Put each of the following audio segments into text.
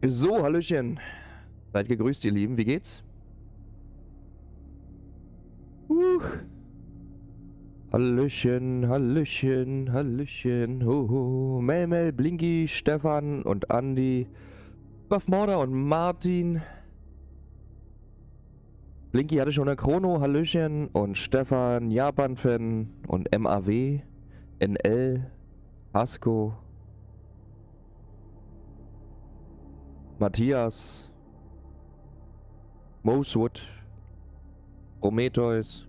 So, Hallöchen. Seid gegrüßt, ihr Lieben. Wie geht's? Hallöchen, Hallöchen, Hallöchen. Hoho. Mel, Mel, Blinky, Stefan und Andi. Buff Morder und Martin. Blinky hatte schon eine Chrono, Hallöchen. Und Stefan, Japan-Fan. Und MAW, NL, Hasko, Matthias, Mosewood, Prometheus,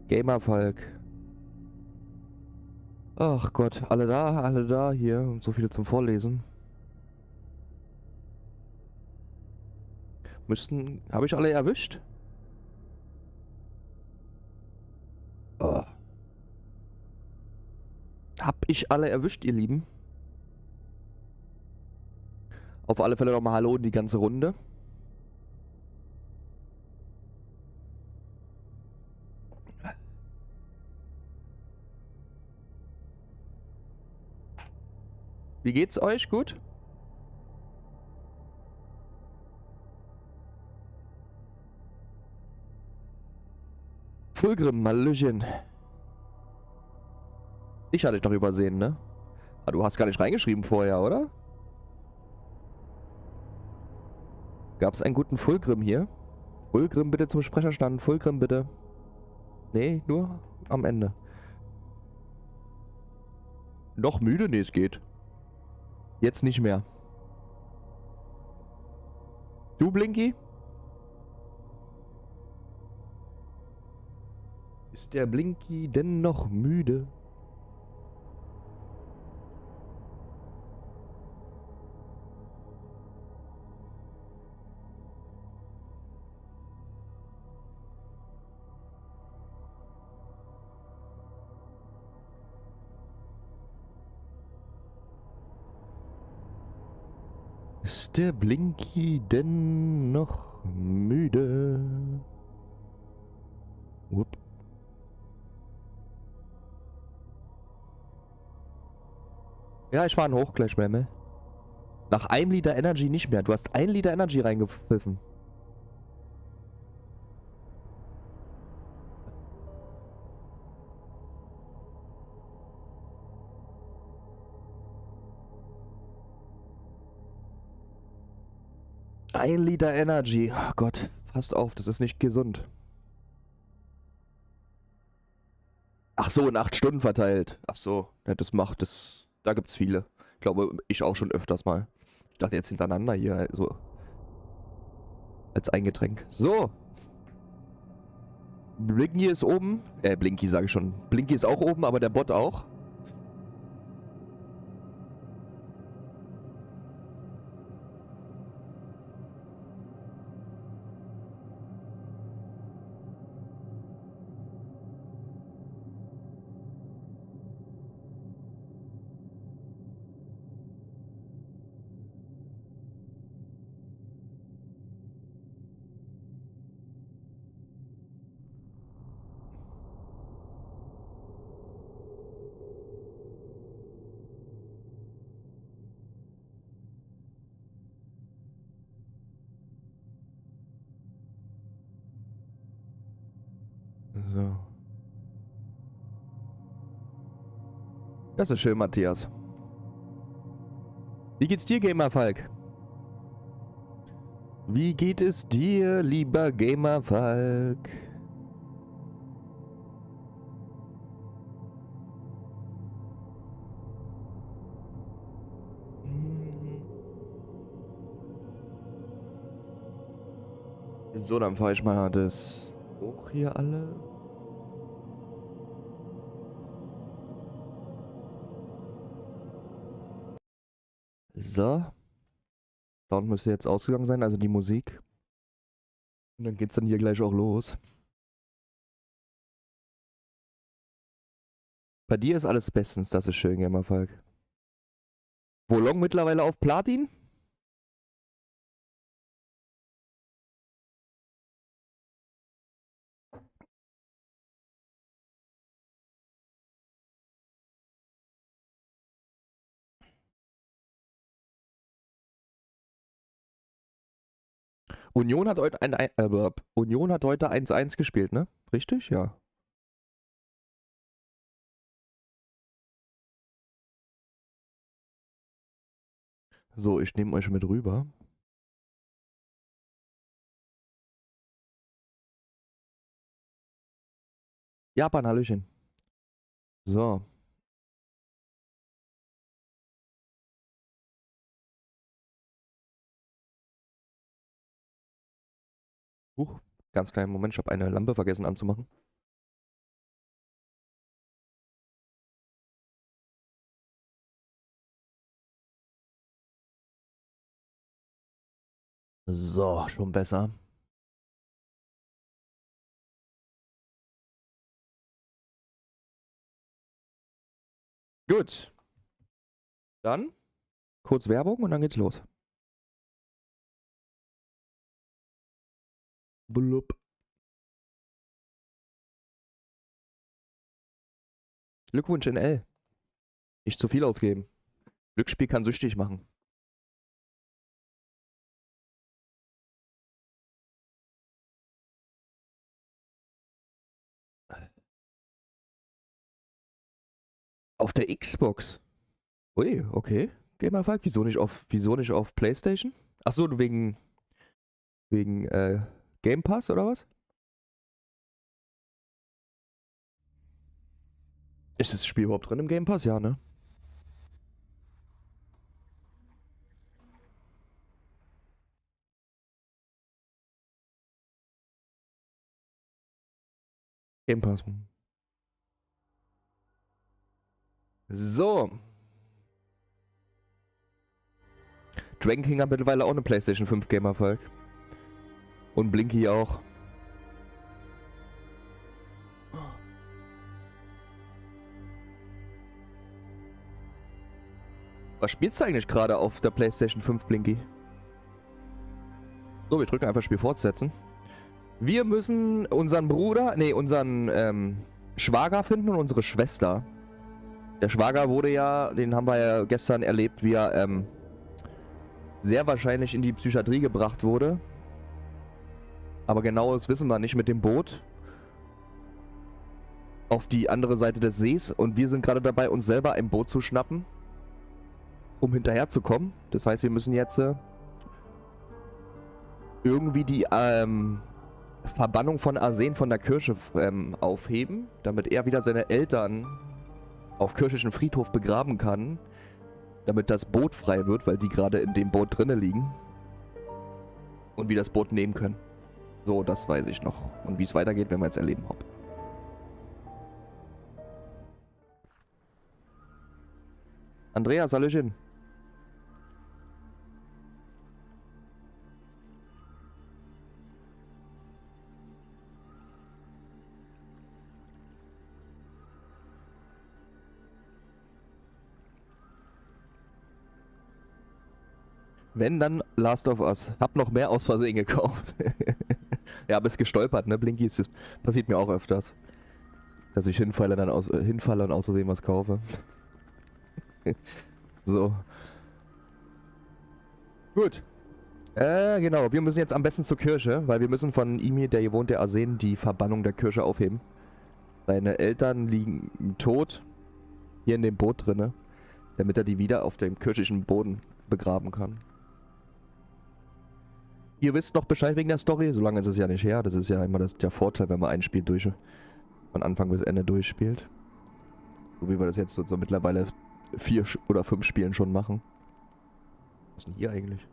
Gamerfalk. Ach Gott, alle da hier. Und so viele zum Vorlesen. Habe ich alle erwischt? Oh. Hab ich alle erwischt, ihr Lieben? Auf alle Fälle nochmal Hallo in die ganze Runde. Wie geht's euch? Gut? Fulgrim, Hallöchen. Ich hatte dich doch übersehen, ne? Ah, du hast gar nicht reingeschrieben vorher, oder? Gab's einen guten Fulgrim hier? Fulgrim bitte zum Sprecherstand. Fulgrim bitte. Nee, nur am Ende. Noch müde? Nee, es geht. Jetzt nicht mehr. Du, Blinky? Ist der Blinky denn noch müde? Ist der Blinky denn noch müde? Upp. Ja, ich war ein Hochgleichmemme. Nach einem Liter Energy nicht mehr. Du hast 1 Liter Energy reingepfiffen. Ein Liter Energy. Oh Gott, passt auf, das ist nicht gesund. Ach so, in 8 Stunden verteilt. Ach so, ja, das macht das. Da gibt's viele. Ich glaube, ich auch schon öfters mal. Ich dachte jetzt hintereinander hier, so. Als ein Getränk. So. Blinky ist oben. Blinky sage ich schon. Blinky ist auch oben, aber der Bot auch. So. Das ist schön, Matthias. Wie geht's dir, Gamer Falk? Wie geht es dir, lieber Gamer Falk? So, dann fahre ich mal das hoch hier alle. So. Sound müsste jetzt ausgegangen sein, also die Musik. Und dann geht's dann hier gleich auch los. Bei dir ist alles bestens, das ist schön, Gamer Falk. Volong mittlerweile auf Platin? Union hat heute Union hat heute 1-1 gespielt, ne? Richtig? Ja. So, ich nehme euch mit rüber. Japan, Hallöchen. So. Ganz kleinen Moment, ich habe eine Lampe vergessen anzumachen. So, schon besser. Gut. Dann kurz Werbung und dann geht's los. Blub. Glückwunsch NL. Nicht zu viel ausgeben. Glücksspiel kann süchtig machen. Auf der Xbox. Ui, okay. Geh mal weiter. Wieso nicht auf PlayStation? Achso, wegen Game Pass oder was? Ist das Spiel überhaupt drin im Game Pass? Ja, ne? Game Pass. So. Dragon King hat mittlerweile auch eine PlayStation 5 Gamer-Erfolg. Und Blinky auch. Was spielst du eigentlich gerade auf der PlayStation 5, Blinky? So, wir drücken einfach Spiel fortsetzen. Wir müssen unseren Schwager finden und unsere Schwester. Der Schwager wurde ja, den haben wir ja gestern erlebt, wie er sehr wahrscheinlich in die Psychiatrie gebracht wurde. Aber genaues wissen wir nicht mit dem Boot. Auf die andere Seite des Sees. Und wir sind gerade dabei, uns selber ein Boot zu schnappen, um hinterher zu kommen. Das heißt, wir müssen jetzt irgendwie die Verbannung von Arsen von der Kirche aufheben, damit er wieder seine Eltern auf kirchlichen Friedhof begraben kann, damit das Boot frei wird, weil die gerade in dem Boot drinnen liegen und wir das Boot nehmen können. So, das weiß ich noch. Und wie es weitergeht, werden wir jetzt erleben. Hopp. Andreas, Hallöchen. Wenn, dann Last of Us. Hab noch mehr aus Versehen gekauft. Ja, bist gestolpert, ne? Blinky, das passiert mir auch öfters. Dass ich hinfalle und aus Versehen was kaufe. So. Gut. Genau. Wir müssen jetzt am besten zur Kirche, weil wir müssen von ihm, der hier wohnt, der Arsen, die Verbannung der Kirche aufheben. Seine Eltern liegen tot. Hier in dem Boot drinne. Damit er die wieder auf dem kirchlichen Boden begraben kann. Ihr wisst noch Bescheid wegen der Story, solange ist es ja nicht her. Das ist ja immer der Vorteil, wenn man ein Spiel von Anfang bis Ende durchspielt. So wie wir das jetzt so mittlerweile 4 oder 5 Spielen schon machen. Was ist denn hier eigentlich?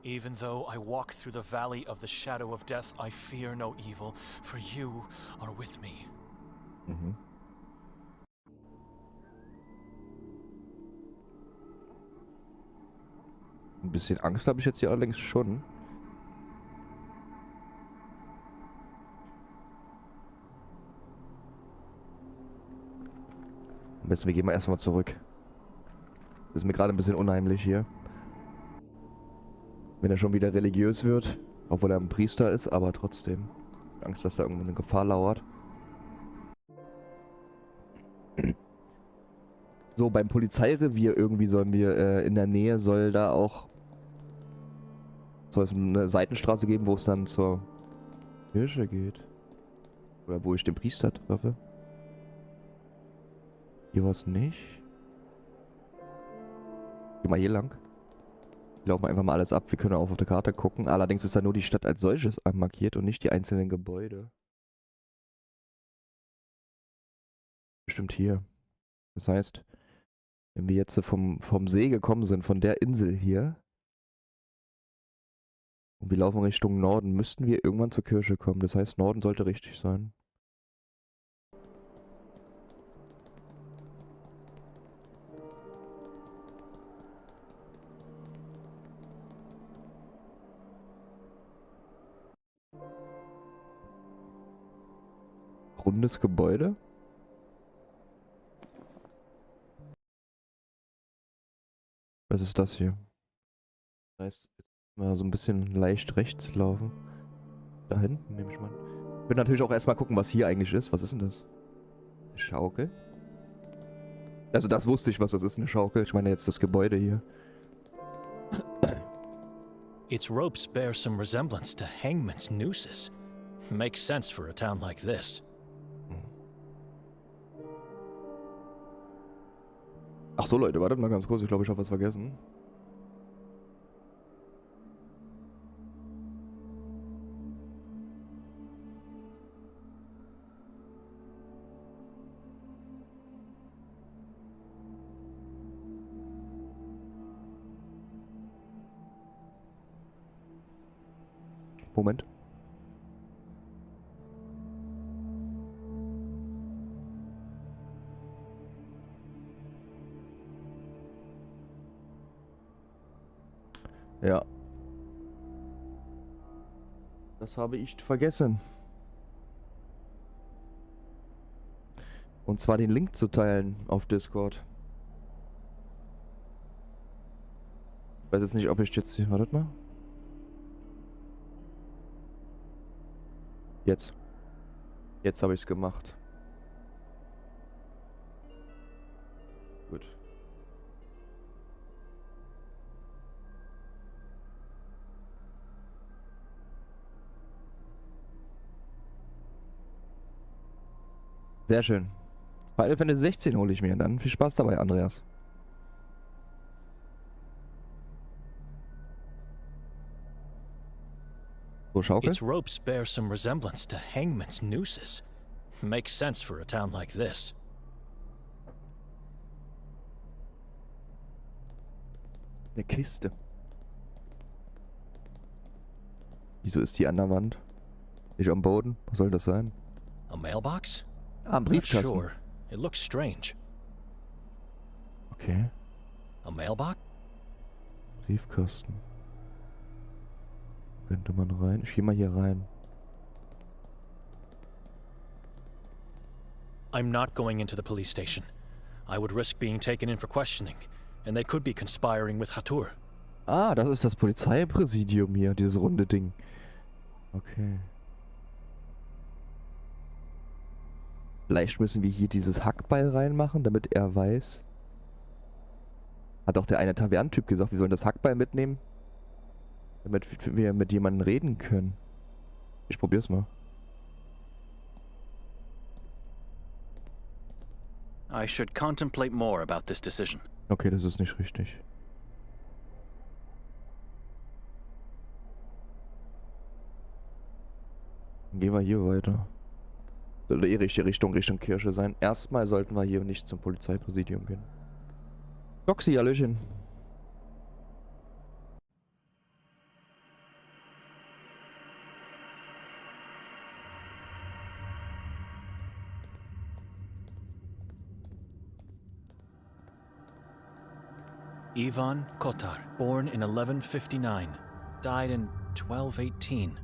Even though I walk through the valley of the shadow of death, I fear no evil, for you are with me. Mhm. Ein bisschen Angst habe ich jetzt hier allerdings schon. Am besten, wir gehen mal erstmal zurück. Das ist mir gerade ein bisschen unheimlich hier. Wenn er schon wieder religiös wird, obwohl er ein Priester ist, aber trotzdem. Angst, dass da irgendwo eine Gefahr lauert. So, beim Polizeirevier irgendwie sollen wir in der Nähe soll da auch Soll es eine Seitenstraße geben, wo es dann zur Kirche geht? Oder wo ich den Priester treffe? Hier war es nicht. Geh mal hier lang. Wir laufen einfach mal alles ab. Wir können auch auf der Karte gucken. Allerdings ist da nur die Stadt als solches markiert und nicht die einzelnen Gebäude. Bestimmt hier. Das heißt, wenn wir jetzt vom See gekommen sind, von der Insel hier, und wir laufen Richtung Norden, müssten wir irgendwann zur Kirche kommen. Das heißt, Norden sollte richtig sein. Rundes Gebäude. Was ist das hier? Das heißt, jetzt müssen wir so ein bisschen leicht rechts laufen. Da hinten nehme ich mal. Ich will natürlich auch erstmal gucken, was hier eigentlich ist. Was ist denn das? Eine Schaukel? Also das wusste ich, was das ist, eine Schaukel. Ich meine jetzt das Gebäude hier. Its ropes bear some resemblance to hangman's nooses. Makes sense for a town like this. Ach so, Leute, wartet mal ganz kurz. Ich glaube, ich habe was vergessen. Moment. Ja. Das habe ich vergessen. Und zwar den Link zu teilen auf Discord. Ich weiß jetzt nicht, ob ich jetzt... Wartet mal. Jetzt. Jetzt habe ich es gemacht. Gut. Sehr schön. Final Fantasy 16 hole ich mir dann. Viel Spaß dabei, Andreas. So, Schaukel. Its ropes bear some resemblance to hangman's nooses. Makes sense for a town like this. Eine Kiste. Wieso ist die an der Wand? Nicht am Boden? Was soll das sein? A mailbox? Ah, ein Not Briefkasten. sure. It looks strange. Okay. A mailbox? Briefkasten. Könnte man rein? Ich gehe mal hier rein. I'm not going into the police station. I would risk being taken in for questioning, and they could be conspiring with Hatur. Ah, das ist das Polizeipräsidium hier, dieses runde Ding. Okay. Vielleicht müssen wir hier dieses Hackbeil reinmachen, damit er weiß. Hat auch der eine Tavernentyp gesagt, wir sollen das Hackbeil mitnehmen. Damit wir mit jemandem reden können. Ich probier's mal. I should contemplate more about this decision. Okay, das ist nicht richtig. Dann gehen wir hier weiter. Sollte eh richtige Richtung Kirche sein. Erstmal sollten wir hier nicht zum Polizeipräsidium gehen. Doxy, Hallöchen. Ivan Kotar, born in 1159, died in 1218.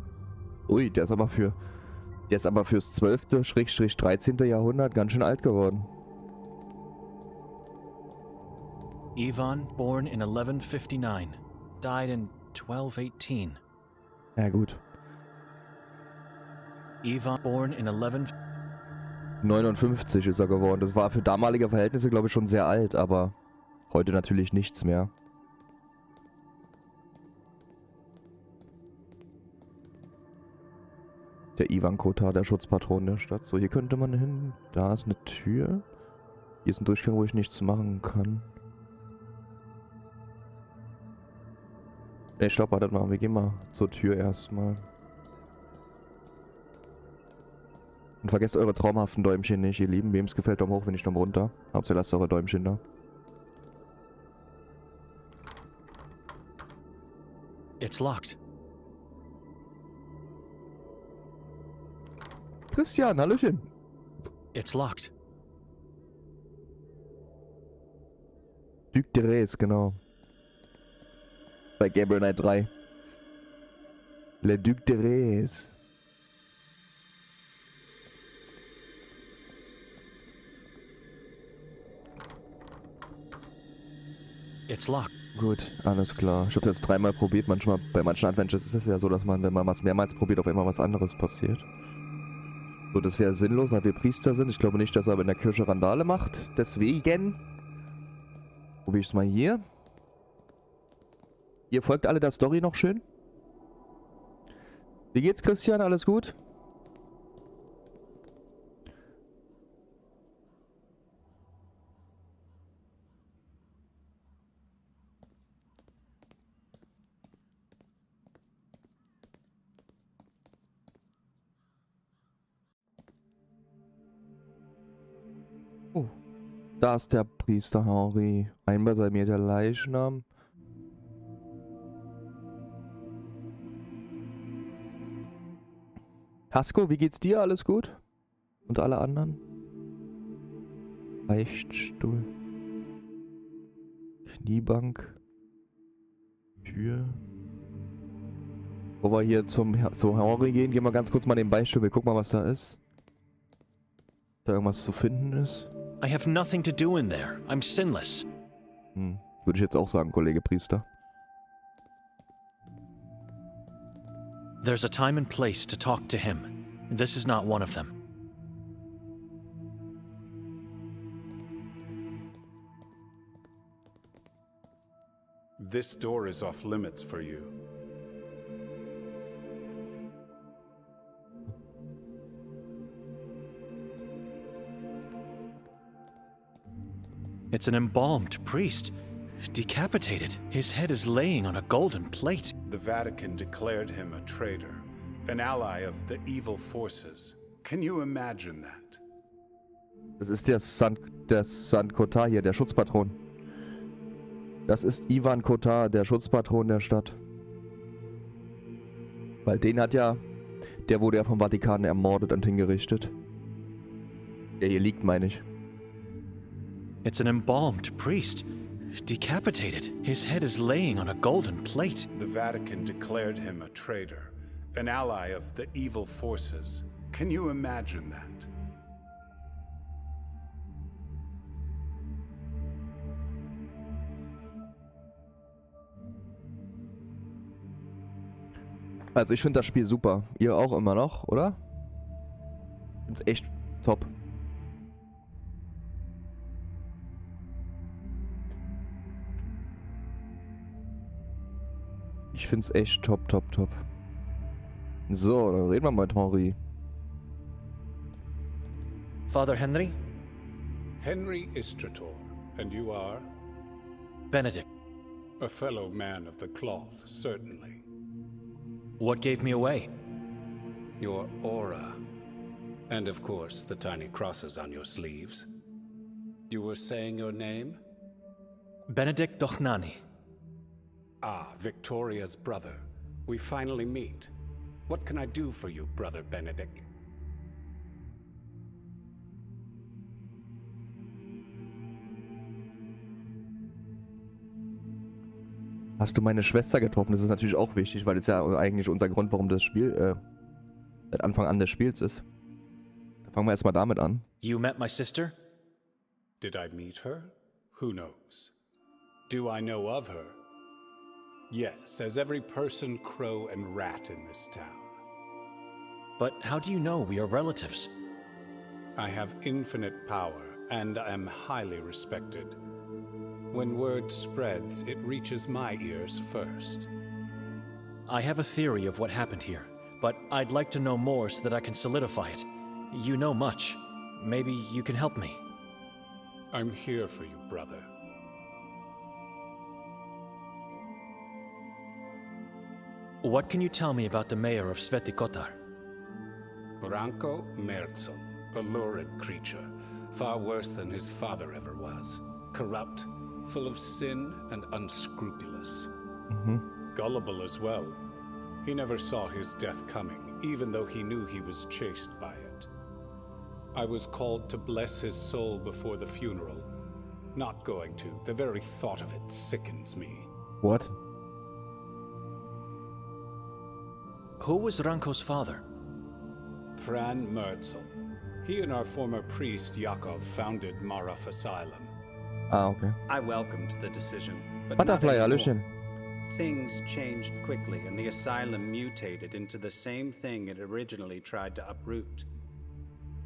Ui, der ist aber fürs 12.-13. Jahrhundert ganz schön alt geworden. Ivan, born in 1159, died in 1218. Ja gut. Ivan, born in 59 ist er geworden. Das war für damalige Verhältnisse, glaube ich, schon sehr alt, aber heute natürlich nichts mehr. Der Ivan Kotar, der Schutzpatron der Stadt. So, hier könnte man hin. Da ist eine Tür. Hier ist ein Durchgang, wo ich nichts machen kann. Ne, stopp, wartet mal. Wir gehen mal zur Tür erstmal. Und vergesst eure traumhaften Däumchen nicht, ihr Lieben. Wem es gefällt, Daumen hoch, wenn nicht Daumen runter. Hauptsache lasst eure Däumchen da. It's locked. Christian, hallöchen. It's locked. Duc de Rez, genau. Bei Gabriel Knight 3. Le Duc de Rez. It's locked. Gut, alles klar. Ich habe jetzt dreimal probiert. Manchmal, bei manchen Adventures ist es ja so, dass man, wenn man was mehrmals probiert, auf einmal was anderes passiert. So, das wäre sinnlos, weil wir Priester sind. Ich glaube nicht, dass er aber in der Kirche Randale macht. Deswegen probiere ich es mal hier. Ihr folgt alle der Story noch schön. Wie geht's, Christian? Alles gut? Oh, da ist der Priester Henri. Einbalsamierter Leichnam. Hasko, wie geht's dir? Alles gut? Und alle anderen? Beichtstuhl. Kniebank. Tür. Wo wir hier zu Henri gehen, gehen wir ganz kurz mal in den Beichtstuhl. Wir gucken mal, was da ist. Ob da irgendwas zu finden ist. I have nothing to do in there. I'm sinless. Würde ich jetzt auch sagen, Kollege Priester. There's a time and place to talk to him. This is not one of them. This door is off limits for you. It's an embalmed priest. Decapitated. His head is laying on a golden plate. The Vatican declared him a traitor, an ally of the evil forces. Can you imagine that? Das ist der San Kotar hier, der Schutzpatron. Das ist Ivan Kotar, der Schutzpatron der Stadt. Weil den hat ja... Der wurde ja vom Vatikan ermordet und hingerichtet. Der hier liegt, meine ich. It's an embalmed priest. Decapitated. His head is laying on a golden plate. The Vatican declared him a traitor, an ally of the evil forces. Can you imagine that? Also ich finde das Spiel super. Ihr auch immer noch, oder? Ich finde es echt top. Ich finde es echt top, top, top. So, dann reden wir mal mit Henri. Father Henry? Henry Istrator, and you are? Benedek. A fellow man of the cloth, certainly. What gave me away? Your aura. And of course, the tiny crosses on your sleeves. You were saying your name? Benedek Dochnani. Ah, Victoria's brother. We finally meet. What can I do for you, Brother Benedek? Hast du meine Schwester getroffen? Das ist natürlich auch wichtig, weil das ja eigentlich unser Grund, warum das Spiel seit Anfang an des Spiels ist. Da fangen wir erstmal damit an. You met my sister? Did I meet her? Who knows? Do I know of her? Yes, as every person, crow, and rat in this town. But how do you know we are relatives? I have infinite power, and am highly respected. When word spreads, it reaches my ears first. I have a theory of what happened here, but I'd like to know more so that I can solidify it. You know much. Maybe you can help me. I'm here for you, brother. What can you tell me about the mayor of Sveti Kotar? Ranko Merzel, a lurid creature, far worse than his father ever was. Corrupt, full of sin, and unscrupulous. Gullible as well. He never saw his death coming, even though he knew he was chased by it. I was called to bless his soul before the funeral. Not going to. The very thought of it sickens me. What? Who was Ranko's father? Fran Merzel. He and our former priest, Yakov, founded Marov Asylum. Ah, okay. I welcomed the decision, but Butterfly, not Hallöchen. anymore. Things changed quickly, and the asylum mutated into the same thing it originally tried to uproot.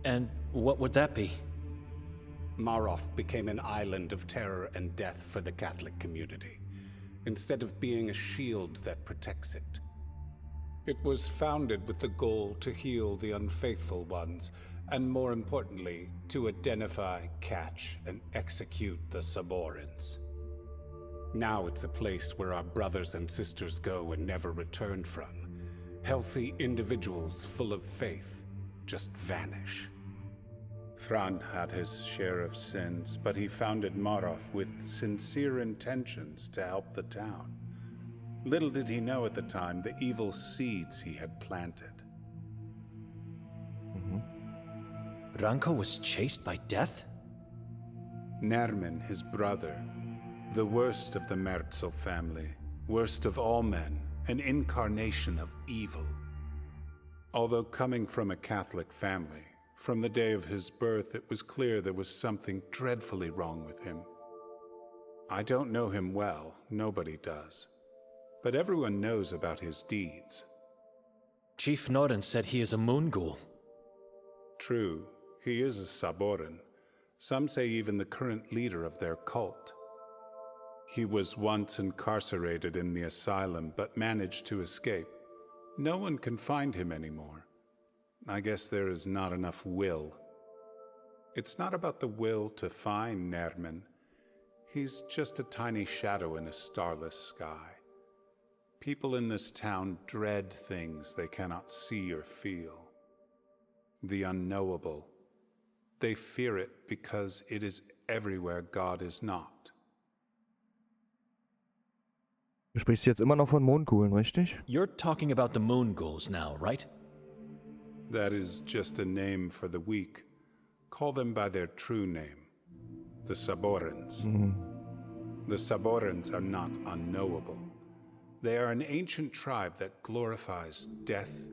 And what would that be? Marov became an island of terror and death for the Catholic community, instead of being a shield that protects it. It was founded with the goal to heal the unfaithful ones, and more importantly, to identify, catch, and execute the Saborans. Now it's a place where our brothers and sisters go and never return from. Healthy individuals full of faith just vanish. Fran had his share of sins, but he founded Marov with sincere intentions to help the town. Little did he know at the time the evil seeds he had planted. Ranko was chased by death? Nermin, his brother, the worst of the Merzel family, worst of all men, an incarnation of evil. Although coming from a Catholic family, from the day of his birth it was clear there was something dreadfully wrong with him. I don't know him well, nobody does. But everyone knows about his deeds. Chief Noren said he is a moon ghoul. True, he is a Saboran. Some say even the current leader of their cult. He was once incarcerated in the asylum, but managed to escape. No one can find him anymore. I guess there is not enough will. It's not about the will to find Nermin. He's just a tiny shadow in a starless sky. People in this town dread things they cannot see or feel. The unknowable. They fear it because it is everywhere God is not. Du sprichst jetzt immer noch von Mondkugeln, richtig? You're talking about the moon ghouls now, right? That is just a name for the weak. Call them by their true name. The Saborans. The Saborans are not unknowable. They are an ancient tribe that glorifies death,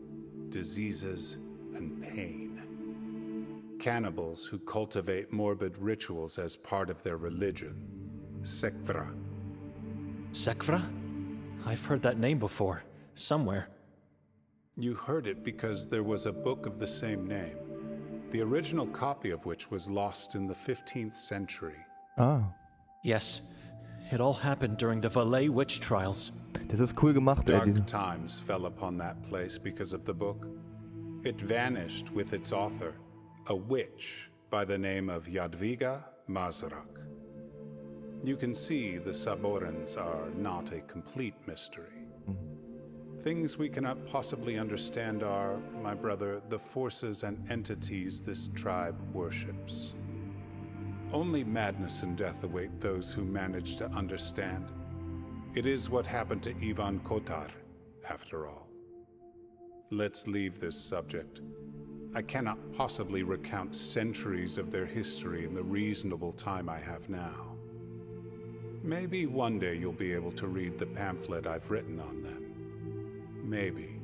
diseases, and pain. Cannibals who cultivate morbid rituals as part of their religion. Sekvra. Sekvra? I've heard that name before, somewhere. You heard it because there was a book of the same name, the original copy of which was lost in the 15th century. Ah. Yes, it all happened during the Valais witch trials. Das ist cool gemacht, ey. Dark times fell upon that place because of the book. It vanished with its author, a witch by the name of Jadwiga Mazrak. You can see the Saborans are not a complete mystery. Things we cannot possibly understand are, my brother, the forces and entities this tribe worships. Only madness and death await those who manage to understand. It is what happened to Ivan Kotar, after all. Let's leave this subject. I cannot possibly recount centuries of their history in the reasonable time I have now. Maybe one day you'll be able to read the pamphlet I've written on them. Maybe.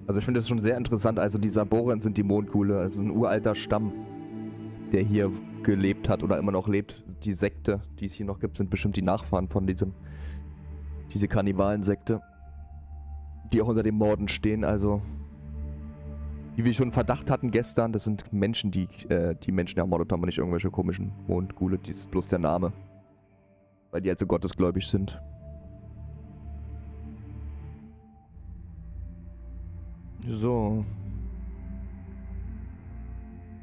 Also ich finde das schon sehr interessant. Also die Saboren sind die Mondkuhle. Also ein uralter Stamm, der hier gelebt hat oder immer noch lebt. Die Sekte, die es hier noch gibt, sind bestimmt die Nachfahren von diese Kannibalen-Sekte, die auch unter den Morden stehen. Also wie wir schon Verdacht hatten gestern, das sind Menschen, die Menschen ermordet haben und nicht irgendwelche komischen Mondkuhle. Die ist bloß der Name, weil die halt so gottesgläubig sind. So.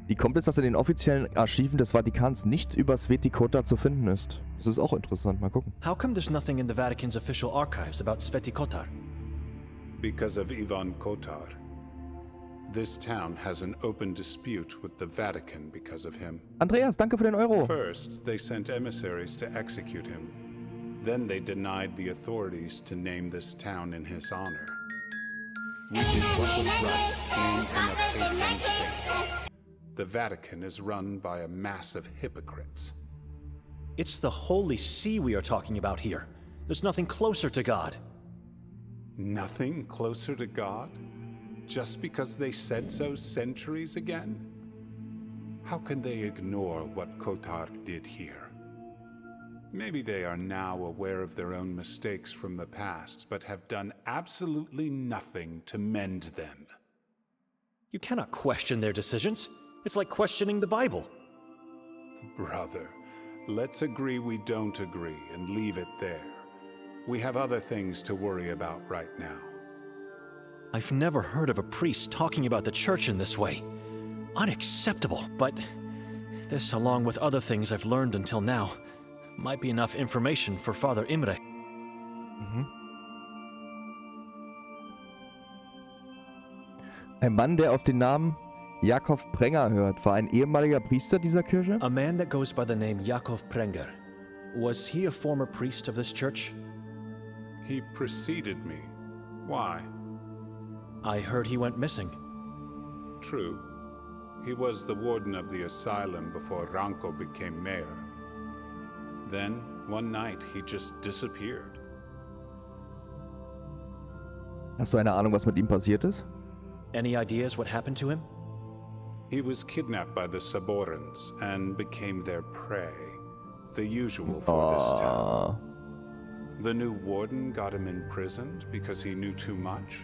Wie kommt es, dass in den offiziellen Archiven des Vatikans nichts über Sveti Kotar zu finden ist? Das ist auch interessant. Mal gucken. How come there's nothing in the Vatican's official archives about Sveti Kotar? Because of Ivan Kotar. This town has an open dispute with the Vatican because of him. Andreas, danke für den Euro. First, they sent emissaries to execute him. Then they denied the authorities to name this town in his honor. We did what was right, named him a patron saint. The Vatican is run by a mass of hypocrites. It's the Holy See we are talking about here. There's nothing closer to God. Nothing closer to God? Just because they said so centuries again? How can they ignore what Kotar did here? Maybe they are now aware of their own mistakes from the past, but have done absolutely nothing to mend them. You cannot question their decisions. It's like questioning the Bible. Brother, let's agree we don't agree and leave it there. We have other things to worry about right now. I've never heard of a priest talking about the church in this way. Unacceptable, but this, along with other things I've learned until now, might be enough information for Father Imre. Ein Mann, der auf den Namen Jakob Prenger hört, war ein ehemaliger Priester dieser Kirche? A man that goes by the name Jakov Prenger. Was he a former priest of this church? He preceded me. Why? I heard he went missing. True. He was the warden of the asylum before Ranko became mayor. Then, one night, he just disappeared. Hast du eine Ahnung, was mit ihm passiert ist? Any ideas what happened to him? He was kidnapped by the Saborans and became their prey. The usual for this town. The new warden got him imprisoned because he knew too much?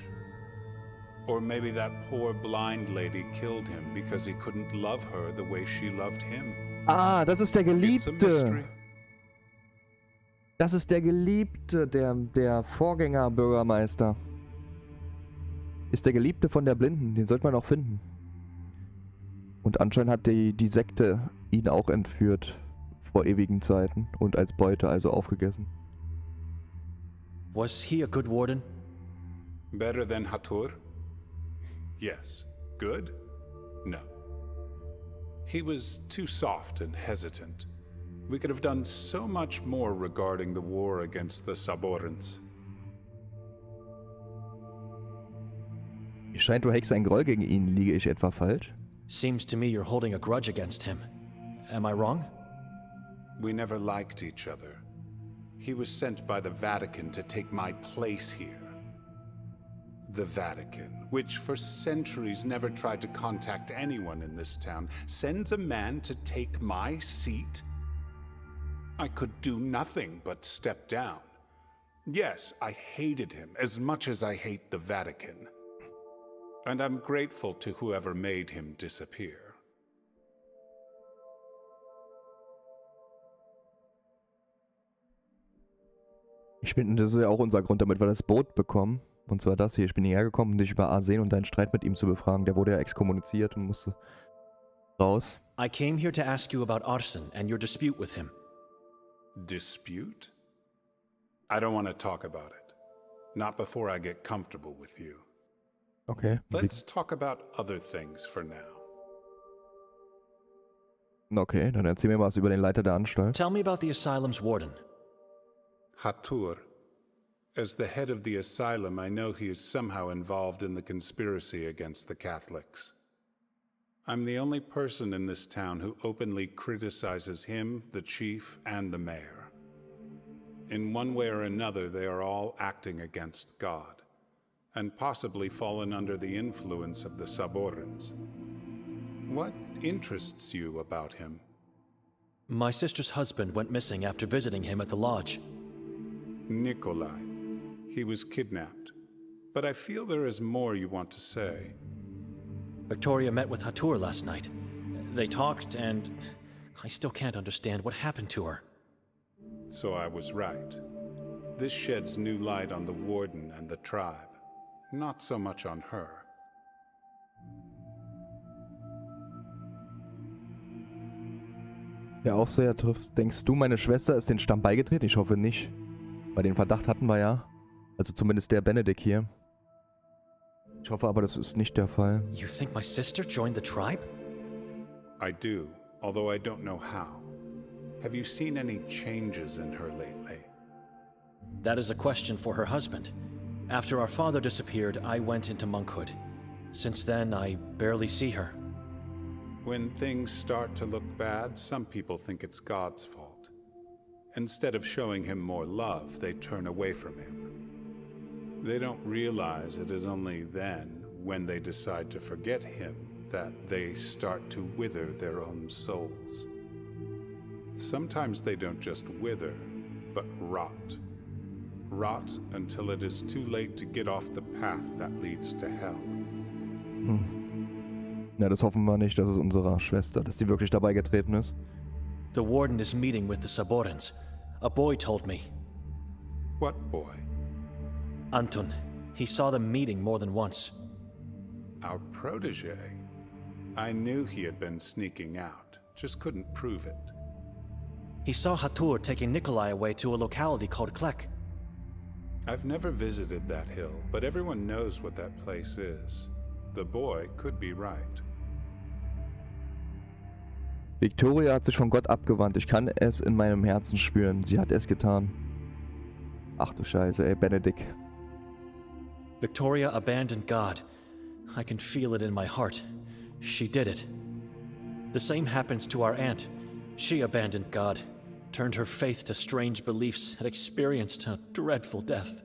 Or maybe that poor blind lady killed him because he couldn't love her the way she loved him. Ah, das ist der It's a Geliebte. mystery. Das ist der Geliebte, der Vorgängerbürgermeister. Ist der Geliebte von der Blinden, den sollte man auch finden. Und anscheinend hat die Sekte ihn auch entführt vor ewigen Zeiten und als Beute also aufgegessen. Was he a good warden? Better than Hatur? Yes. Good? No. He was too soft and hesitant. We could have done so much more regarding the war against the Saborans. Es scheint, du hegst einen Groll gegen ihn. Liege ich etwa falsch? Seems to me you're holding a grudge against him. Am I wrong? We never liked each other. He was sent by the Vatican to take my place here. The Vatican, which for centuries never tried to contact anyone in this town, sends a man to take my seat? I could do nothing but step down. Yes, I hated him as much as I hate the Vatican. And I'm grateful to whoever made him disappear. Das ist ja auch unser Grund, damit wir das Boot bekommen. Und zwar das hier. Ich bin hierher gekommen, um dich über Arsen und deinen Streit mit ihm zu befragen. Der wurde ja exkommuniziert und musste raus. I came here to ask you about Arsen and your dispute with him. Dispute? I don't want to talk about it. Not before I get comfortable with you. Okay. Let's talk about other things for now. Okay, dann erzähl mir was über den Leiter der Anstalt. Tell me about the asylum's warden. Hatur. As the head of the asylum, I know he is somehow involved in the conspiracy against the Catholics. I'm the only person in this town who openly criticizes him, the chief, and the mayor. In one way or another, they are all acting against God, and possibly fallen under the influence of the Saborans. What interests you about him? My sister's husband went missing after visiting him at the lodge. Nikolay. He was kidnapped. But I feel there is more you want to say. Victoria met with Hatur last night. They talked, and I still can't understand what happened to her. So I was right. This sheds new light on the warden and the tribe. Not so much on her. Der Aufseher trifft. Denkst du, meine Schwester ist den Stamm beigetreten? Ich hoffe nicht. Weil den Verdacht hatten wir ja. Also zumindest der Benedek hier. Ich hoffe aber, das ist nicht der Fall. You think my sister joined the tribe? I do, although I don't know how. Have you seen any changes in her lately? That is a question for her husband. After our father disappeared, I went into monkhood. Since then, I barely see her. When things start to look bad, some people think it's God's fault. Instead of showing him more love, they turn away from him. They don't realize it is only then, when they decide to forget him, that they start to wither their own souls. Sometimes they don't just wither, but rot. Rot until it is too late to get off the path that leads to hell. Na, das hoffen wir nicht, dass es unserer Schwester, dass sie wirklich dabei getreten ist. The warden is meeting with the Saborans. A boy told me. What boy? Anton. He saw them meeting more than once. Our protege. I knew he had been sneaking out, just couldn't prove it. He saw Hatur taking Nikolay away to a locality called Klek. I've never visited that hill, but everyone knows what that place is. The boy could be right. Victoria hat sich von Gott abgewandt. Ich kann es in meinem Herzen spüren. Sie hat es getan. Ach du Scheiße, ey, Benedek. Victoria abandoned God. I can feel it in my heart. She did it. The same happens to our aunt. She abandoned God, turned her faith to strange beliefs, and experienced a dreadful death.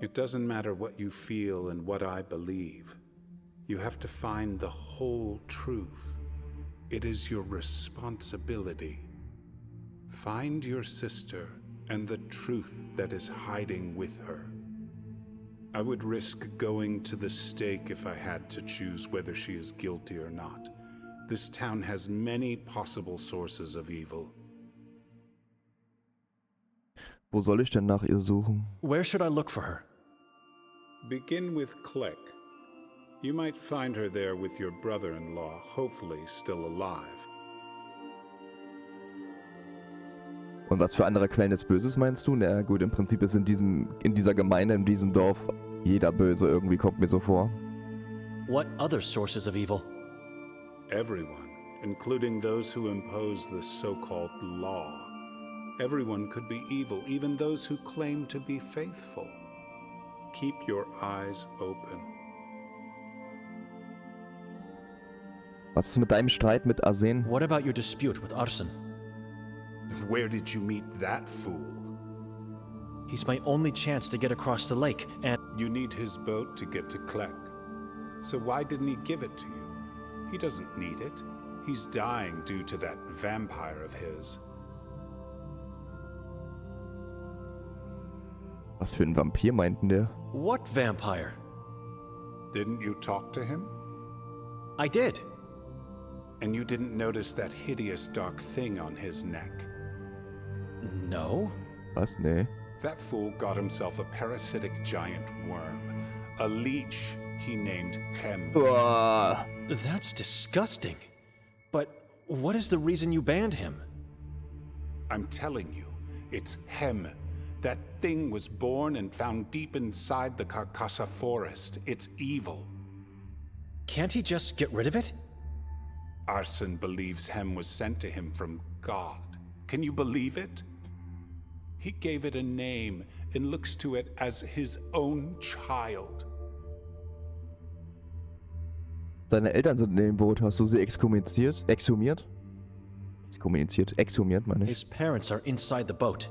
It doesn't matter what you feel and what I believe. You have to find the whole truth. It is your responsibility. Find your sister and the truth that is hiding with her. I would risk going to the stake if I had to choose whether she is guilty or not. This town has many possible sources of evil. Wo soll ich denn nach ihr suchen? Where should I look for her? Begin with Klek. You might find her there with your brother-in-law, hopefully still alive. Und was für andere Quellen des Böses meinst du? Na gut, im Prinzip ist in dieser Gemeinde, in diesem Dorf, jeder Böse irgendwie, kommt mir so vor. What other sources of evil? Everyone, including those who impose the so-called law. Everyone could be evil, even those who claim to be faithful. Keep your eyes open. Was ist mit deinem Streit mit Arsen? What about your dispute with Arsen? Where did you meet that fool? He's my only chance to get across the lake, and You need his boat to get to Klek. So why didn't he give it to you? He doesn't need it. He's dying due to that vampire of his. Was für ein Vampir meinten der? what vampire? Didn't you talk to him? I did. And you didn't notice that hideous dark thing on his neck? No. Was? Nee. That fool got himself a parasitic giant worm. A leech he named Hem. Uah. That's disgusting. But what is the reason you banned him? I'm telling you, it's Hem. That thing was born and found deep inside the Carcassa forest. It's evil. Can't he just get rid of it? Arson believes Hem was sent to him from God. Can you believe it? He gave it a name and looks to it as his own child. Seine Eltern sind in dem Boot. Hast du sie exkommuniziert? Exhumiert? Exhumiert, meine ich. His parents are inside the boat.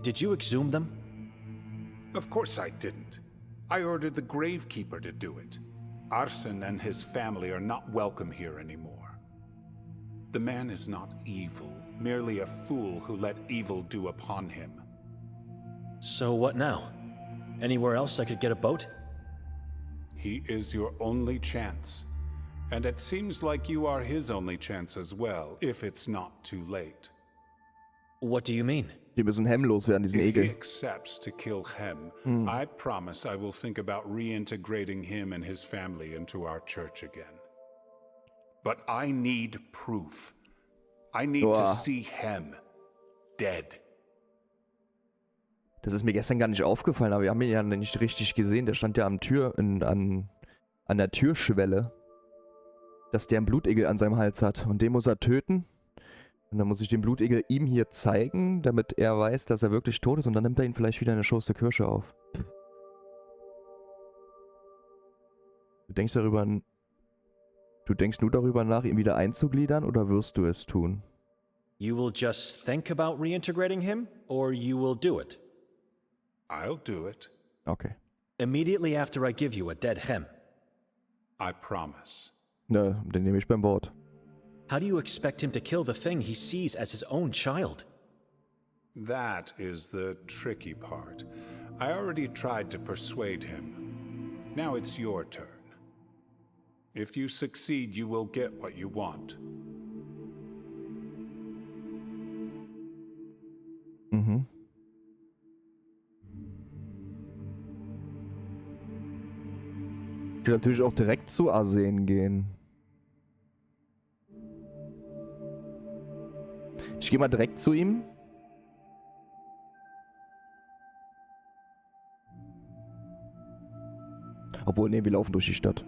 Did you exhume them? Of course I didn't. I ordered the gravekeeper to do it. Arson and his family are not welcome here anymore. The man is not evil, merely a fool who let evil do upon him. So what now? Anywhere else I could get a boat? He is your only chance. And it seems like you are his only chance as well, if it's not too late. What do you mean? Wir müssen Hem loswerden, diesen If he Egel. accepts to kill Hem, I promise I will think about reintegrating him and his family into our church again. But I need proof. I need to Boah. see him dead. Das ist mir gestern gar nicht aufgefallen, aber wir haben ihn ja nicht richtig gesehen. Der stand ja an der Türschwelle, dass der einen Blutegel an seinem Hals hat. Und den muss er töten. Und dann muss ich den Blutegel ihm hier zeigen, damit er weiß, dass er wirklich tot ist. Und dann nimmt er ihn vielleicht wieder in der Schoß der Kirsche auf. Du denkst nur darüber nach, ihn wieder einzugliedern, oder wirst du es tun? You will just think about reintegrating him, or you will do it? I'll do it. Okay. Immediately after I give you a dead hem. I promise. Ne, den nehme ich beim Wort. How do you expect him to kill the thing he sees as his own child? That is the tricky part. I already tried to persuade him. Now it's your turn. If you succeed, you will get what you want. Mhm. Ich will natürlich auch direkt zu Arsen gehen. Ich gehe mal direkt zu ihm. Obwohl, nee, wir laufen durch die Stadt.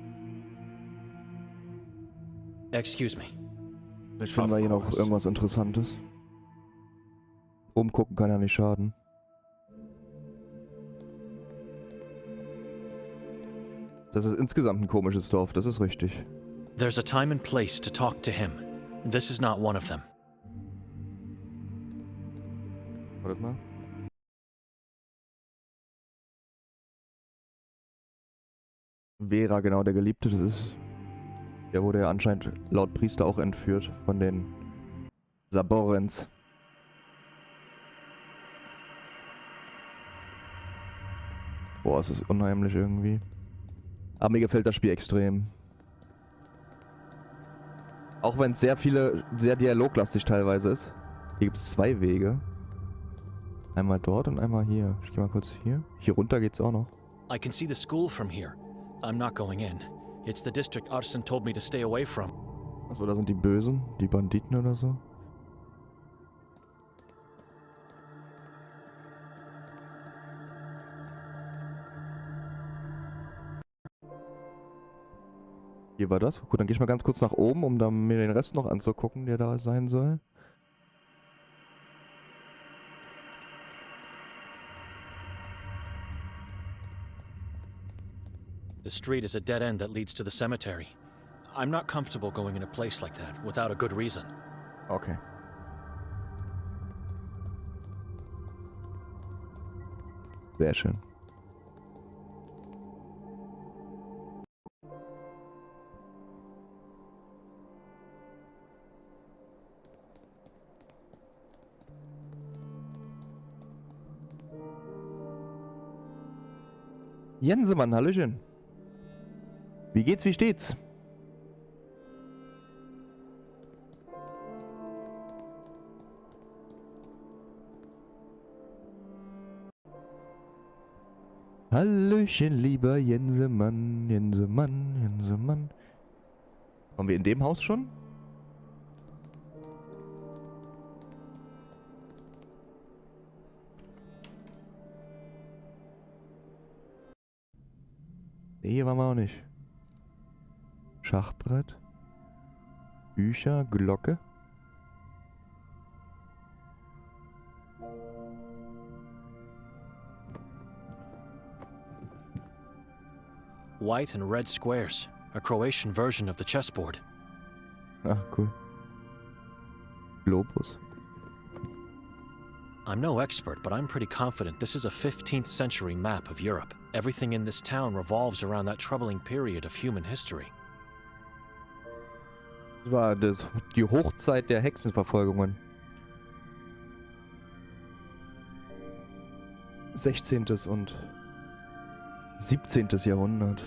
Excuse me. Vielleicht finden wir hier noch irgendwas Interessantes. Umgucken kann ja nicht schaden. Das ist insgesamt ein komisches Dorf, das ist richtig. There's a time and place to talk to him. This is not one of them. Warte mal. Vera, genau, der Geliebte, das ist... Der wurde ja anscheinend laut Priester auch entführt von den Saborens. Boah, es ist unheimlich irgendwie. Aber mir gefällt das Spiel extrem. Auch wenn es sehr dialoglastig teilweise ist. Hier gibt es 2 Wege. Einmal dort und einmal hier. Ich gehe mal kurz hier. Hier runter geht's auch noch. I can see the school from here. I'm not going in. It's the district Arson told me to stay away from. Achso, da sind die Bösen, die Banditen oder so. Hier war das. Gut, dann gehe ich mal ganz kurz nach oben, um dann mir den Rest noch anzugucken, der da sein soll. The street is a dead end that leads to the cemetery. I'm not comfortable going in a place like that without a good reason. Okay. Sehr schön. Jensemann, hallöchen. Wie geht's, wie steht's? Hallöchen, lieber Jensemann, Jensemann, Jensemann. Waren wir in dem Haus schon? Nee, hier waren wir auch nicht. Schachbrett. Bücher, Glocke. White and red squares, a Croatian version of the chessboard. Ah, cool. Globus. I'm no expert, but I'm pretty confident this is a 15th century map of Europe. Everything in this town revolves around that troubling period of human history. Das war die Hochzeit der Hexenverfolgungen. 16. und 17. Jahrhundert.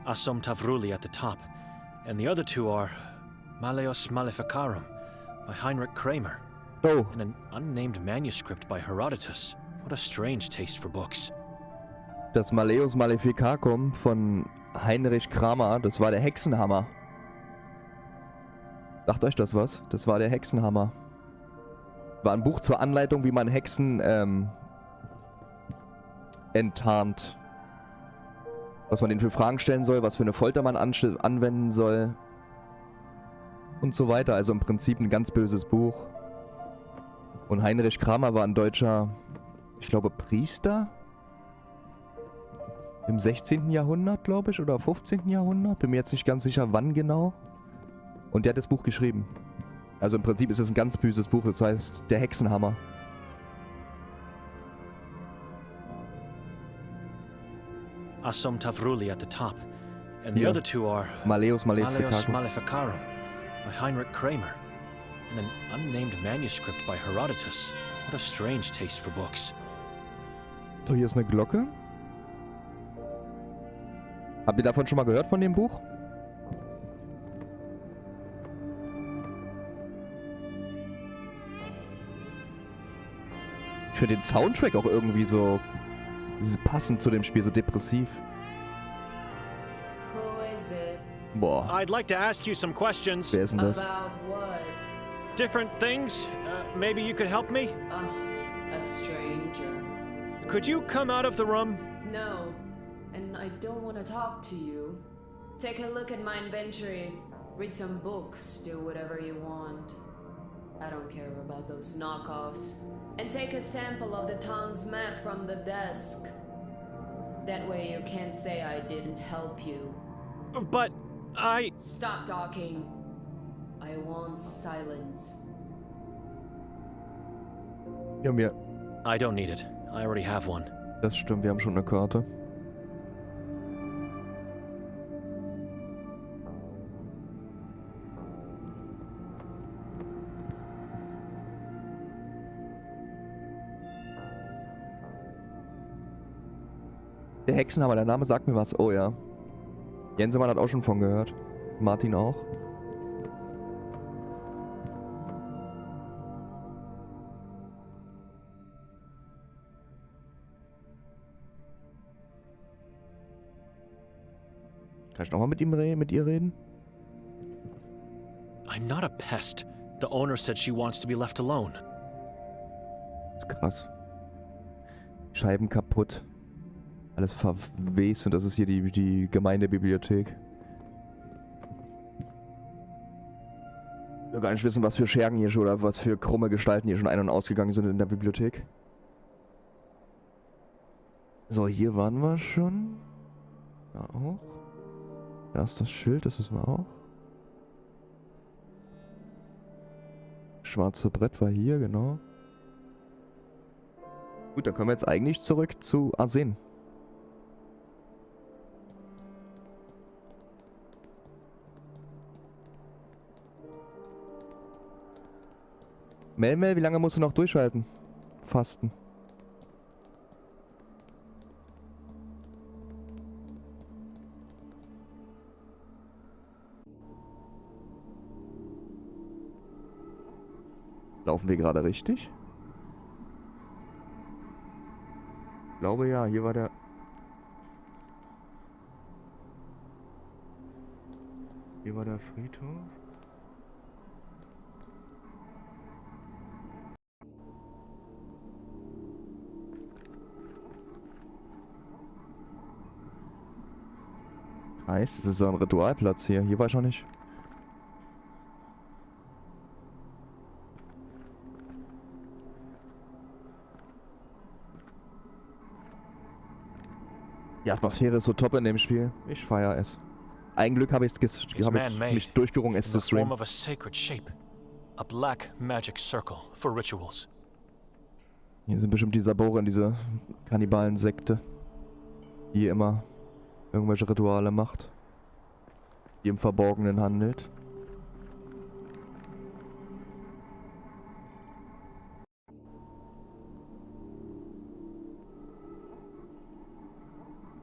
Assum Tavruli at the top, and the other two are Maleus Maleficarum by Heinrich Kramer. Oh, And an unnamed manuscript by Herodotus. What a strange taste for books. das Malleus Maleficacum von Heinrich Kramer, das war der Hexenhammer. Sagt euch das was? Das war der Hexenhammer. War ein Buch zur Anleitung, wie man Hexen enttarnt. Was man denen für Fragen stellen soll, was für eine Folter man anwenden soll. Und so weiter. Also im Prinzip ein ganz böses Buch. Und Heinrich Kramer war ein deutscher, ich glaube, Priester. Im 16. Jahrhundert, glaube ich, oder 15. Jahrhundert. Bin mir jetzt nicht ganz sicher, wann genau. Und der hat das Buch geschrieben. Also im Prinzip ist es ein ganz böses Buch, das heißt Der Hexenhammer. Assum Tavruli at the top. And the Hier. other two are Malleus Malleus Maleficarum. Maleficarum by Heinrich Kramer. And an unnamed manuscript by Herodotus. What a strange taste for books. So, hier ist eine Glocke. Habt ihr davon schon mal gehört, von dem Buch? Ich finde den Soundtrack auch irgendwie so passend zu dem Spiel, so depressiv. Who is it? Boah, I'd like to ask you some questions. wer ist denn das? About what? Different things. Maybe you could help me? A stranger. Could you come out of the room? No, and I don't want to talk to you. Take a look at my inventory. Read some books. Do whatever you want. I don't care about those knockoffs. And take a sample of the town's map from the desk. That way you can't say I didn't help you. But I... Stop talking. I want silence. Ja, I don't need it. I already have one. das stimmt, wir haben schon eine Karte. Der Hexenhammer, der Name sagt mir was. Oh ja. Jensemann hat auch schon von gehört. Martin auch. Kann ich nochmal mit ihr reden? I'm not a pest. The owner said she wants to be left alone. Das ist krass. Scheiben kaputt. Alles verwest und das ist hier die Gemeindebibliothek. Ich will gar nicht wissen, was für Schergen hier schon oder was für krumme Gestalten hier schon ein- und ausgegangen sind in der Bibliothek. So, hier waren wir schon. Da auch. Da ist das Schild, das wissen wir auch. Schwarze Brett war hier, genau. Gut, dann können wir jetzt eigentlich zurück zu Arsen. Mel, wie lange musst du noch durchhalten? Fasten. Laufen wir gerade richtig? Ich glaube ja, hier war der... Hier war der Friedhof. Heißt, das ist so ein Ritualplatz hier. Hier war ich noch nicht. Die Atmosphäre ist so top in dem Spiel. Ich feiere es. Ein Glück habe ich mich durchgerungen, es In zu the form streamen. of a sacred shape. A black magic circle for rituals. Hier sind bestimmt die Saboren, diese Kannibalen-Sekte, die immer irgendwelche Rituale macht, die im Verborgenen handelt.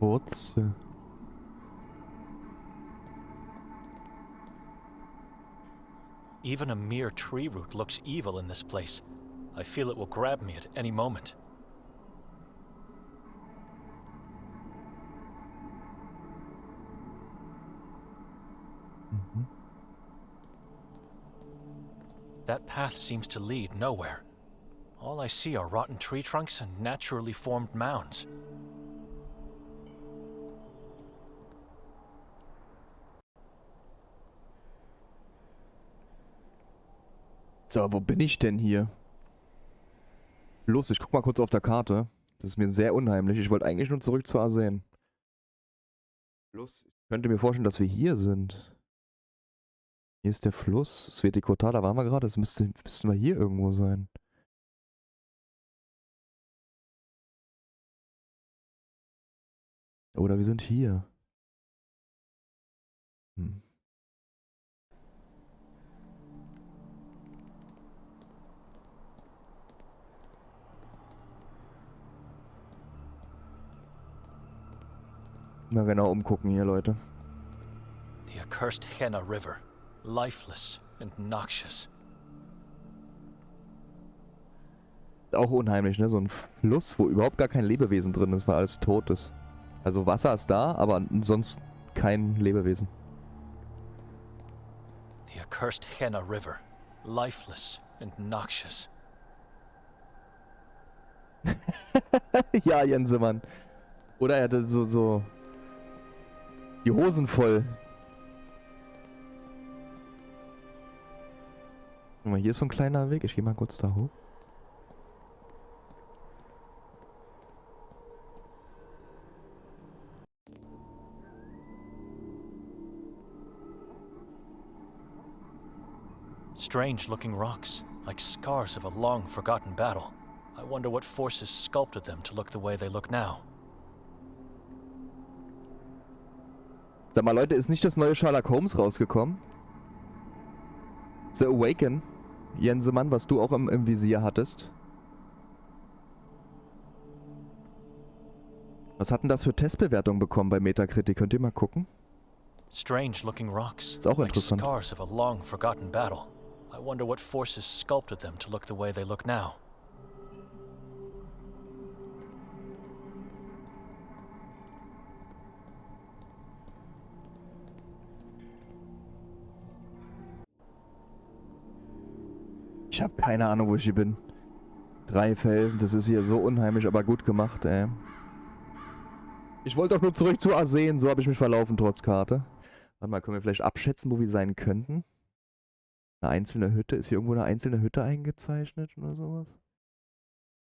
Wurzel. . Even a mere tree root looks evil in this place. I feel it will grab me at any moment. That path seems to lead nowhere. All I see are rotten tree trunks and naturally formed mounds. So, wo bin ich denn hier? Los, ich guck mal kurz auf der Karte. Das ist mir sehr unheimlich. Ich wollte eigentlich nur zurück zu Arsen. Los, ich könnte mir vorstellen, dass wir hier sind. Hier ist der Fluss. Sveti Kotar, da waren wir gerade. Das müssten wir hier irgendwo sein. Oder wir sind hier. Hm. Mal genau umgucken hier, Leute. The accursed Henna River, lifeless and noxious. Auch unheimlich, ne? So ein Fluss, wo überhaupt gar kein Lebewesen drin ist, weil alles tot ist. Also Wasser ist da, aber sonst kein Lebewesen. The accursed Henna River, lifeless and noxious. Ja, Jensemann. Oder er hatte so die Hosen voll. Guck mal, hier ist so ein kleiner Weg. Ich gehe mal kurz da hoch. Strange looking rocks, like scars of a long forgotten battle. I wonder what forces sculpted them to look the way they look now. Sag mal, Leute, ist nicht das neue Sherlock Holmes rausgekommen? The Awaken, Jensemann, was du auch im Visier hattest. Was hat denn das für Testbewertungen bekommen bei Metacritic? Könnt ihr mal gucken? Strange looking rocks, Ist auch like interessant. scars of a long forgotten battle. I wonder what forces sculpted them to look the way they look now. Ich habe keine Ahnung, wo ich hier bin. 3 Felsen, das ist hier so unheimlich, aber gut gemacht, ey. Ich wollte doch nur zurück zu Arsen, so habe ich mich verlaufen, trotz Karte. Warte mal, können wir vielleicht abschätzen, wo wir sein könnten? Eine einzelne Hütte? Ist hier irgendwo eine einzelne Hütte eingezeichnet oder sowas?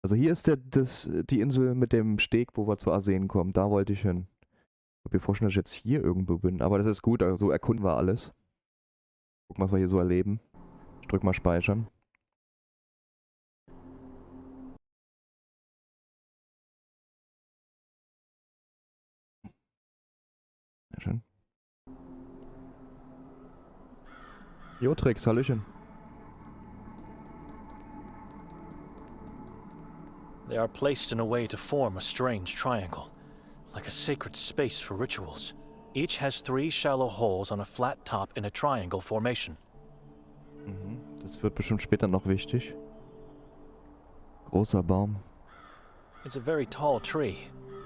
Also hier ist die Insel mit dem Steg, wo wir zu Arsen kommen. Da wollte ich hin. Ich kann mir vorstellen, dass ich jetzt hier irgendwo bin. Aber das ist gut, also erkunden wir alles. Gucken, was wir hier so erleben. Ich drück mal speichern. Sehr schön. Jo, Tricks, Hallöchen. They are placed in a way to form a strange triangle, like a sacred space for rituals. Each has 3 shallow holes on a flat top in a triangle formation. Das wird bestimmt später noch wichtig. Großer Baum. It's a very tall tree,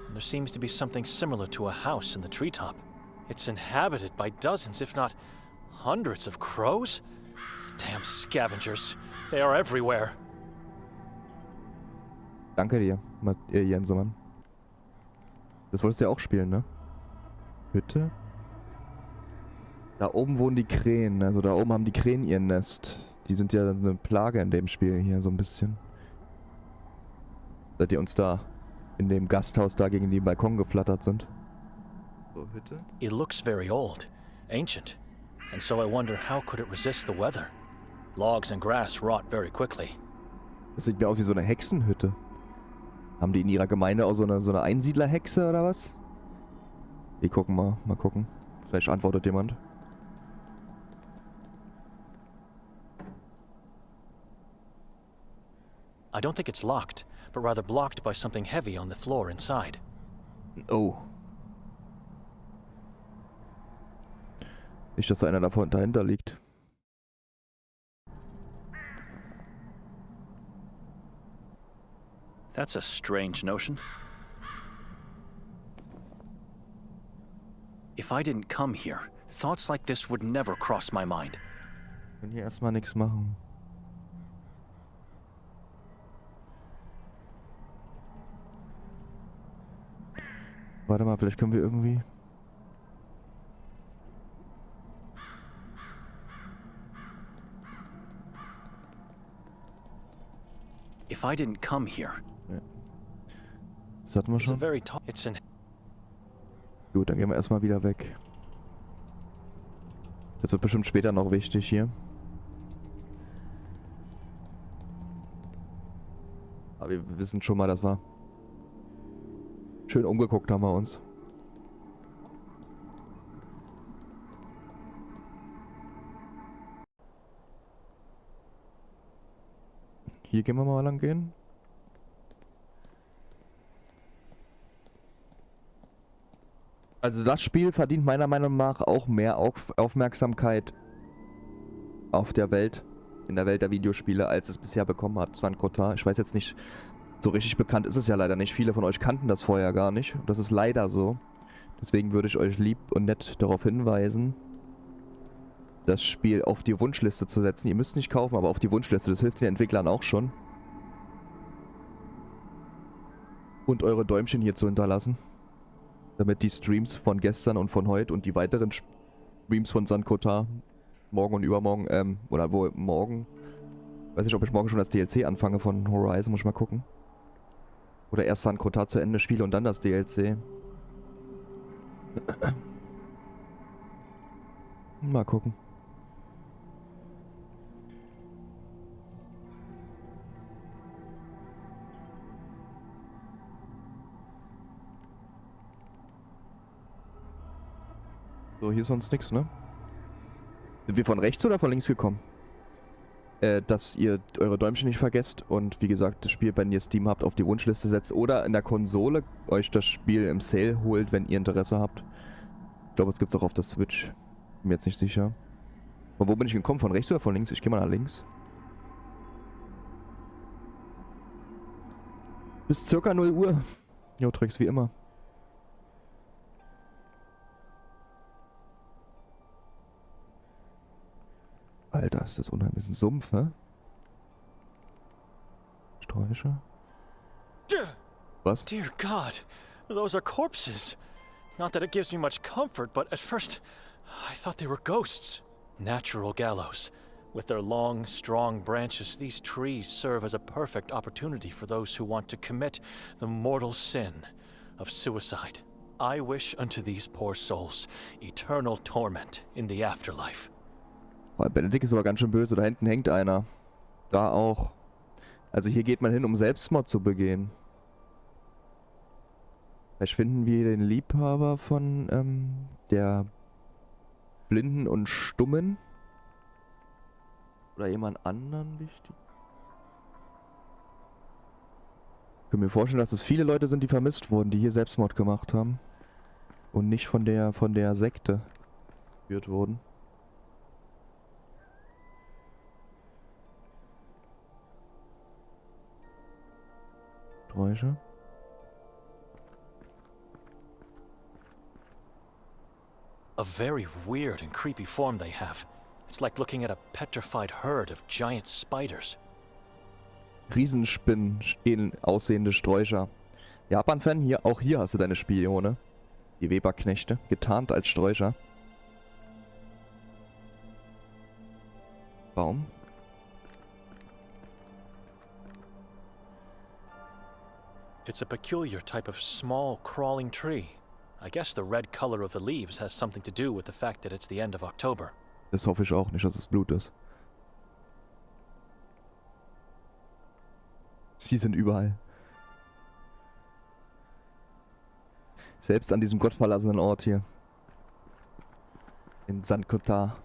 and there seems to be something similar to a house in the treetop. It's inhabited by dozens, if not hundreds of crows? Damn scavengers. They are everywhere. Danke dir, Jensemann. Das wolltest du ja auch spielen, ne? Hütte? Da oben wohnen die Krähen, also da oben haben die Krähen ihr Nest. Die sind ja eine Plage in dem Spiel hier, so ein bisschen. Seit die uns da in dem Gasthaus da gegen den Balkon geflattert sind. So, Hütte? It looks very old, ancient, and so I wonder how could it resist the weather? Logs and grass rot very quickly. Das sieht mir aus wie so eine Hexenhütte. Haben die in ihrer Gemeinde auch so eine Einsiedlerhexe oder was? Wir gucken mal gucken. Vielleicht antwortet jemand. I don't think it's locked, but rather blocked by something heavy on the floor inside. Oh. Nicht, dass da einer dahinter liegt. That's a strange notion. If I didn't come here, thoughts like this would never cross my mind. Können hier erstmal nichts machen. Warte mal, vielleicht können wir irgendwie... If I didn't come here. Ja. Das hatten wir It's a schon. very tall. It's an. Gut, dann gehen wir erstmal wieder weg. Das wird bestimmt später noch wichtig hier. Aber wir wissen schon mal, dass wir schön umgeguckt haben wir uns. Hier gehen wir mal lang gehen. Also das Spiel verdient meiner Meinung nach auch mehr Aufmerksamkeit auf der Welt, in der Welt der Videospiele, als es bisher bekommen hat, Sveti Kotar. Ich weiß jetzt nicht, so richtig bekannt ist es ja leider nicht. Viele von euch kannten das vorher gar nicht. Das ist leider so. Deswegen würde ich euch lieb und nett darauf hinweisen, das Spiel auf die Wunschliste zu setzen. Ihr müsst nicht kaufen, aber auf die Wunschliste. Das hilft den Entwicklern auch schon. Und eure Däumchen hier zu hinterlassen. Damit die Streams von gestern und von heute und die weiteren Streams von Sveti Kotar morgen und übermorgen, oder wohl morgen. Weiß nicht, ob ich morgen schon das DLC anfange von Horizon, muss ich mal gucken. Oder erst Sveti Kotar zu Ende spiele und dann das DLC. Mal gucken. So, hier ist sonst nichts, ne? Sind wir von rechts oder von links gekommen? Dass ihr eure Däumchen nicht vergesst und wie gesagt, das Spiel, wenn ihr Steam habt, auf die Wunschliste setzt oder in der Konsole euch das Spiel im Sale holt, wenn ihr Interesse habt. Ich glaube, es gibt es auch auf der Switch. Bin mir jetzt nicht sicher. Von wo bin ich gekommen? Von rechts oder von links? Ich gehe mal nach links. Bis circa 0 Uhr. Jo, Tricks wie immer. Alter, ist das unheimlich. Ein Sumpf, hä? Sträucher? Was? Dear God, those are corpses. Not that it gives me much comfort, but at first I thought they were ghosts. Natural gallows. With their long, strong branches, these trees serve as a perfect opportunity for those who want to commit the mortal sin of suicide. I wish unto these poor souls eternal torment in the afterlife. Oh, Benedek ist aber ganz schön böse. Da hinten hängt einer. Da auch. Also hier geht man hin, um Selbstmord zu begehen. Vielleicht finden wir den Liebhaber von der Blinden und Stummen. Oder jemand anderen wichtig. Ich kann mir vorstellen, dass es viele Leute sind, die vermisst wurden, die hier Selbstmord gemacht haben. Und nicht von der Sekte geführt wurden. Sträucher. A very weird and creepy form they have. It's like looking at a petrified herd of giant spiders. Riesenspinnen aussehende Sträucher. Japan-Fan, auch hier hast du deine Spione. Die Weberknechte, getarnt als Sträucher. Baum. It's a peculiar type of small, crawling tree. I guess the red color of the leaves has something to do with the fact that it's the end of October. Das hoffe ich auch nicht, dass es Blut ist. Sie sind überall. Selbst an diesem gottverlassenen Ort hier. In Sveti Kotar.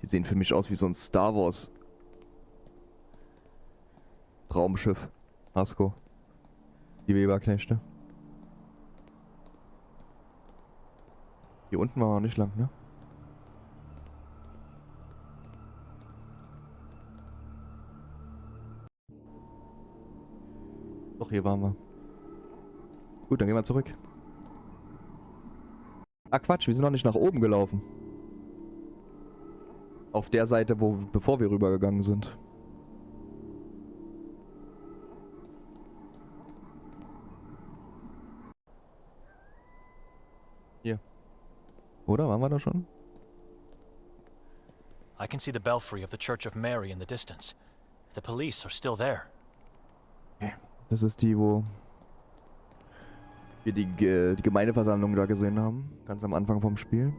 Die sehen für mich aus wie so ein Star Wars Raumschiff. Hasko. Die Weberknechte. Hier unten waren wir nicht lang, ne? Doch, hier waren wir. Gut, dann gehen wir zurück. Ah, Quatsch, wir sind noch nicht nach oben gelaufen. Auf der Seite, bevor wir rübergegangen sind. Hier. Oder? Waren wir da schon? I can see the belfry of the Church of Mary in the distance. The police are still there. Das ist die, wo wir die Gemeindeversammlung da gesehen haben. Ganz am Anfang vom Spiel.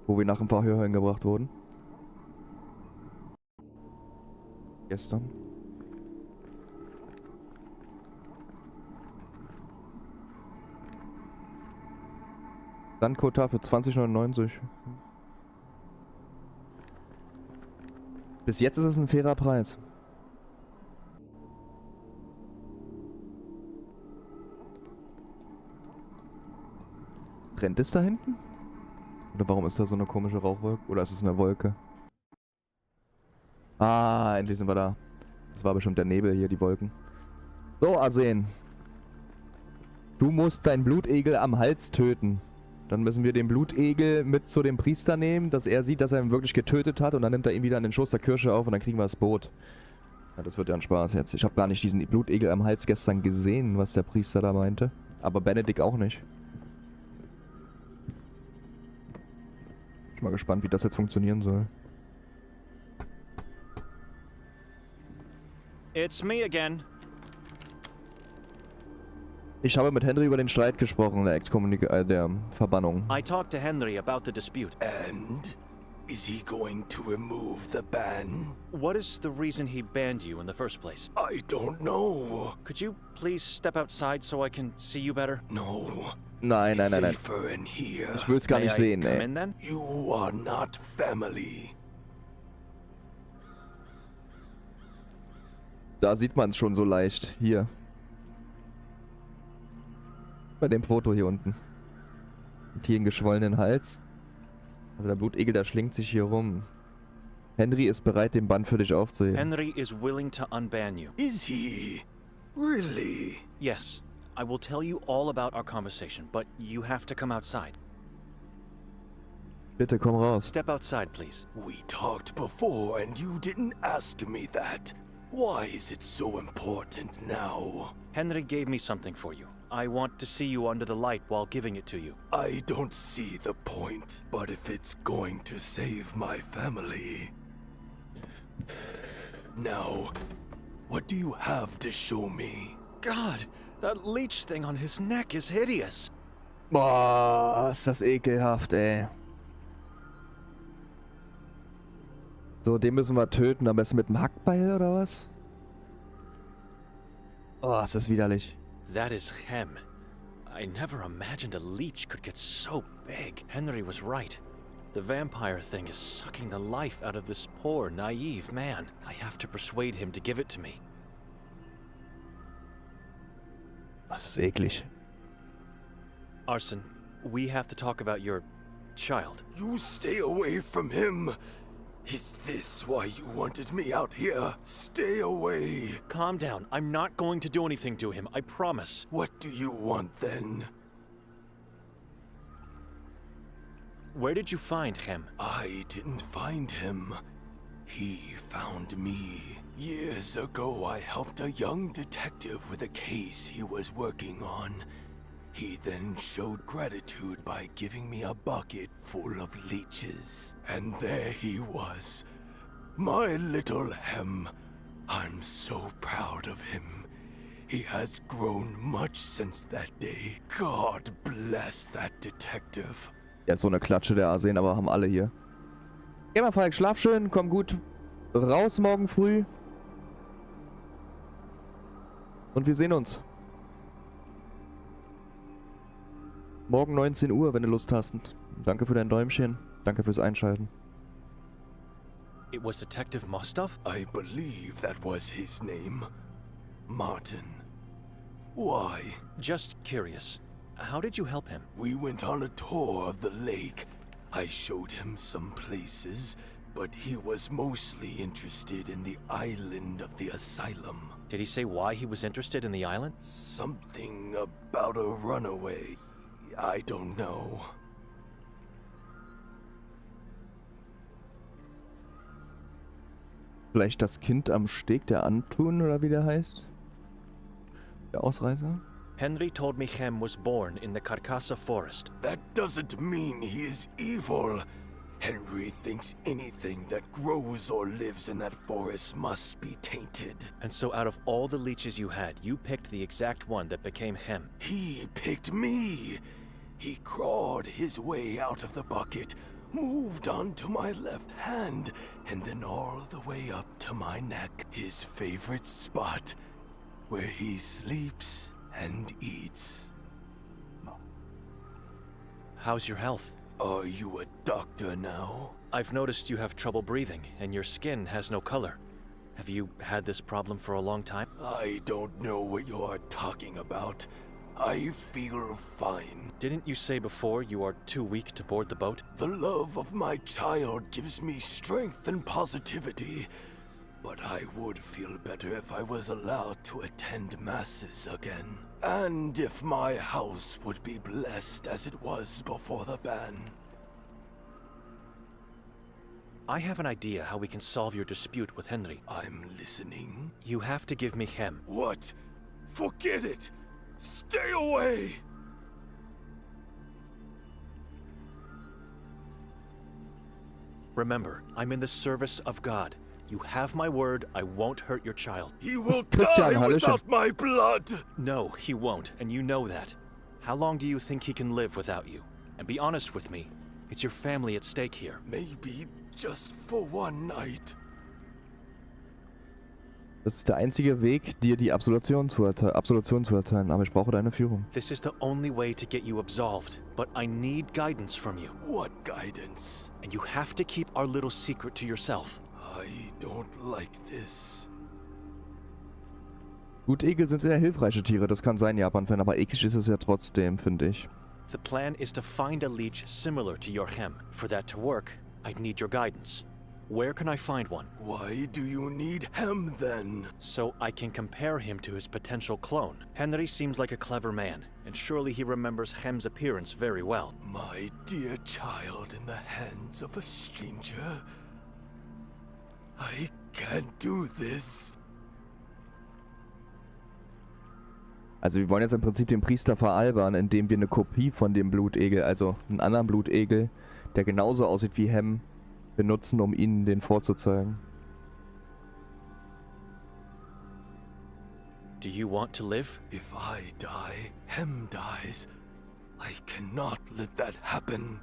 Wo wir nach dem Verhör hingebracht wurden. Gestern. Stadt Kotar für 20,99. Bis jetzt ist es ein fairer Preis. Brennt es da hinten? Oder warum ist da so eine komische Rauchwolke? Oder ist es eine Wolke? Ah, endlich sind wir da. Das war bestimmt der Nebel hier, die Wolken. So, Arsen. Du musst deinen Blutegel am Hals töten. Dann müssen wir den Blutegel mit zu dem Priester nehmen, dass er sieht, dass er ihn wirklich getötet hat. Und dann nimmt er ihn wieder an den Schoß der Kirche auf und dann kriegen wir das Boot. Ja, das wird ja ein Spaß jetzt. Ich habe gar nicht diesen Blutegel am Hals gestern gesehen, was der Priester da meinte. Aber Benedek auch nicht. Ich bin mal gespannt, wie das jetzt funktionieren soll. It's me again. Ich habe mit Henry über den Streit gesprochen, der Verbannung. I talked to Henry about the dispute. And is he going to remove the ban? What is the reason he banned you in the first place? I don't know. Could you please step outside so I can see you better? No. Nein. Safer in here. Ich will es gar nicht sehen, Come ey. in then? You are not family. Da sieht man es schon so leicht. Hier. Bei dem Foto hier unten. Und hier einen geschwollenen Hals. Also der Blutegel, der schlingt sich hier rum. Henry ist bereit, den Bann für dich aufzuheben. Henry is willing to unban you. Is he? Really? Yes, I will tell you all about our conversation, but you have to come outside. Bitte komm raus. Step outside, please. We talked before and you didn't ask me that. Why is it so important now? Henry gave me something for you. I want to see you under the light while giving it to you. I don't see the point, but if it's going to save my family... Now, what do you have to show me? God, that leech thing on his neck is hideous. Boah, ist das ekelhaft, ey. So, den müssen wir töten. Am besten mit dem Hackbeil, oder was? Oh, ist das widerlich. That is Hem. I never imagined a leech could get so big. Henry was right. The vampire thing is sucking the life out of this poor, naive man. I have to persuade him to give it to me. Das ist eklig. Arson, we have to talk about your child. You stay away from him. Is this why you wanted me out here? Stay away. Calm down. I'm not going to do anything to him. I promise. What do you want then? Where did you find Hem? I didn't find him. He found me. Years ago, I helped a young detective with a case he was working on. He then showed gratitude by giving me a bucket full of leeches. And there he was. My little Hem. I'm so proud of him. He has grown much since that day. God bless that detective. Jetzt so eine Klatsche der Arsen, aber haben alle hier. Geh mal, Falk, schlaf schön, komm gut raus morgen früh. Und wir sehen uns. Morgen 19 Uhr, wenn du Lust hast. Danke für dein Däumchen. Danke fürs Einschalten. It was Detective Mostov? I believe that was his name. Martin. Why? Just curious. How did you help him? We went on a tour of the lake. I showed him some places, but he was mostly interested in the island of the asylum. Did he say why he was interested in the island? Something about a runaway. I don't know. Vielleicht das Kind am Steg der Antun oder wie der heißt? Der Ausreißer? Henry told me Hem was born in the Carcassa forest. That doesn't mean he is evil. Henry thinks anything that grows or lives in that forest must be tainted. And so out of all the leeches you had, you picked the exact one that became Hem. He picked me. He crawled his way out of the bucket, moved onto my left hand, and then all the way up to my neck. His favorite spot, where he sleeps and eats. How's your health? Are you a doctor now? I've noticed you have trouble breathing, and your skin has no color. Have you had this problem for a long time? I don't know what you are talking about. I feel fine. Didn't you say before you are too weak to board the boat? The love of my child gives me strength and positivity. But I would feel better if I was allowed to attend masses again. And if my house would be blessed as it was before the ban. I have an idea how we can solve your dispute with Henry. I'm listening. You have to give me Hem. What? Forget it! Stay away! Remember, I'm in the service of God. You have my word, I won't hurt your child. He will Christian, die without my blood! No, he won't, and you know that. How long do you think he can live without you? And be honest with me, it's your family at stake here. Maybe just for one night. Das ist der einzige Weg, dir die Absolution zu erteilen, aber ich brauche deine Führung. This is the only way to get you absolved, but I need guidance from you. What guidance? And you have to keep our little secret to yourself. I don't like this. Blutegel sind sehr hilfreiche Tiere, das kann sein, Japan-Fan, aber eklig ist es ja trotzdem, finde ich. The plan is to find a leech similar to your Hem. For that to work, I'd need your guidance. Where can I find one? Why do you need him then? So I can compare him to his potential clone. Henry seems like a clever man, and surely he remembers Hem's appearance very well. My dear child in the hands of a stranger. I can't do this. Also wir wollen jetzt im Prinzip den Priester veralbern, indem wir eine Kopie von dem Blutegel, also einen anderen Blutegel, der genauso aussieht wie Hem, benutzen, um ihnen den vorzuzeigen. Do you want to live? If I die, Hem dies. I cannot let that happen.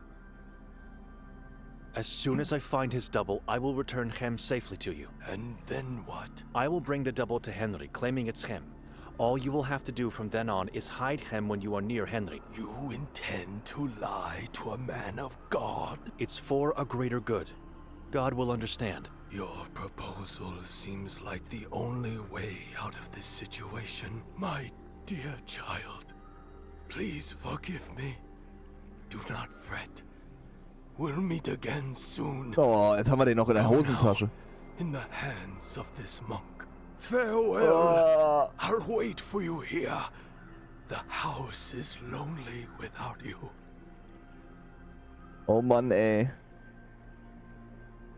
As soon as I find his double, I will return Hem safely to you. And then what? I will bring the double to Henry, claiming it's Hem. All you will have to do from then on is hide Hem when you are near Henry. You intend to lie to a man of God? It's for a greater good. God will understand. Your proposal seems like the only way out of this situation. My dear child, please forgive me. Do not fret. We'll meet again soon. Oh, jetzt haben wir den noch in der Hosentasche. In the hands of this monk. Farewell. I'll wait for you here. The house is lonely without you. Oh Mann, ey.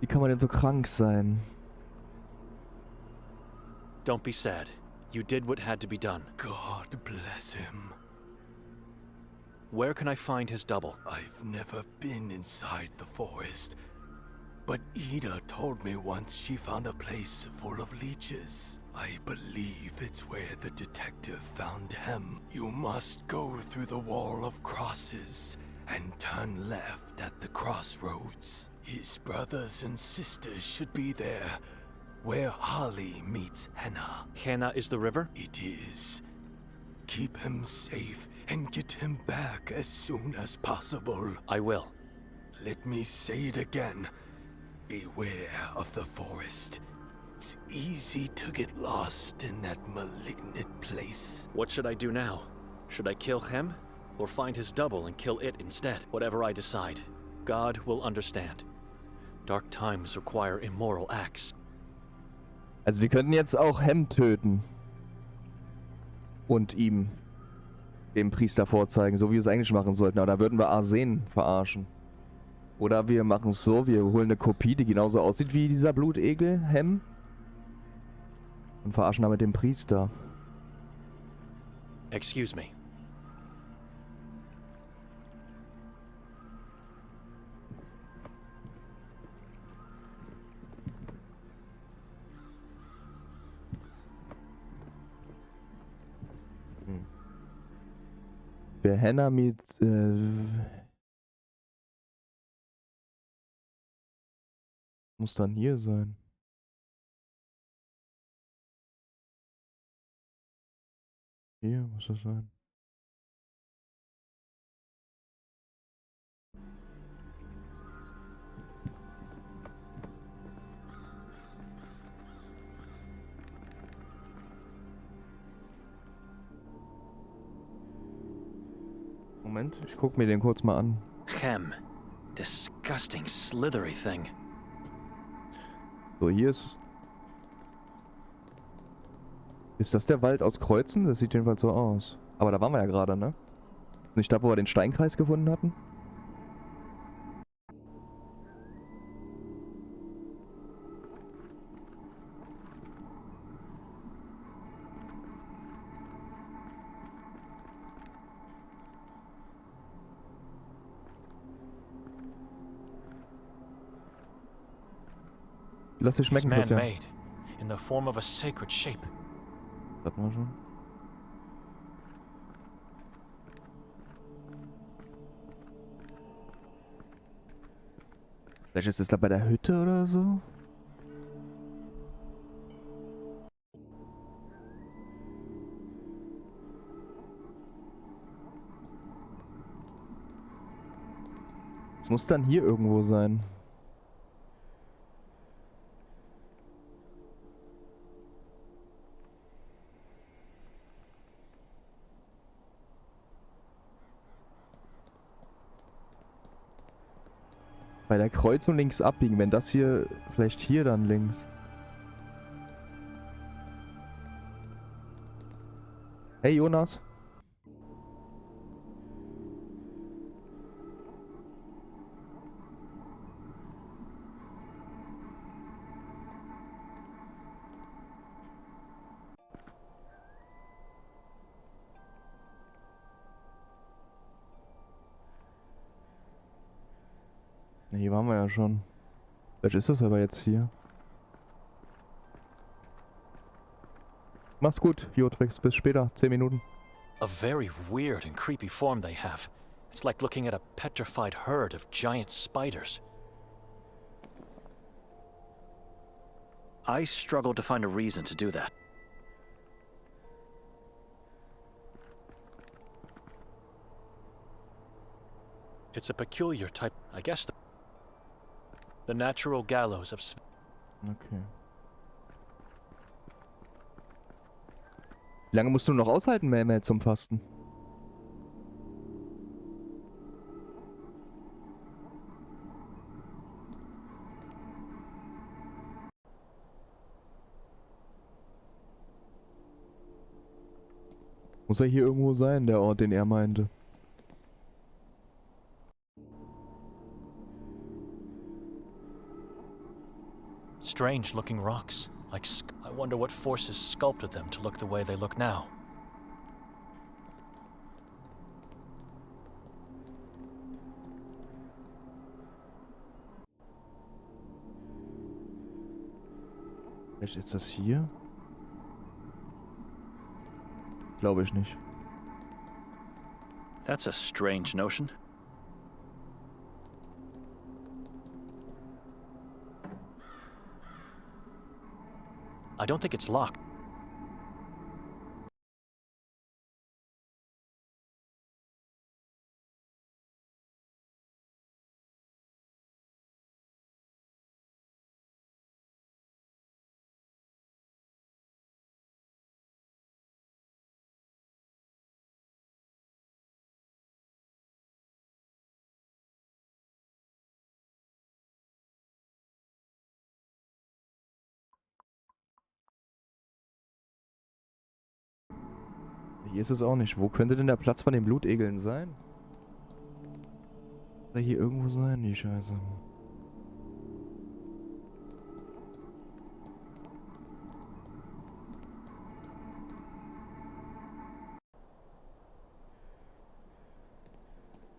Wie kann man denn so krank sein? Don't be sad. You did what had to be done. God bless him. Where can I find his double? I've never been inside the forest, but Ida told me once she found a place full of leeches. I believe it's where the detective found him. You must go through the wall of crosses and turn left at the crossroads. His brothers and sisters should be there, where Holly meets Hannah. Hannah is the river? It is. Keep him safe and get him back as soon as possible. I will. Let me say it again. Beware of the forest. It's easy to get lost in that malignant place. What should I do now? Should I kill Hem? or find his double and kill it instead. Whatever I decide, God will understand. Dark times require immoral acts. Also wir könnten jetzt auch Hem töten. Und ihm, dem Priester, vorzeigen, so wie wir es eigentlich machen sollten. Aber da würden wir Arsen verarschen. Oder wir machen es so, wir holen eine Kopie, die genauso aussieht wie dieser Blutegel, Hem. Und verarschen damit den Priester. Excuse me. Wer Henna mit muss dann hier sein. Hier muss das sein. Moment, ich guck mir den kurz mal an. Hem. Disgusting, slithery thing. So, hier ist... Ist das der Wald aus Kreuzen? Das sieht jedenfalls so aus. Aber da waren wir ja gerade, ne? Nicht da, wo wir den Steinkreis gefunden hatten? Lass dir It's schmecken, Christian. man-made, in the form of a sacred shape. Hatten wir schon. Vielleicht ist das da bei der Hütte oder so? Es muss dann hier irgendwo sein. Bei der Kreuzung links abbiegen, wenn das hier, vielleicht hier dann links. Hey Jonas. Hier waren wir ja schon. Vielleicht ist das aber jetzt hier. Mach's gut, Jotrix. Bis später. 10 Minuten. A very weird and creepy form they have. It's like looking at a petrified herd of giant spiders. I struggle to find a reason to do that. It's a peculiar type, I guess. The natural gallows of Okay. Wie lange musst du noch aushalten, Mehmet, zum Fasten? Muss er hier irgendwo sein, der Ort, den er meinte? strange looking rocks. I wonder what forces sculpted them to look the way they look now. Vielleicht ist das hier? Glaube ich nicht. That's a strange notion. I don't think it's locked. Hier ist es auch nicht. Wo könnte denn der Platz von den Blutegeln sein? Soll hier irgendwo sein, die Scheiße.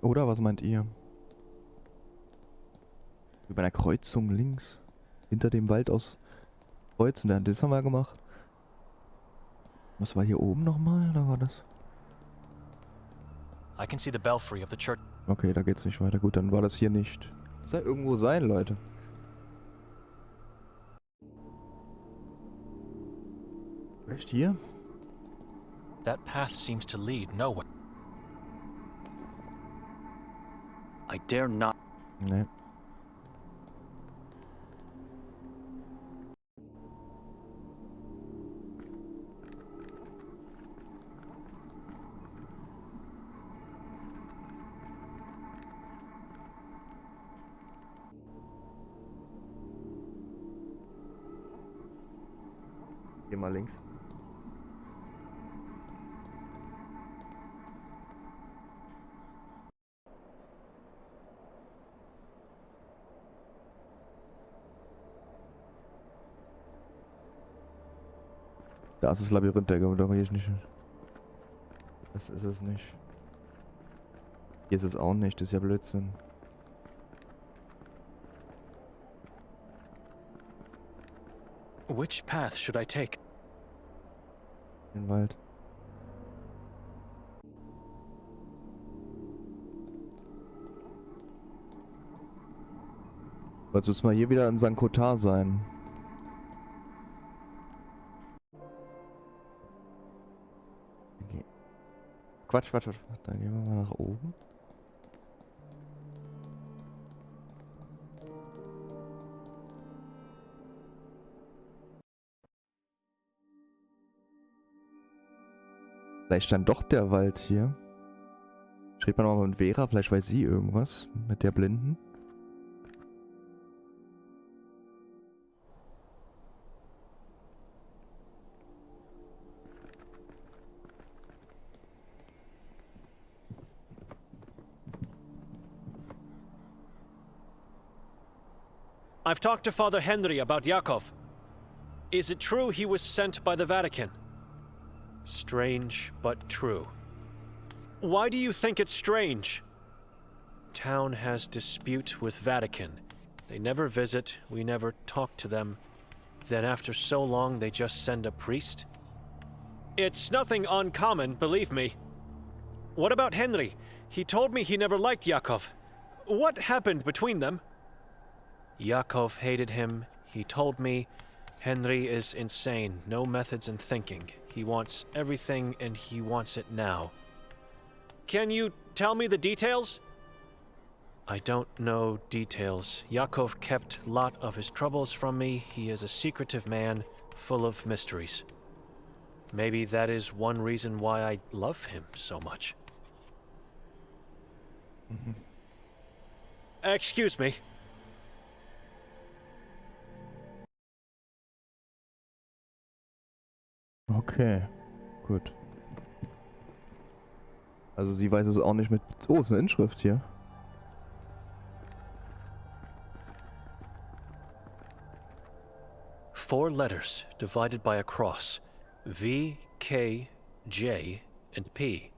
Oder was meint ihr? Über einer Kreuzung links. Hinter dem Wald aus Kreuzen. Das haben wir gemacht. Was war hier oben nochmal? Da war das. I can see the belfry of the church. Okay, da geht's nicht weiter. Gut, dann war das hier nicht. Muss ja irgendwo sein, Leute. Echt hier? That path seems to lead nowhere. I dare not. Nee. Hier mal links. Da ist das Labyrinth, Digga, da gehe ich nicht hin. Das ist es nicht. Hier ist es auch nicht, das ist ja Blödsinn. Which path should I take? Den Wald. Jetzt müssen wir hier wieder in St. Kotar sein. Okay. Quatsch. Dann gehen wir mal nach oben. Vielleicht stand doch der Wald hier. Schreibt man nochmal mit Vera, vielleicht weiß sie irgendwas mit der Blinden. I've talked to Father Henry about Yakov. Is it true he was sent by the Vatican? Strange, but true. Why do you think it's strange? Town has dispute with Vatican. They never visit, we never talk to them. Then after so long they just send a priest? It's nothing uncommon, believe me. What about Henry? He told me he never liked Yakov. What happened between them? Yakov hated him. He told me Henry is insane, no methods in thinking. He wants everything and he wants it now. Can you tell me the details? I don't know details. Yakov kept a lot of his troubles from me. He is a secretive man, full of mysteries. Maybe that is one reason why I love him so much. Excuse me. Okay, gut. Also sie weiß es auch nicht mit... Oh, ist eine Inschrift hier. Four letters divided by a cross. V, K, J, and P.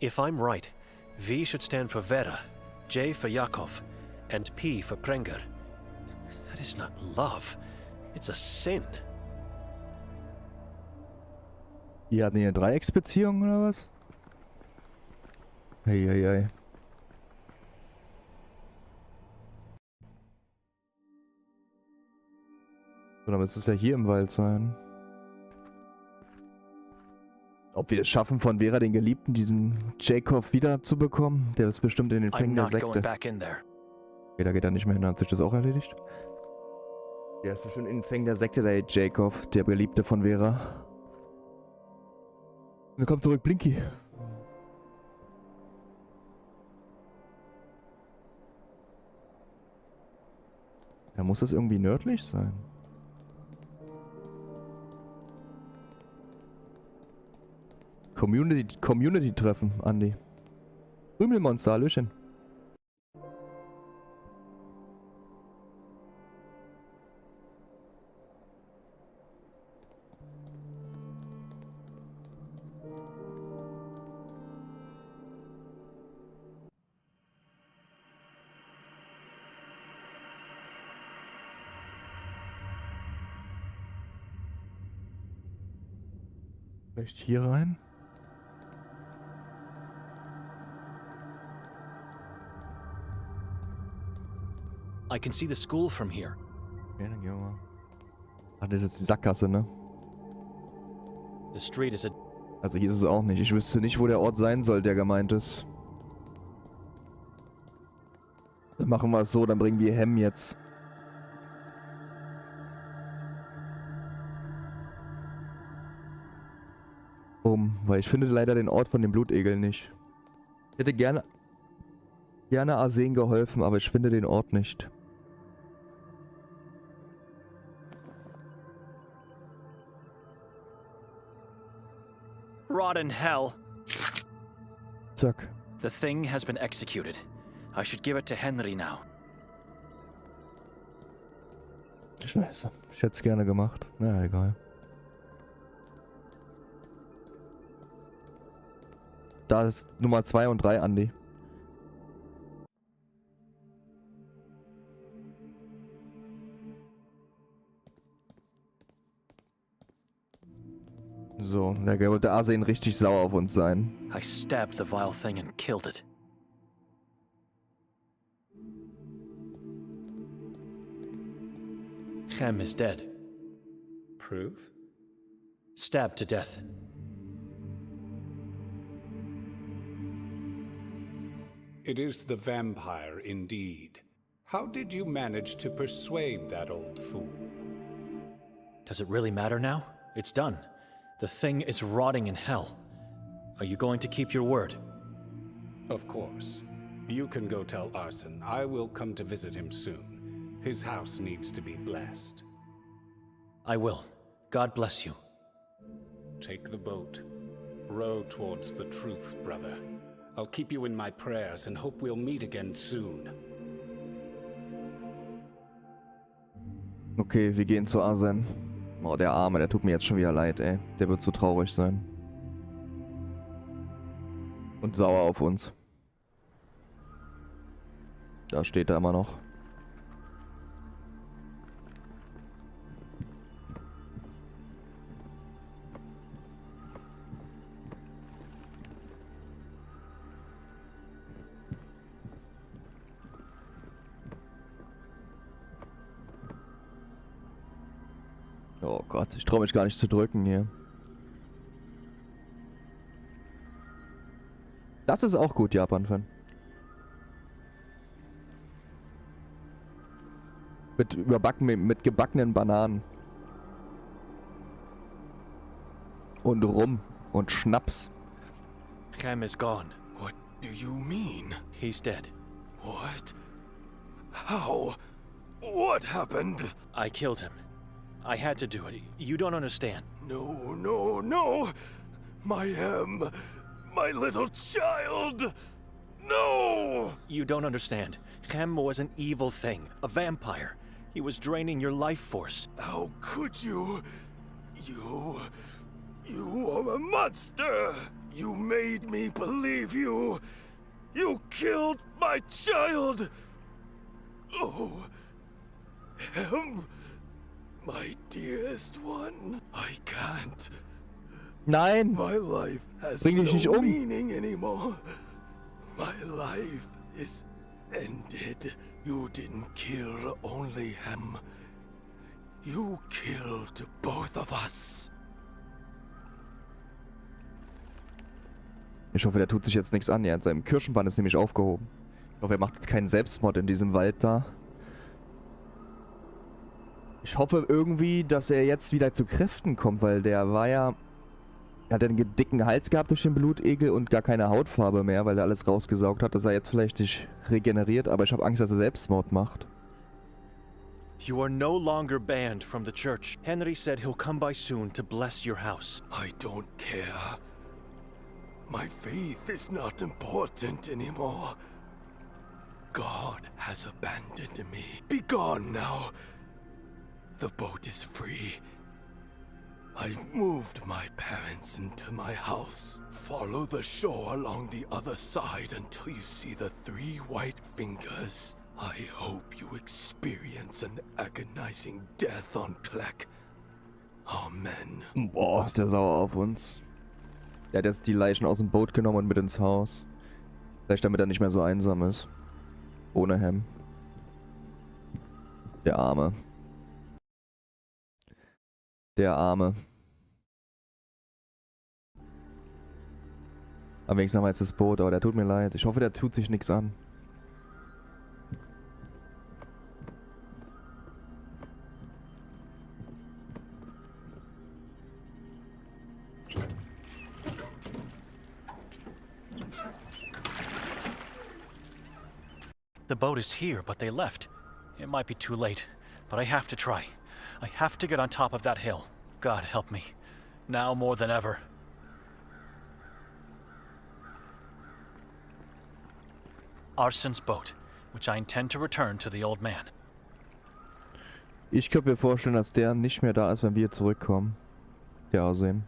If I'm right, V should stand for Vera, J for Yakov, and P for Prenger. That is not love. It's a sin. Die hatten hier eine Dreiecksbeziehung oder was? Hey. So, dann müsste es ja hier im Wald sein. Ob wir es schaffen, von Vera den Geliebten, diesen Jacob, wiederzubekommen? Der ist bestimmt in den Fängen der Sekte. Okay, da geht er nicht mehr hin. Hat sich das auch erledigt? Der ist bestimmt in den Fängen der Sekte, der Jacob, der Geliebte von Vera. Komm zurück, Blinky. Da muss es irgendwie nördlich sein. Community-Treffen, Andi. Krümelmonster, Hallöchen. Vielleicht hier rein? I can see the school from here. Okay, dann gehen wir mal. Ach, das ist jetzt die Sackgasse, ne? The street is a... Also hier ist es auch nicht. Ich wüsste nicht, wo der Ort sein soll, der gemeint ist. Dann machen wir es so, dann bringen wir Hem jetzt. Weil ich finde leider den Ort von dem Blutegel nicht. Ich hätte gerne Arsen geholfen, aber ich finde den Ort nicht. Rot in hell. Zack. The thing has been executed. I should give it to Henry now. Scheiße. Ich hätte es gerne gemacht. Na, egal. Da ist Nummer 2 und 3, Andi. So, der wird Arsen richtig sauer auf uns sein. I stabbed the vile thing and killed it. Hem is dead. Proof? Stabbed to death. It is the vampire indeed. How did you manage to persuade that old fool? Does it really matter now? It's done. The thing is rotting in hell. Are you going to keep your word? Of course. You can go tell Arsen. I will come to visit him soon. His house needs to be blessed. I will. God bless you. Take the boat. Row towards the truth, brother. I'll keep you in my prayers and hope we'll meet again soon. Okay, wir gehen zu Arsen. Oh, der Arme, der tut mir jetzt schon wieder leid, ey. Der wird so traurig sein. Und sauer auf uns. Da steht er immer noch. Oh Gott, ich traue mich gar nicht zu drücken hier. Das ist auch gut, Japan-Fan. Mit gebackenen Bananen. Und Rum und Schnaps. Hem is gone. What do you mean? He's dead. What? How? What happened? I killed him. I had to do it. You don't understand. No, no, no! My my little child! No! You don't understand. Hem was an evil thing, a vampire. He was draining your life force. How could you? You are a monster! You made me believe you! You killed my child! Oh, Hem, my dearest one, I can't. Nein! My life has Bring dich nicht no um. meaning anymore. My life is ended. You didn't kill only him. You killed both of us. Ich hoffe, der tut sich jetzt nichts an. Ja, in seinem Kirschenbann ist nämlich aufgehoben. Ich hoffe, er macht jetzt keinen Selbstmord in diesem Wald da. Ich hoffe irgendwie, dass er jetzt wieder zu Kräften kommt, weil der war ja... Er hat einen dicken Hals gehabt durch den Blutegel und gar keine Hautfarbe mehr, weil er alles rausgesaugt hat, dass er jetzt vielleicht sich regeneriert, aber ich habe Angst, dass er Selbstmord macht. You are no longer banned from the church. Henry said he'll come by soon to bless your house. I don't care. My faith is not important anymore. God has abandoned me. Be gone now. The boat is free. I moved my parents into my house. Follow the shore along the other side until you see the 3 white fingers. I hope you experience an agonizing death on Kleck. Amen. Boah, ist der sauer auf uns. Der hat jetzt die Leichen aus dem Boot genommen und mit ins Haus. Vielleicht damit er nicht mehr so einsam ist. Ohne Hem. Der Arme. Der Arme. Aber wenigstens haben wir jetzt das Boot, aber der tut mir leid. Ich hoffe, der tut sich nichts an. The boat is here, but they left. It might be too late, but I have to try. I have to get on top of that hill. God help me. Now more than ever. Arsen's boat, which I intend to return to the old man. Ich könnte mir vorstellen, dass der nicht mehr da ist, wenn wir zurückkommen. Der aussehen.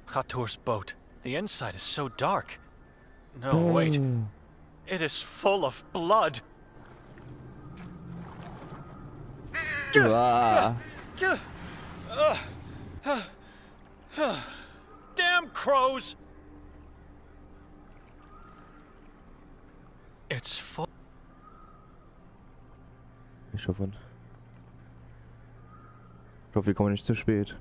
Khatur's boat. The inside is so dark. No, wait. It is full of blood. Uah. Damn crows! It's full. Ich hoffe, wir kommen nicht zu spät.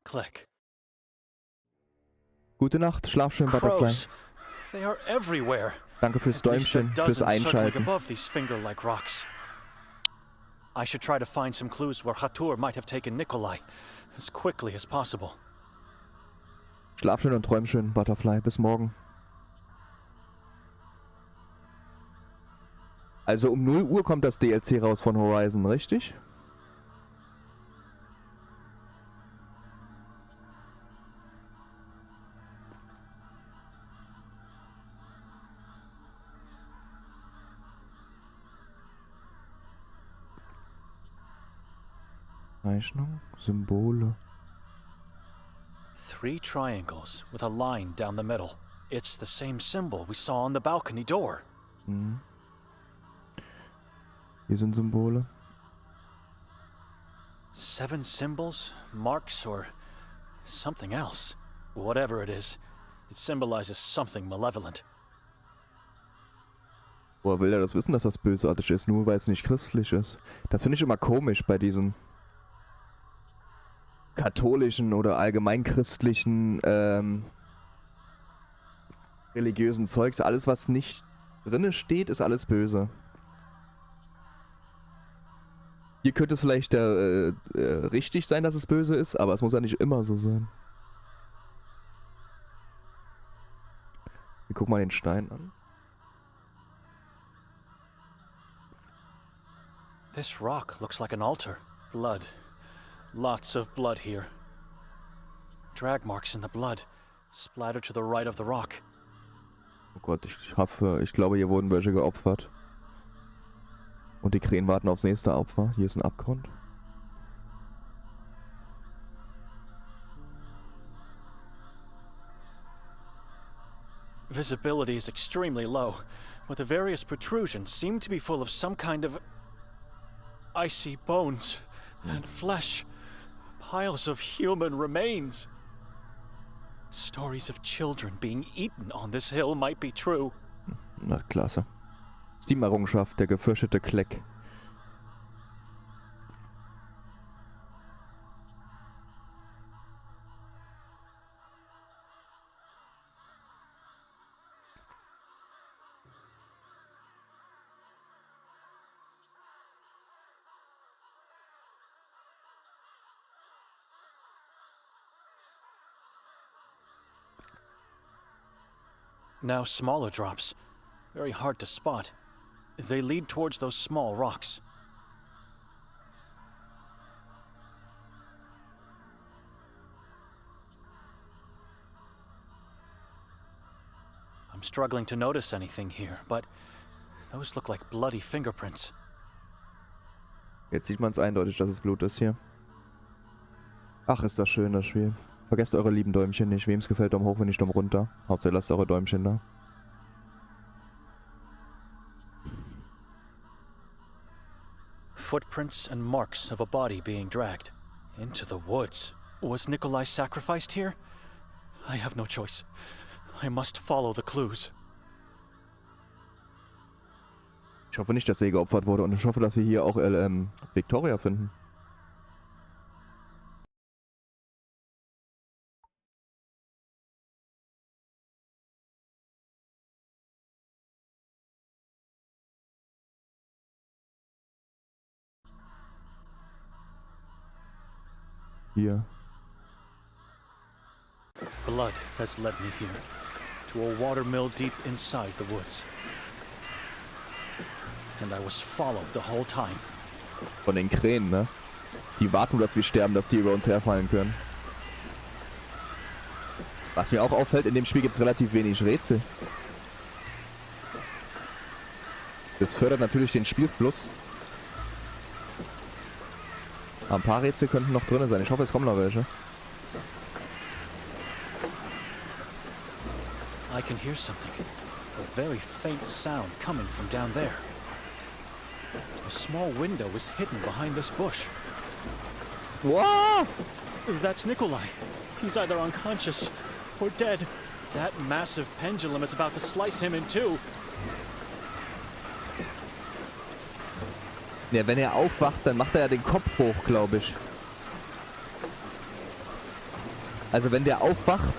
Click. Gute Nacht, schlaf schön, Butterfly. Crows. They are everywhere. Danke fürs At least a Däumchen, fürs dozen circling Einschalten. above these finger-like rocks. I should try to find some clues where Khatur might have taken Nikolay as quickly as possible. Schlaf schön und träum schön, Butterfly. Bis morgen. Also um 0 Uhr kommt das DLC raus von Horizon, richtig? Zeichnung, Symbole. 3 triangles with a line down the middle. It's the same symbol we saw on the balcony door. Hier sind Symbole. 7 symbols, marks, or something else. Whatever it is, it symbolizes something malevolent. Woher will er das wissen, dass das bösartig ist, nur weil es nicht christlich ist? Das finde ich immer komisch bei diesen katholischen oder allgemein christlichen religiösen Zeugs. Alles, was nicht drinne steht, ist alles böse. Hier könnte es vielleicht richtig sein, dass es böse ist, aber es muss ja nicht immer so sein. Wir gucken mal den Stein an. This rock looks like an altar. Blood. Lots of blood here. Drag marks in the blood, splattered to the right of the rock. Oh Gott, ich glaube, hier wurden welche geopfert. Und die Krähen warten aufs nächste Opfer. Hier ist ein Abgrund. Visibility is extremely low, but the various protrusions seem to be full of some kind of icy bones and flesh. Piles of human remains. Stories of children being eaten on this hill might be true. Na, klasse. Steam-Errungenschaft, der gefürchtete Kleck. now smaller drops. Very hard to spot. They lead towards those small rocks. I'm struggling to notice anything here, but those look like bloody fingerprints. Jetzt sieht man es eindeutig, dass es Blut ist hier. Ach, ist das schön, das Spiel. Vergesst eure lieben Däumchen nicht. Wem es gefällt, Daumen hoch, wenn nicht Daumen runter. Hauptsache lasst eure Däumchen da. Footprints and marks of a body being dragged into the woods. Was Nikolay sacrificed here? I have no choice. I must follow the clues. Ich hoffe nicht, dass er geopfert wurde und ich hoffe, dass wir hier auch Victoria finden. Hier. Blood has led me here, to a watermill deep inside the woods. And I was followed the whole time. Von den Krähen, ne? Die warten, dass wir sterben, dass die über uns herfallen können. Was mir auch auffällt, in dem Spiel gibt es relativ wenig Rätsel. Das fördert natürlich den Spielfluss. Aber ein paar Rätsel könnten noch drin sein. Ich hoffe, es kommen noch welche. I can hear something. A very faint sound coming from down there. A small window is hidden behind this bush. Wow! That's Nikolay. He's either unconscious or dead. That massive pendulum is about to slice him in two. Ja, wenn er aufwacht, dann macht er ja den Kopf hoch, glaube ich. Also wenn der aufwacht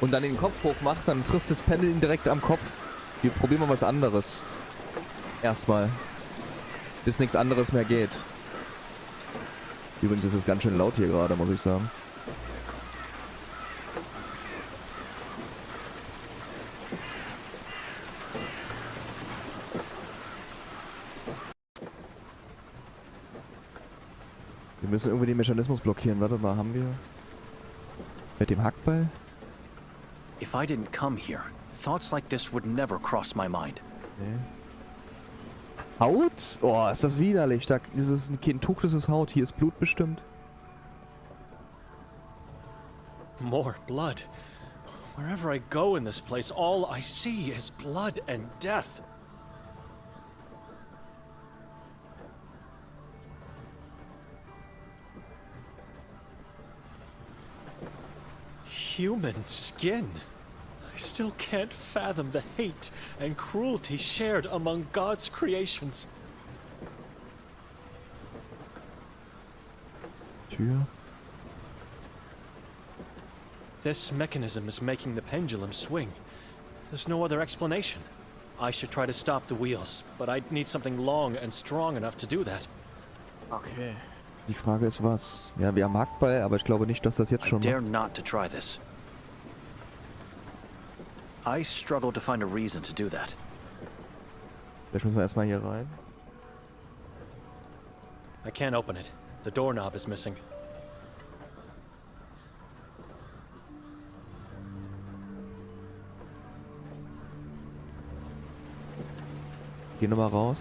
und dann den Kopf hoch macht, dann trifft das Pendel ihn direkt am Kopf. Wir probieren mal was anderes. Erstmal. Bis nichts anderes mehr geht. Übrigens ist es ganz schön laut hier gerade, muss ich sagen. Wir müssen irgendwie den Mechanismus blockieren. Warte mal, haben wir... Mit dem Hackball? If I didn't come here, thoughts like this would never cross my mind. Nee. Haut? Oh, ist das widerlich. Das ist kein Tuch, das ist Haut. Hier ist Blut bestimmt. More blood. Wherever I go in this place, all I see is blood and death. Human skin. I still can't fathom the hate and cruelty shared among God's creations. Tür. This mechanism is making the pendulum swing. There's no other explanation. I should try to stop the wheels, but I'd need something long and strong enough to do that. Okay. Die Frage ist was? Ja, wir haben Hackball, aber ich glaube nicht, dass das jetzt schon... I dare not to try this. I struggle to find a reason to do that. Vielleicht müssen wir erstmal hier rein. I can't open it. The doorknob is missing. Geh nochmal raus.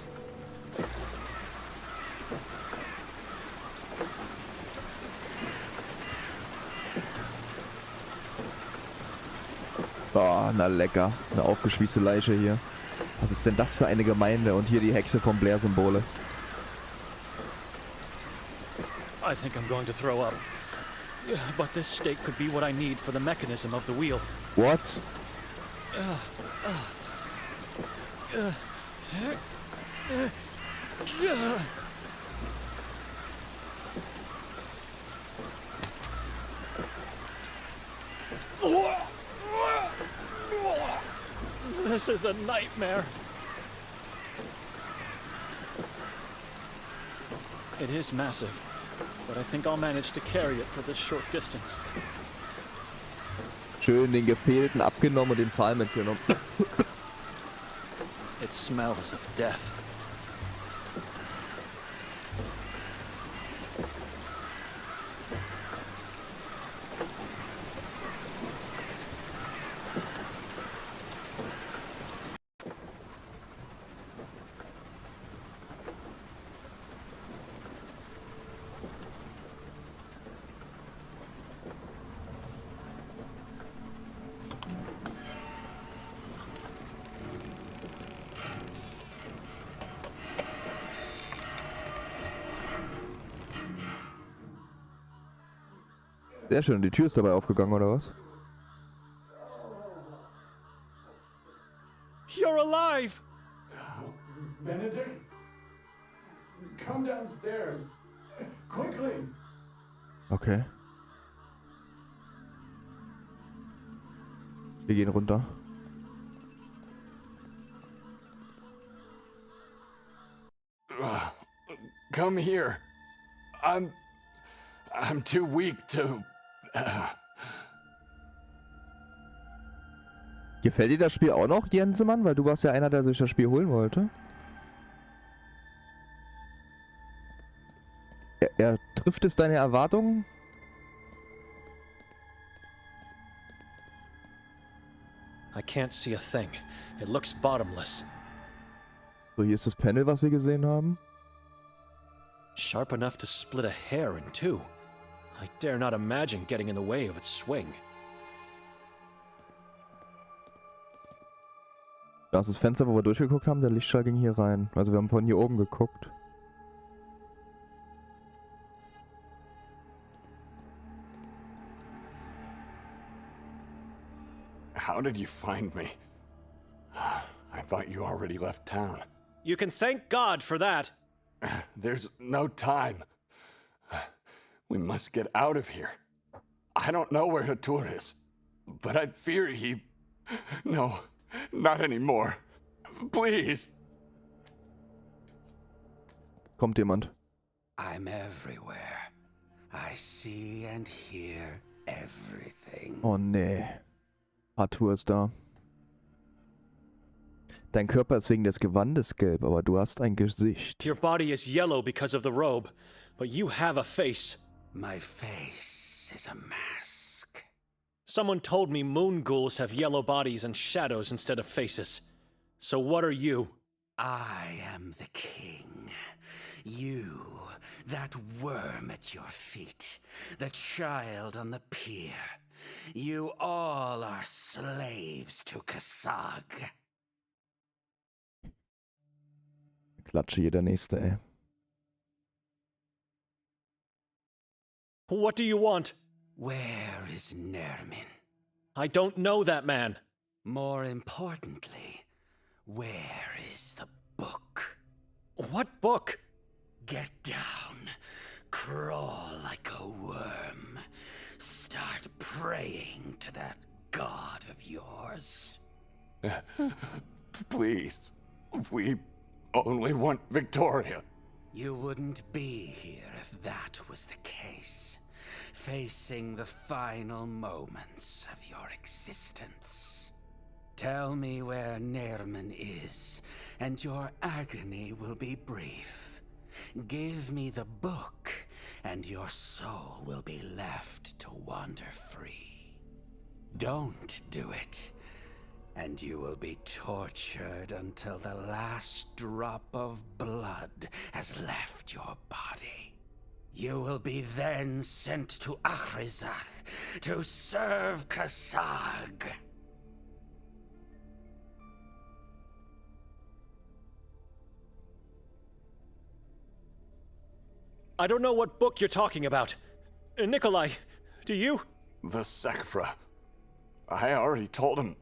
Oh, na lecker. Eine aufgespießte Leiche hier. Was ist denn das für eine Gemeinde? Und hier die Hexe vom Blair-Symbole. I think I'm going to throw up. But this stake could be what I need for the mechanism of the wheel. What? This is a nightmare. It is massive, but I think I'll manage to carry it for this short distance. Schön den Gefehlten abgenommen und den Pfahl mitgenommen. It smells of death. Sehr schön, die Tür ist dabei aufgegangen, oder was? You're alive! Benedek? Come downstairs. Quickly. Okay. Wir gehen runter. Come here. I'm too weak to... Gefällt dir das Spiel auch noch, Jensemann? Weil du warst ja einer, der sich das Spiel holen wollte. Er trifft es deine Erwartungen? I can't see a thing. It looks bottomless. So, hier ist das Panel, was wir gesehen haben. Sharp enough to split a hair in two. I dare not imagine getting in the way of its swing. Da ist das Fenster, wo wir durchgeguckt haben. Der Lichtstrahl ging hier rein. Also wir haben von hier oben geguckt. How did you find me? I thought you already left town. You can thank God for that. There's no time. We must get out of here. I don't know where Hatur is, but I fear he... No, not anymore. Please. Kommt jemand? I'm everywhere. I see and hear everything. Oh nee. Arthur ist da. Dein Körper ist wegen des Gewandes gelb, aber du hast ein Gesicht. Your body is yellow because of the robe, but you have a face. My face is a mask. Someone told me moon ghouls have yellow bodies and shadows instead of faces. So what are you? I am the king. You, that worm at your feet, the child on the pier. You all are slaves to Kasag. Klatsche hier der Nächste, ey. What do you want? Where is Nermin? I don't know that man. More importantly, where is the book? What book? Get down. Crawl like a worm. Start praying to that god of yours. Please. We only want Victoria. You wouldn't be here if that was the case. Facing the final moments of your existence. Tell me where Nermin is, and your agony will be brief. Give me the book, and your soul will be left to wander free. Don't do it, and you will be tortured until the last drop of blood has left your body. You will be then sent to Achrizath to serve Kasag. I don't know what book you're talking about. Nikolay, do you? The Sekfra. I already told him.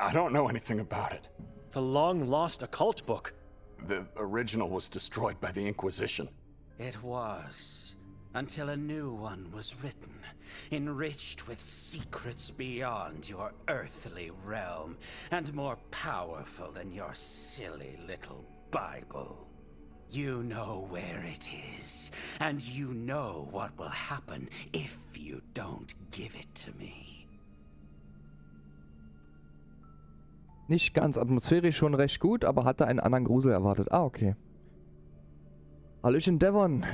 I don't know anything about it. The long-lost occult book. The original was destroyed by the Inquisition. It was, until a new one was written, enriched with secrets beyond your earthly realm, and more powerful than your silly little Bible. You know where it is, and you know what will happen if you don't give it to me. Nicht ganz atmosphärisch, schon recht gut, aber hatte einen anderen Grusel erwartet. Ah, okay. Hallöchen, Devon.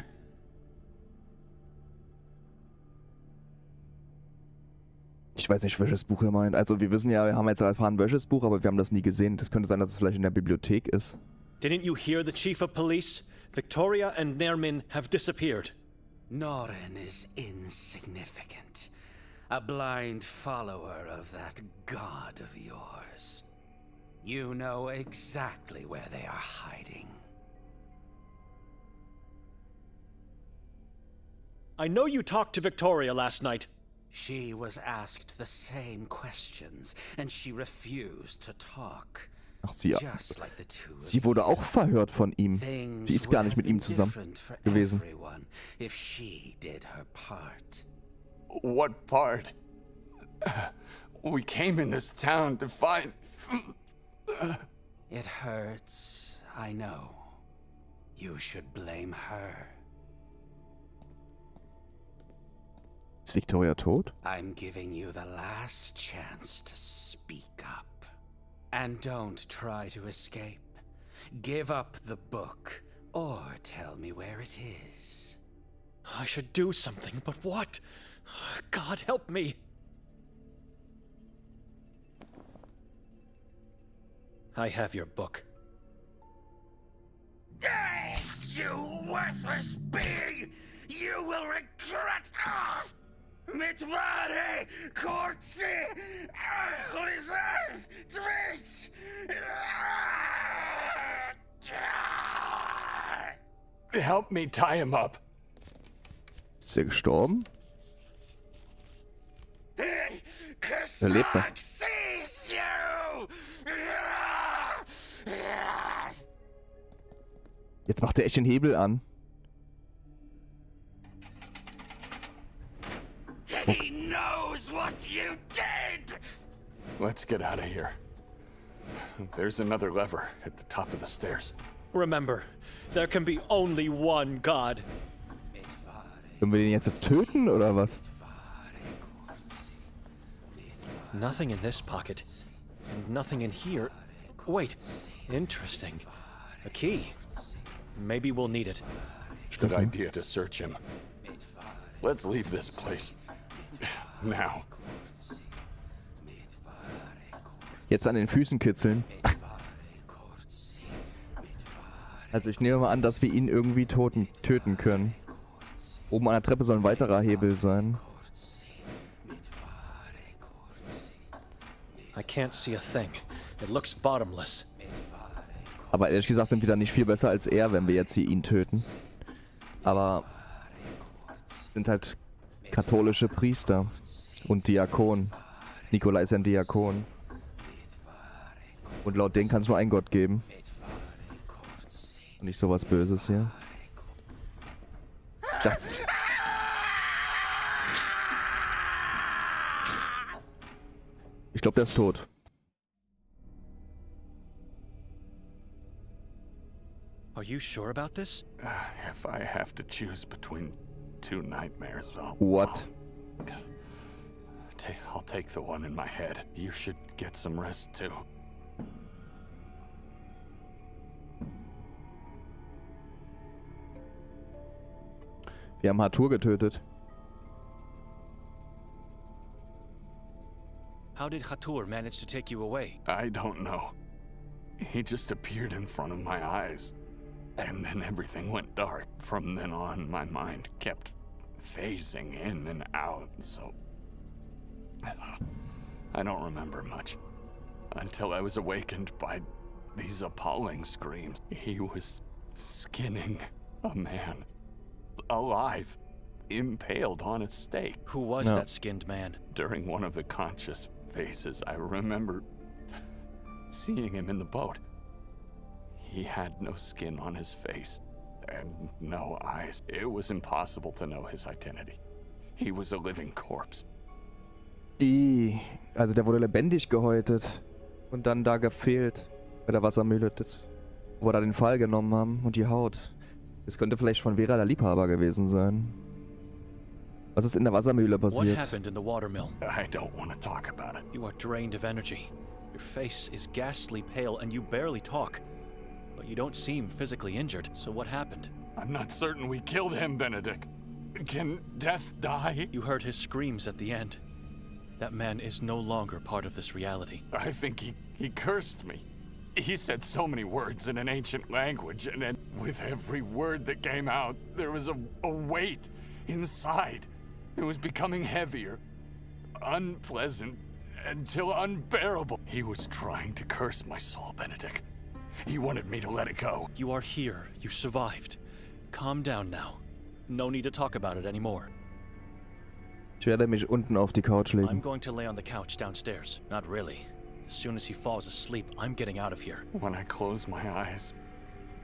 Ich weiß nicht, welches Buch er meint. Also wir wissen ja, wir haben jetzt erfahren, welches Buch, aber wir haben das nie gesehen. Das könnte sein, dass es vielleicht in der Bibliothek ist. Didn't you hear the chief of police? Victoria and Nermin have disappeared. Norin is insignificant. A blind follower of that god of yours. You know exactly where they are hiding. I know you talked to Victoria last night. She was asked the same questions, and she refused to talk. Ach, sie Just like the two of Sie wurde auch verhört von ihm. Things Sie ist gar nicht mit ihm zusammen gewesen. If she did her part. What part? We came in this town to find... It hurts, I know. You should blame her. Ist Victoria tot? I'm giving you the last chance to speak up. And don't try to escape. Give up the book, or tell me where it is. I should do something, but what? God help me. I have your book. You worthless being! You will regret Mitvare Kortsi Horizon Twitch! Help me tie him up. Ist er gestorben? Er lebt noch. Jetzt macht er echt den Hebel an. He knows what you did! Let's get out of here. There's another lever at the top of the stairs. Remember, there can be only one God. Können wir den jetzt töten oder was? Nothing in this pocket, and nothing in here. Wait, interesting. A key. Maybe we'll need it. Good idea to search him. Let's leave this place. Now. Jetzt an den Füßen kitzeln. Also ich nehme mal an, dass wir ihn irgendwie töten können. Oben an der Treppe soll ein weiterer Hebel sein. I can't see a thing. It looks bottomless. Aber ehrlich gesagt sind wir da nicht viel besser als er, wenn wir jetzt hier ihn töten. Aber sind halt katholische Priester und Diakon. Nikolay ist ein Diakon. Und laut denen kann es nur einen Gott geben. Und nicht sowas Böses hier. Ja. Ich glaube, der ist tot. Are you sure about this? If I have to choose between two nightmares, What? I'll take the one in my head. You should get some rest too. Wir haben Arthur getötet. How did Hatur manage to take you away? I don't know. He just appeared in front of my eyes. And then everything went dark. From then on, my mind kept phasing in and out, so... I don't remember much. Until I was awakened by these appalling screams. He was skinning a man. Alive. Impaled on a stake. Who was that skinned man? During one of the conscious phases, I remember seeing him in the boat. He had no skin on his face and no eyes. It was impossible to know his identity. He was a living corpse. Also der wurde lebendig gehäutet und dann da gefehlt bei der Wassermühle, wo wir da den Pfahl genommen haben und die Haut. Das könnte vielleicht von Vera der Liebhaber gewesen sein. Was ist in der Wassermühle What passiert? happened in the watermill? I don't want to talk about it. You are drained of energy. Your face is ghastly pale and you barely talk. But you don't seem physically injured, so what happened? I'm not certain we killed him, Benedek. Can death die? You heard his screams at the end. That man is no longer part of this reality. I think he cursed me. He said so many words in an ancient language, and then with every word that came out, there was a weight inside. It was becoming heavier, unpleasant, until unbearable. He was trying to curse my soul, Benedek. He wanted me to let it go. You are here. You survived. Calm down now. No need to talk about it anymore. Ich werde mich unten auf die Couch I'm legen. going to lay on the couch downstairs. Not really. As soon as he falls asleep, I'm getting out of here. When I close my eyes,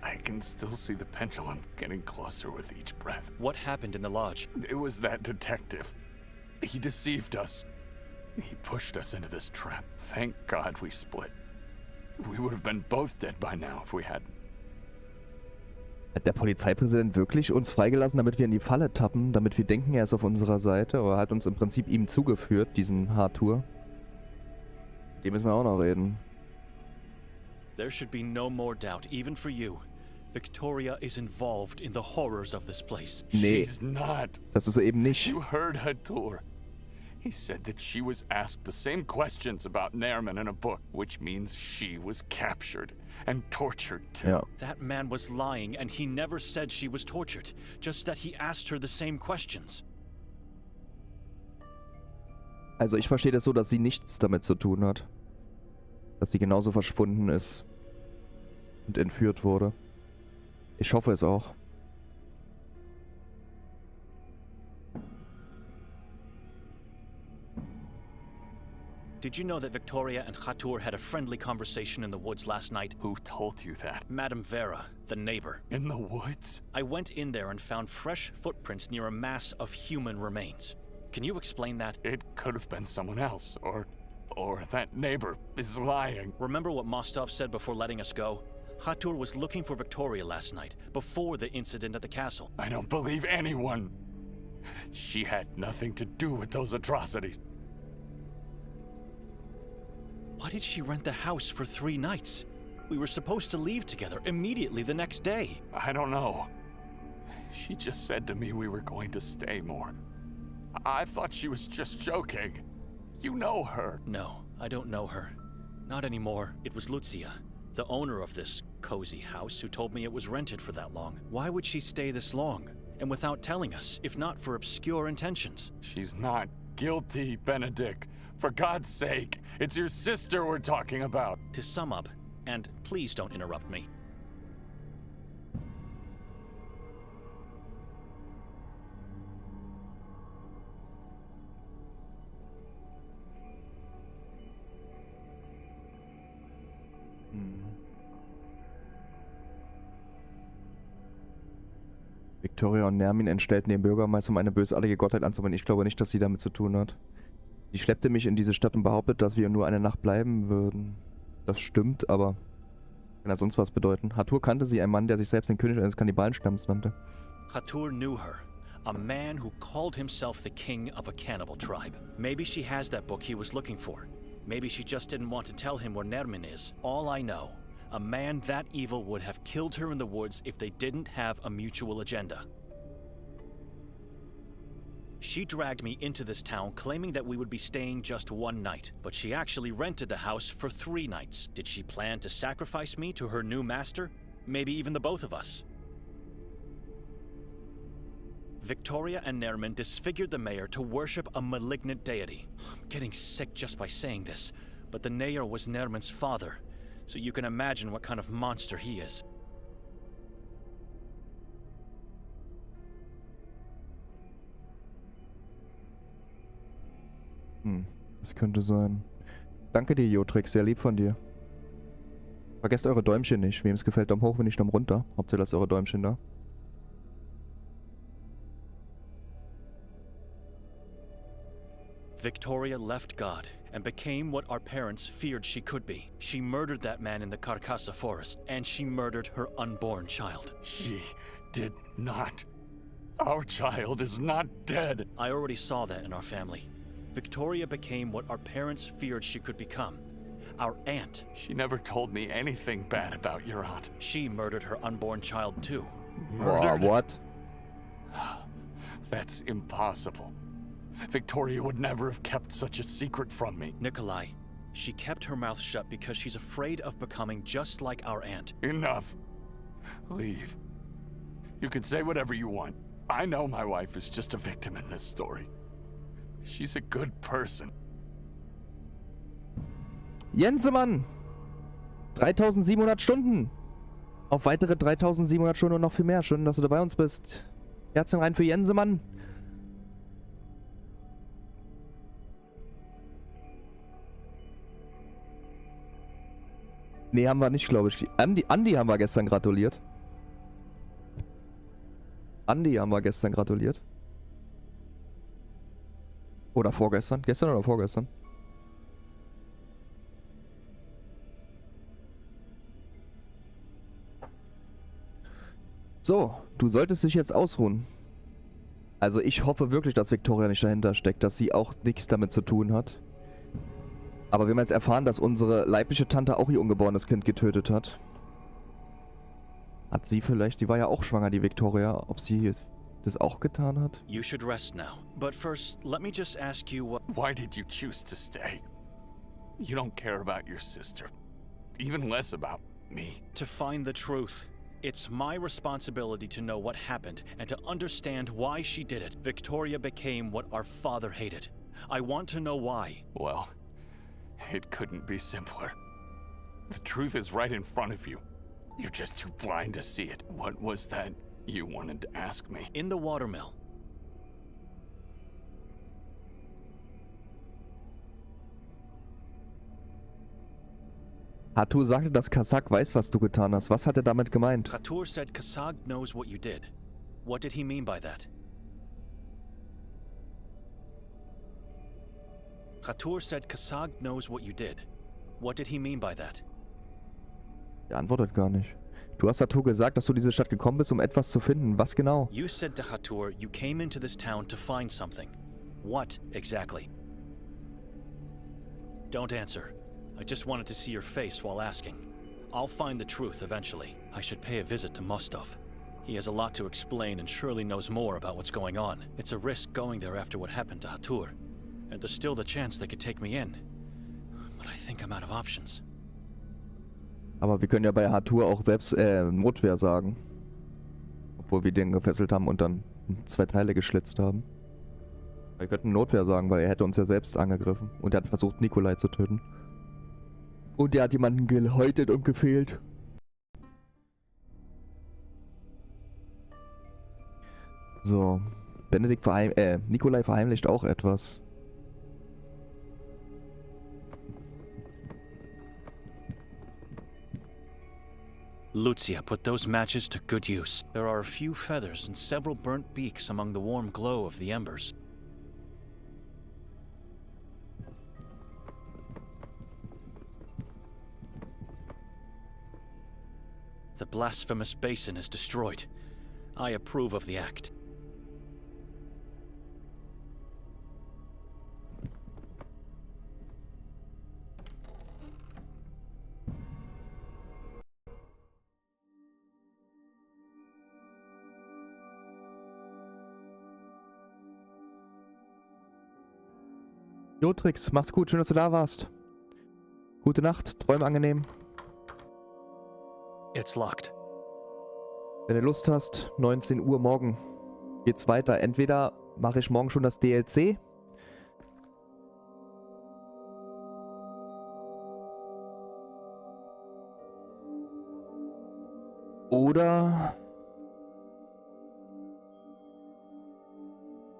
I can still see the pendulum getting closer with each breath. What happened in the lodge? It was that detective. He deceived us. He pushed us into this trap. Thank God we split. We would have been both dead by now if we hadn't. Hat der Polizeipräsident wirklich uns freigelassen, damit wir in die Falle tappen, damit wir denken, er ist auf unserer Seite? Oder hat uns im Prinzip ihm zugeführt, diesen Hardtour? Dem müssen wir auch noch reden. There should be no more doubt, even for you. Victoria is involved in the horrors of this place. Nee, She's not. das ist er eben nicht. You heard Hatur. He said that she was asked the same questions about Nerman in a book, which means she was captured and tortured too. Ja. That man was lying, and he never said she was tortured, just that he asked her the same questions. Also ich verstehe das so, dass sie nichts damit zu tun hat. Dass sie genauso verschwunden ist und entführt wurde. Ich hoffe es auch. Did you know that Victoria and Hatur had a friendly conversation in the woods last night? Who told you that? Madame Vera, the neighbor. In the woods? I went in there and found fresh footprints near a mass of human remains. Can you explain that? It could have been someone else, or that neighbor is lying. Remember what Mostov said before letting us go? Hatur was looking for Victoria last night, before the incident at the castle. I don't believe anyone. She had nothing to do with those atrocities. Why did she rent the house for 3 nights? We were supposed to leave together immediately the next day. I don't know. She just said to me we were going to stay more. I thought she was just joking. You know her. No, I don't know her. Not anymore. It was Lucia, the owner of this cozy house, who told me it was rented for that long. Why would she stay this long? And without telling us, if not for obscure intentions? She's not guilty, Benedek. For God's sake, it's your sister we're talking about. To sum up, and please don't interrupt me. Victoria und Nermin entstellten den Bürgermeister, um eine bösartige Gottheit anzuwenden. Ich glaube nicht, dass sie damit zu tun hat. Sie schleppte mich in diese Stadt und behauptet, dass wir nur eine Nacht bleiben würden. Das stimmt, aber kann das sonst was bedeuten? Hatur kannte sie, ein Mann, der sich selbst den König eines Kannibalenstamms nannte. Hatur knew her. A man who called himself the king of a cannibal tribe. Maybe she has that book he was looking for. Maybe she just didn't want to tell him where Nermin is. All I know, a man that evil would have killed her in the woods if they didn't have a mutual agenda. She dragged me into this town claiming that we would be staying just 1 night, but she actually rented the house for 3 nights. Did she plan to sacrifice me to her new master? Maybe even the both of us. Victoria and Nerman disfigured the mayor to worship a malignant deity. I'm getting sick just by saying this, but the mayor was Nerman's father, so you can imagine what kind of monster he is. Das könnte sein. Danke dir, Jotrix, sehr lieb von dir. Vergesst eure Däumchen nicht. Wem es gefällt, Daumen hoch, wenn nicht Daumen runter. Hauptsache lasst eure Däumchen da. Victoria left God and became what our parents feared she could be. She murdered that man in the Carcassa forest, and she murdered her unborn child. She did not. Our child is not dead. I already saw that in our family. Victoria became what our parents feared she could become. our aunt. She never told me anything bad about your aunt. She murdered her unborn child too. What? That's impossible. Victoria would never have kept such a secret from me. Nikolay, she kept her mouth shut because she's afraid of becoming just like our aunt. Enough. Leave. You can say whatever you want. I know my wife is just a victim in this story. She's a good person. Jensemann! 3700 Stunden! Auf weitere 3700 Stunden und noch viel mehr. Schön, dass du dabei uns bist. Herzchen rein für Jensemann! Nee, haben wir nicht, glaube ich. Andi haben wir gestern gratuliert. Andi haben wir gestern gratuliert. Oder vorgestern. Gestern oder vorgestern? So, du solltest dich jetzt ausruhen. Also ich hoffe wirklich, dass Victoria nicht dahinter steckt, dass sie auch nichts damit zu tun hat. Aber wir haben jetzt erfahren, dass unsere leibliche Tante auch ihr ungeborenes Kind getötet hat. Hat sie vielleicht, die war ja auch schwanger, die Victoria, ob sie das auch getan hat? You should rest now. But first, let me just ask you what... Why did you choose to stay? You don't care about your sister. Even less about me. To find the truth. It's my responsibility to know what happened and to understand why she did it. Victoria became what our father hated. I want to know why. Well, it couldn't be simpler. The truth is right in front of you. You're just too blind to see it. What was that you wanted to ask me? In the watermill. Hatu sagte, dass Kasak weiß, was du getan hast. Was hat er damit gemeint? Khatur said Kasag knows what you did. What did he mean by that? Khatur said Kasag knows what you did. What did he mean by that? Er antwortet gar nicht. Du hast Hatu gesagt, dass du in diese Stadt gekommen bist, um etwas zu finden. Was genau? You said to Khatur you came into this town to find something. What exactly? Don't answer. I just wanted to see your face while asking. I'll find the truth eventually. I should pay a visit to Mostov. He has a lot to explain and surely knows more about what's going on. It's a risk going there after what happened to Khatur. And there's still the chance they could take me in. But I think I'm out of options. Aber wir können ja bei Hatu auch selbst Notwehr sagen. Obwohl wir den gefesselt haben und dann in 2 Teile geschlitzt haben. Wir könnten Notwehr sagen, weil er hätte uns ja selbst angegriffen. Und er hat versucht, Nikolay zu töten. Und er hat jemanden gehäutet und gefehlt. So. Nikolay verheimlicht auch etwas. Lucia put those matches to good use. There are a few feathers and several burnt beaks among the warm glow of the embers. The blasphemous basin is destroyed. I approve of the act. Jotrix, mach's gut, schön, dass du da warst. Gute Nacht, träume angenehm. It's locked. Wenn du Lust hast, 19 Uhr morgen geht's weiter. Entweder mache ich morgen schon das DLC. Oder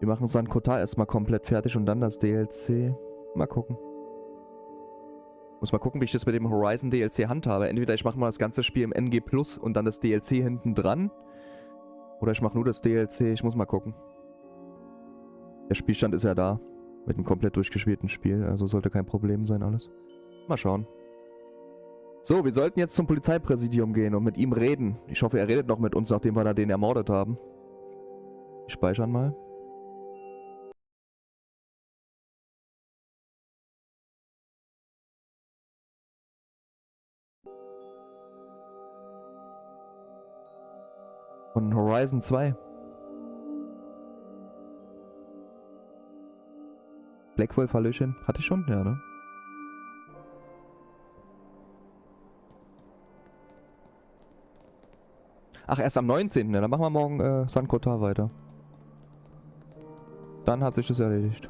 wir machen St. Kotar erstmal komplett fertig und dann das DLC. Mal gucken. Muss mal gucken, wie ich das mit dem Horizon DLC handhabe. Entweder ich mache mal das ganze Spiel im NG Plus und dann das DLC hinten dran. Oder ich mache nur das DLC. Ich muss mal gucken. Der Spielstand ist ja da. Mit einem komplett durchgespielten Spiel. Also sollte kein Problem sein alles. Mal schauen. So, wir sollten jetzt zum Polizeipräsidium gehen und mit ihm reden. Ich hoffe, er redet noch mit uns, nachdem wir da den ermordet haben. Ich speichere mal. Von Horizon 2. Blackwolf Hallöchen. Hatte ich schon? Ja, ne? Ach, erst am 19. Ja, dann machen wir morgen St. Kotar weiter. Dann hat sich das erledigt.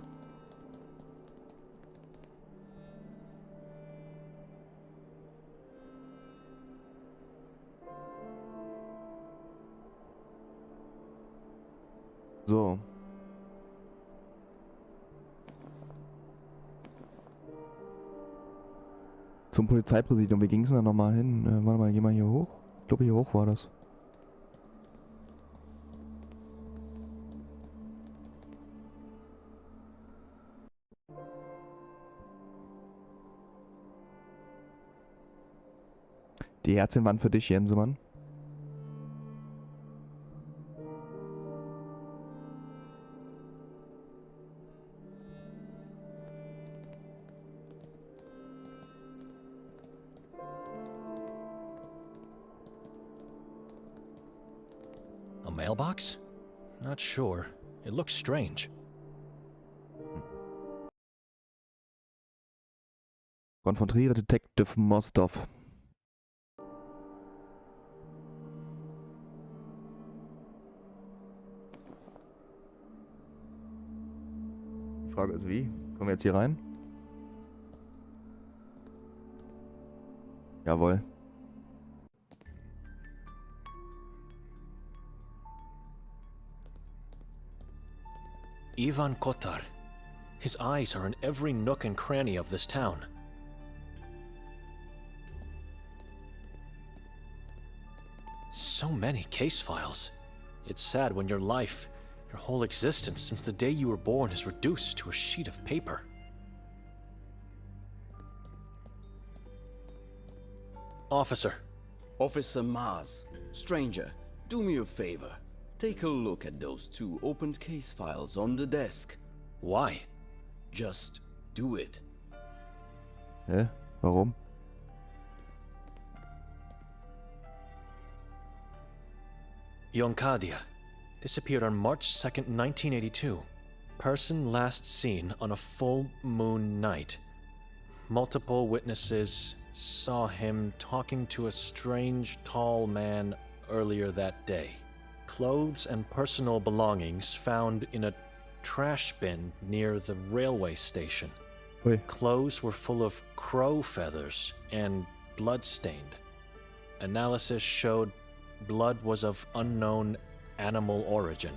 So. Zum Polizeipräsidium. Wie ging es denn da nochmal hin? Warte mal, geh mal hier hoch. Ich glaube, hier hoch war das. Die Herzchen waren für dich, Jensemann. A mailbox? Not sure. It looks strange. Konfrontiere Detective Mostov. Die Frage ist wie? Kommen wir jetzt hier rein? Jawohl. Ivan Kotar. His eyes are in every nook and cranny of this town. So many case files. It's sad when your life, your whole existence since the day you were born is reduced to a sheet of paper. Officer. Officer Mars. Stranger, do me a favor. Take a look at those 2 opened case files on the desk. Why? Just do it. Hä? Warum? Yonkadia. Disappeared on March 2nd, 1982. Person last seen on a full moon night. Multiple witnesses saw him talking to a strange, tall man earlier that day. Clothes and personal belongings found in a trash bin near the railway station. Ui. Clothes were full of crow feathers and blood-stained. Analysis showed blood was of unknown animal origin.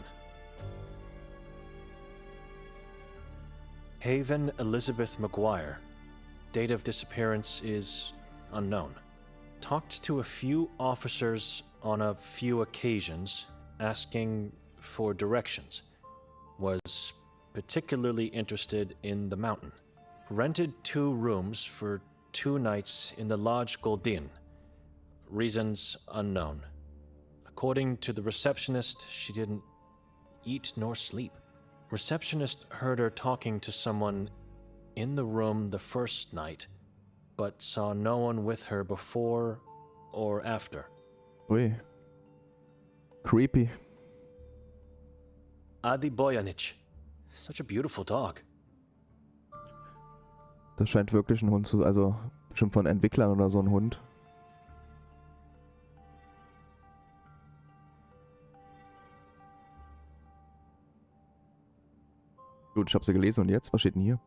Haven Elizabeth McGuire. Date of disappearance is unknown. Talked to a few officers on a few occasions, asking for directions. Was particularly interested in the mountain. Rented 2 rooms for 2 nights in the Lodge Goldin. Reasons unknown. According to the receptionist, she didn't eat nor sleep. Receptionist heard her talking to someone in the room the first night, but saw no one with her before or after. Ui. Creepy. Adi Bojanic. Such a beautiful dog. Das scheint wirklich ein Hund zu... Also, bestimmt von Entwicklern oder so ein Hund. Gut, ich habe sie gelesen und jetzt? Was steht denn hier?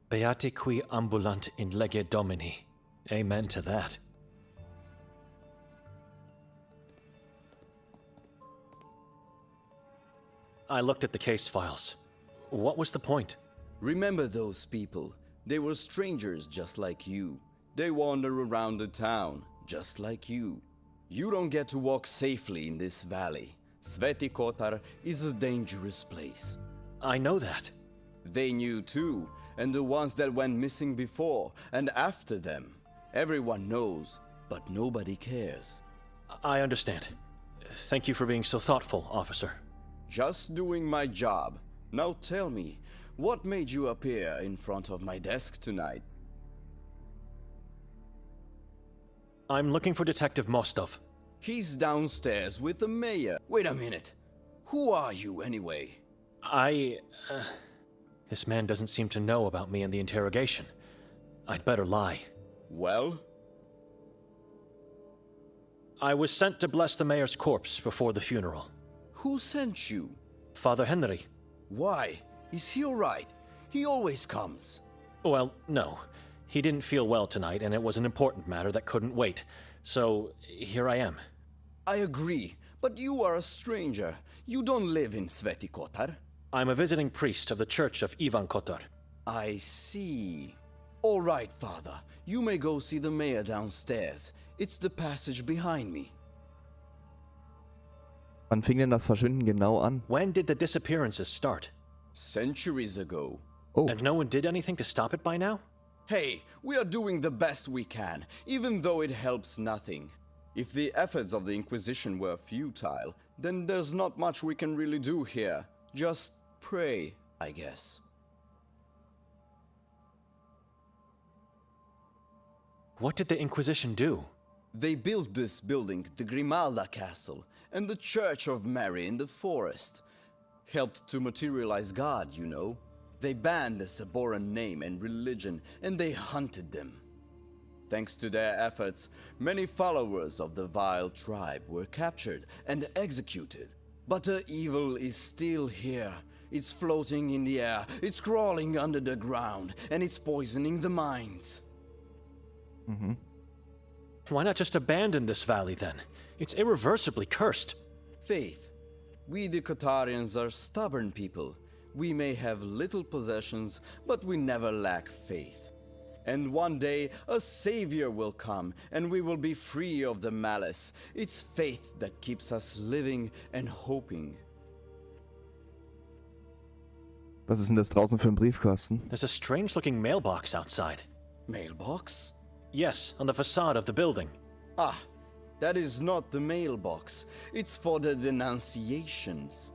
Beati qui ambulant in lege Domini. Amen to that. I looked at the case files. What was the point? Remember those people. They were strangers just like you. They wander around the town just like you. You don't get to walk safely in this valley. Sveti Kotar is a dangerous place. I know that. They knew too, and the ones that went missing before and after them. Everyone knows, but nobody cares. I understand. Thank you for being so thoughtful, officer. Just doing my job. Now tell me, what made you appear in front of my desk tonight? I'm looking for Detective Mostov. He's downstairs with the mayor. Wait a minute. Who are you anyway? This man doesn't seem to know about me and the interrogation. I'd better lie. Well? I was sent to bless the mayor's corpse before the funeral. Who sent you? Father Henry. Why? Is he alright? He always comes. Well, no. He didn't feel well tonight, and it was an important matter that couldn't wait. So, here I am. I agree, but you are a stranger. You don't live in Sveti Kotar. I'm a visiting priest of the Church of Ivan Kotar. I see. All right, Father. You may go see the mayor downstairs. It's the passage behind me. Wann fing denn das Verschwinden genau an? When did the disappearances start? Centuries ago. Oh, And no one did anything to stop it by now? Hey, we are doing the best we can, even though it helps nothing. If the efforts of the Inquisition were futile, then there's not much we can really do here. Just pray, I guess. What did the Inquisition do? They built this building, the Grimalda Castle, and the Church of Mary in the forest. Helped to materialize God, you know. They banned the Saboran name and religion, and they hunted them. Thanks to their efforts, many followers of the vile tribe were captured and executed. But the evil is still here. It's floating in the air, it's crawling under the ground, and it's poisoning the minds. Why not just abandon this valley then? It's irreversibly cursed. Faith. We the Kotarians are stubborn people. We may have little possessions, but we never lack faith. And one day, a savior will come, and we will be free of the malice. It's faith that keeps us living and hoping. was ist denn das draußen für ein Briefkasten? There's a strange-looking mailbox outside. Mailbox? Yes, on the facade of the building. Ah, that is not the mailbox. It's for the denunciations.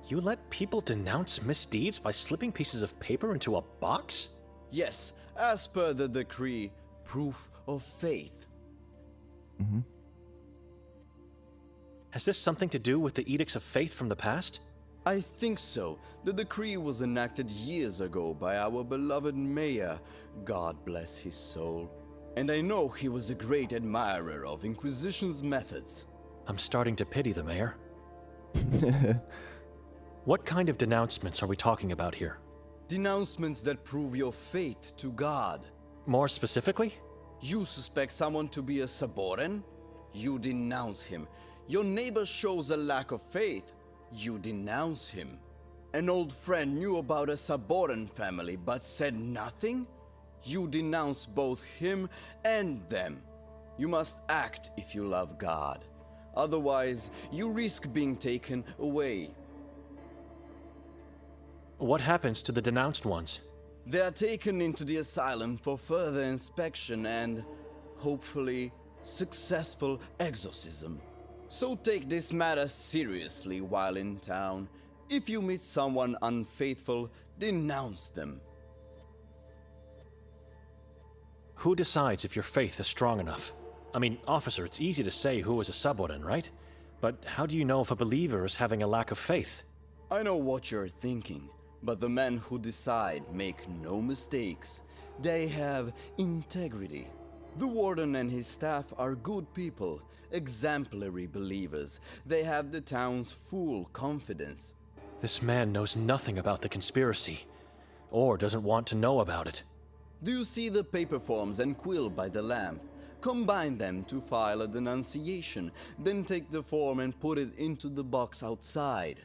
You let people denounce misdeeds by slipping pieces of paper into a box? Yes, as per the decree, proof of faith. Has this something to do with the edicts of faith from the past? I think so. The decree was enacted years ago by our beloved mayor, God bless his soul. And I know he was a great admirer of Inquisition's methods. I'm starting to pity the mayor. What kind of denouncements are we talking about here? Denouncements that prove your faith to God. More specifically? You suspect someone to be a Saboran? You denounce him. Your neighbor shows a lack of faith. You denounce him. An old friend knew about a Saboran family but said nothing? You denounce both him and them. You must act if you love God. Otherwise, you risk being taken away. What happens to the denounced ones? They are taken into the asylum for further inspection and, hopefully, successful exorcism. So take this matter seriously while in town. If you meet someone unfaithful, denounce them. Who decides if your faith is strong enough? I mean, officer, it's easy to say who is a Saboran, right? But how do you know if a believer is having a lack of faith? I know what you're thinking, but the men who decide make no mistakes. They have integrity. The warden and his staff are good people, exemplary believers. They have the town's full confidence. This man knows nothing about the conspiracy, or doesn't want to know about it. Do you see the paper forms and quill by the lamp? Combine them to file a denunciation, then take the form and put it into the box outside.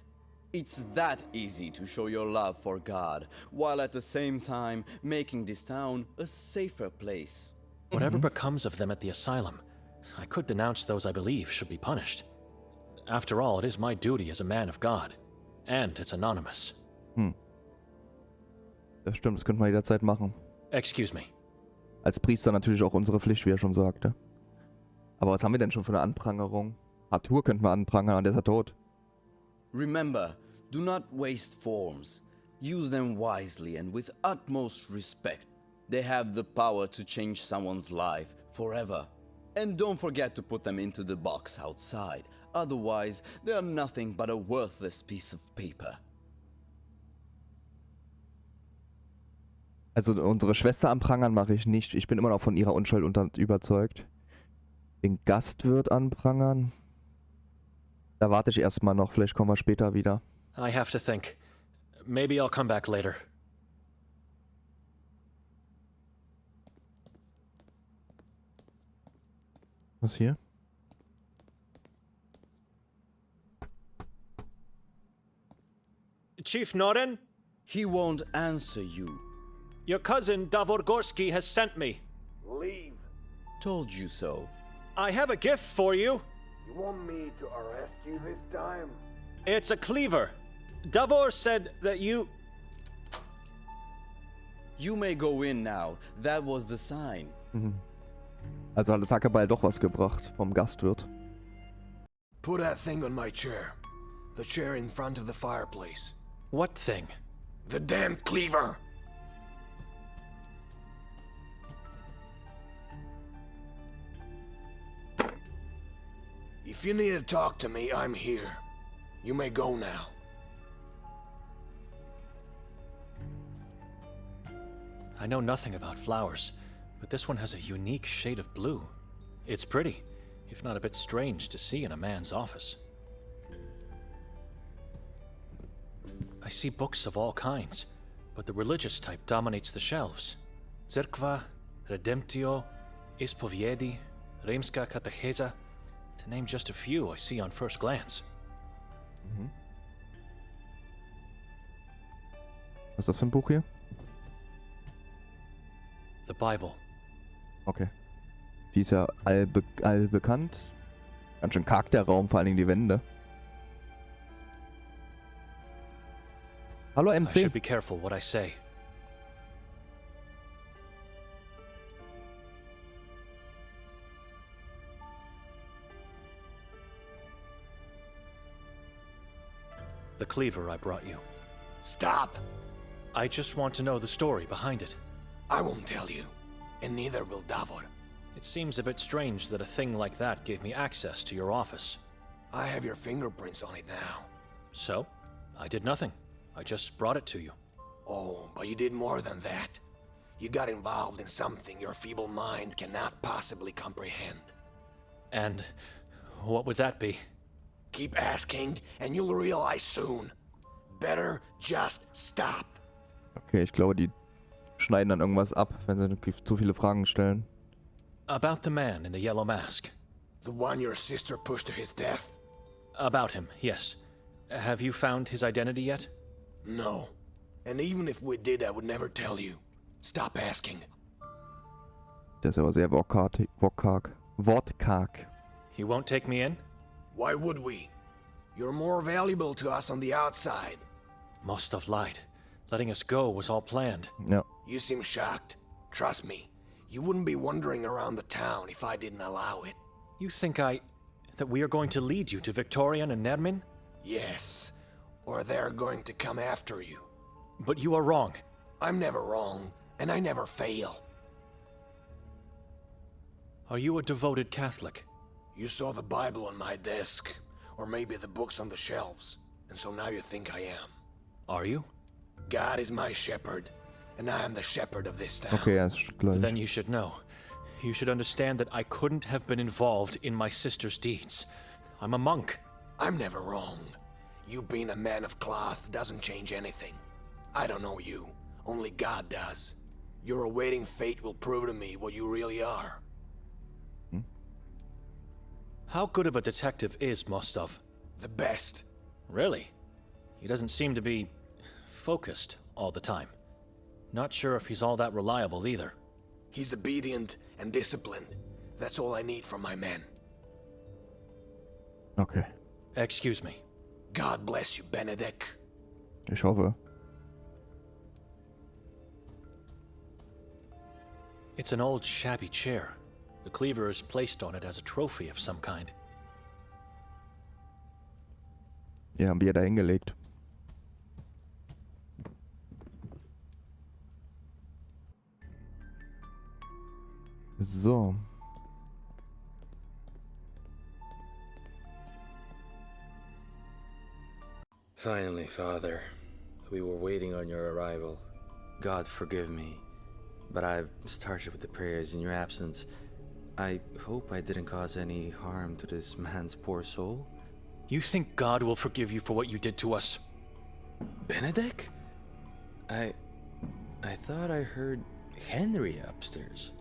It's that easy to show your love for God, while at the same time making this town a safer place. Whatever becomes of them at the asylum, I could denounce those I believe should be punished. After all, it is my duty as a man of God. And it's anonymous. Das stimmt, das könnte man jederzeit machen. Excuse me. Als Priester natürlich auch unsere Pflicht, wie er schon sagte. Aber was haben wir denn schon für eine Anprangerung? Arthur könnten wir anprangern, und der ist ja tot. Remember, do not waste forms. Use them wisely and with utmost respect. They have the power to change someone's life forever. And don't forget to put them into the box outside. Otherwise, they are nothing but a worthless piece of paper. Also unsere Schwester anprangern mache ich nicht. Ich bin immer noch von ihrer Unschuld überzeugt. Den Gastwirt anprangern. Da warte ich erstmal noch. Vielleicht kommen wir später wieder. I have to think. Maybe I'll come back later. Was hier? Chief Noren, He won't answer you. your cousin Davor Gorski has sent me. Leave. Told you so. I have a gift for you. You want me to arrest you this time? It's a cleaver. Davor said that you... You may go in now. That was the sign. Also hat das Hackebeil doch was gebracht vom Gastwirt. Put that thing on my chair. The chair in front of the fireplace. What thing? The damn cleaver! If you need to talk to me, I'm here. You may go now. I know nothing about flowers, but this one has a unique shade of blue. It's pretty, if not a bit strange to see in a man's office. I see books of all kinds, but the religious type dominates the shelves. Cerkva, Redemptio, Ispoviedi, Rimska Katecheza, to name just a few I see on first glance. Was ist das für ein Buch hier? The Bible. Okay. Die ist ja allbekannt. Ganz schön karg der Raum, vor allen Dingen die Wände. Hallo I MC. should be careful what I say. The cleaver I brought you. Stop! I just want to know the story behind it. I won't tell you, and neither will Davor. It seems a bit strange that a thing like that gave me access to your office. I have your fingerprints on it now. So, I did nothing. I just brought it to you. Oh, but you did more than that. You got involved in something your feeble mind cannot possibly comprehend. And what would that be? Keep asking, and you'll realize soon. Better just stop. Okay, ich glaube, die schneiden dann irgendwas ab, wenn sie zu viele Fragen stellen. About the man in the yellow mask. The one your sister pushed to his death? About him, yes. Have you found his identity yet? No. And even if we did, I would never tell you. Stop asking. Der ist aber sehr wortkarg. You won't take me in? Why would we? You're more valuable to us on the outside. Must have lied. Letting us go was all planned. Ja. You seem shocked. Trust me, you wouldn't be wandering around the town if I didn't allow it. You think that we are going to lead you to Victorian and Nermin? Yes, or they're going to come after you. But you are wrong. I'm never wrong, and I never fail. Are you a devoted Catholic? You saw the Bible on my desk, or maybe the books on the shelves, and so now you think I am. Are you? God is my shepherd, and I am the shepherd of this town. Okay, ist gleich. Then you should know. You should understand that I couldn't have been involved in my sister's deeds. I'm a monk. I'm never wrong. You being a man of cloth doesn't change anything. I don't know you. Only God does. Your awaiting fate will prove to me what you really are. How good of a detective is Mostov? The best. Really? He doesn't seem to be focused all the time. Not sure if he's all that reliable either. He's obedient and disciplined. That's all I need from my men. Okay. Excuse me. God bless you, Benedek. Ich hoffe. It's an old shabby chair. The cleaver is placed on it as a trophy of some kind. Ja, haben wir da hingelegt. So. Finally, Father. We were waiting on your arrival. God forgive me, but I've started with the prayers in your absence. I hope I didn't cause any harm to this man's poor soul. You think God will forgive you for what you did to us? Benedek? I thought I heard Henry upstairs.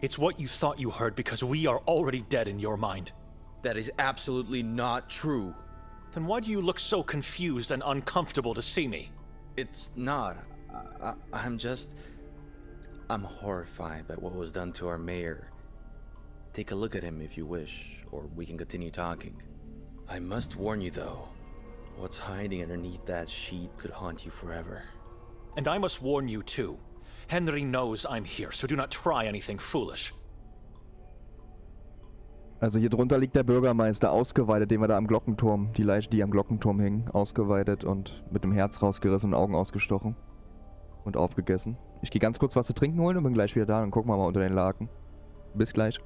It's what you thought you heard because we are already dead in your mind. That is absolutely not true. Then why do you look so confused and uncomfortable to see me? It's not. I'm horrified by what was done to our mayor. Take a look at him if you wish, or we can continue talking. I must warn you though, what's hiding underneath that sheet could haunt you forever. And I must warn you too. Henry knows I'm here, so do not try anything foolish. Also hier drunter liegt der Bürgermeister, ausgeweidet, den wir da am Glockenturm, die Leiche, die am Glockenturm hing, ausgeweidet und mit dem Herz rausgerissen und Augen ausgestochen und aufgegessen. Ich gehe ganz kurz was zu trinken holen und bin gleich wieder da und gucken wir mal unter den Laken. Bis gleich.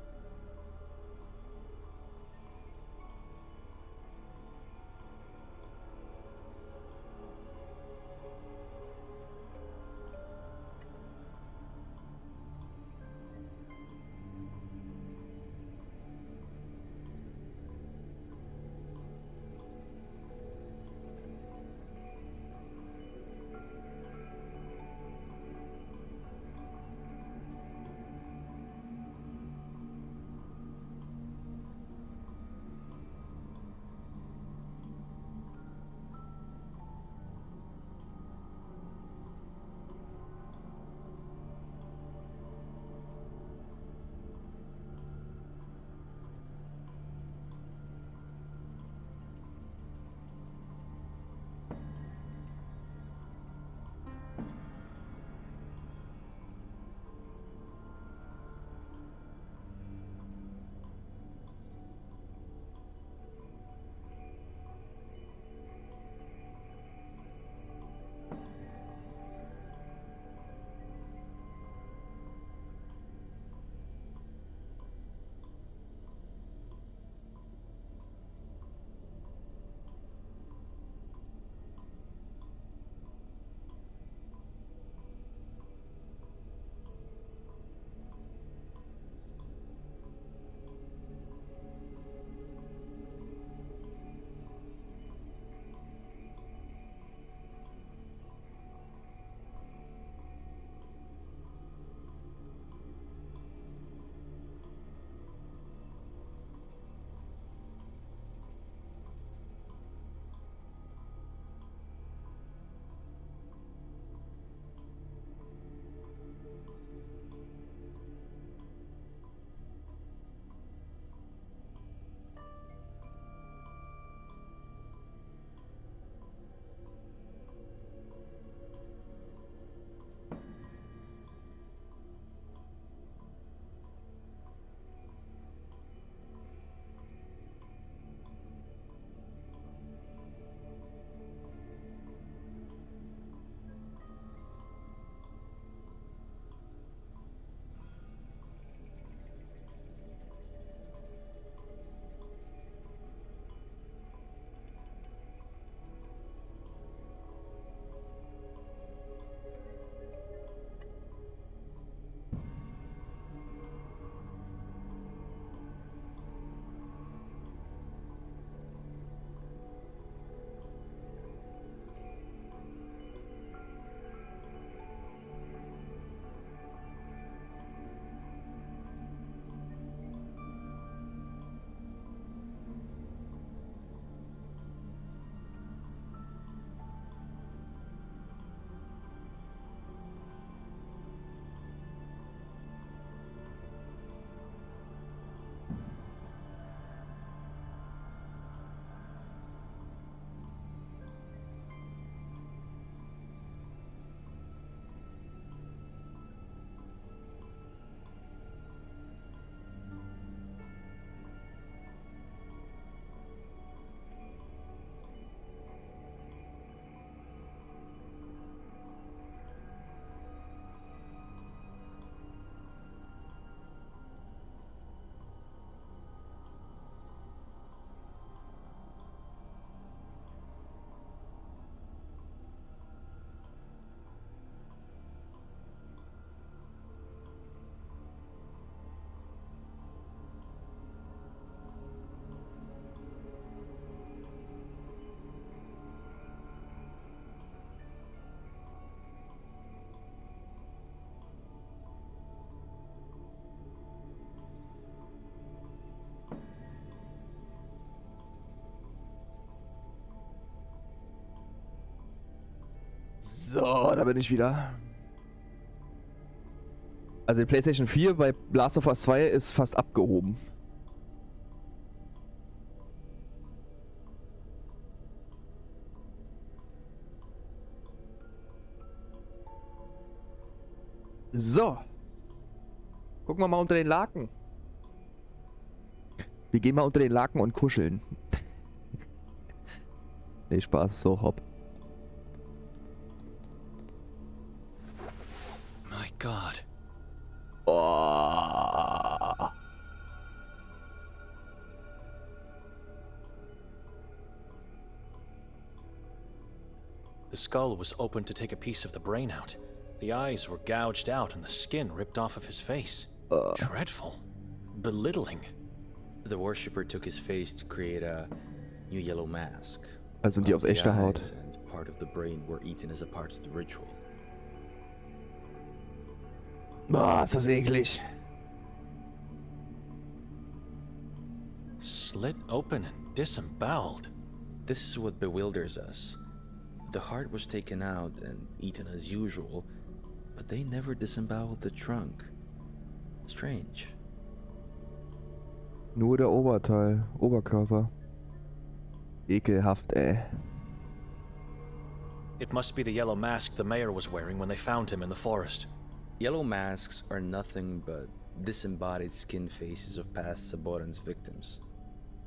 So, da bin ich wieder. Also die PlayStation 4 bei Last of Us 2 ist fast abgehoben. So. Gucken wir mal unter den Laken. Wir gehen mal unter den Laken und kuscheln. Nee, Spaß, so, hopp. My God. Oh. The skull was opened to take a piece of the brain out. The eyes were gouged out and the skin ripped off of his face. Dreadful. Belittling. The worshipper took his face to create a new yellow mask. Also sind die aus echter Haut. And part of the brain were eaten as a part of the ritual. Boah, ist das eklig. Slit open and disemboweled. This is what bewilders us. The heart was taken out and eaten as usual, but they never disemboweled the trunk. Strange. Nur der Oberteil, Oberkörper. Ekelhaft, ey. It must be the yellow mask the mayor was wearing when they found him in the forest. Yellow masks are nothing but disembodied skin faces of past Saboran's victims,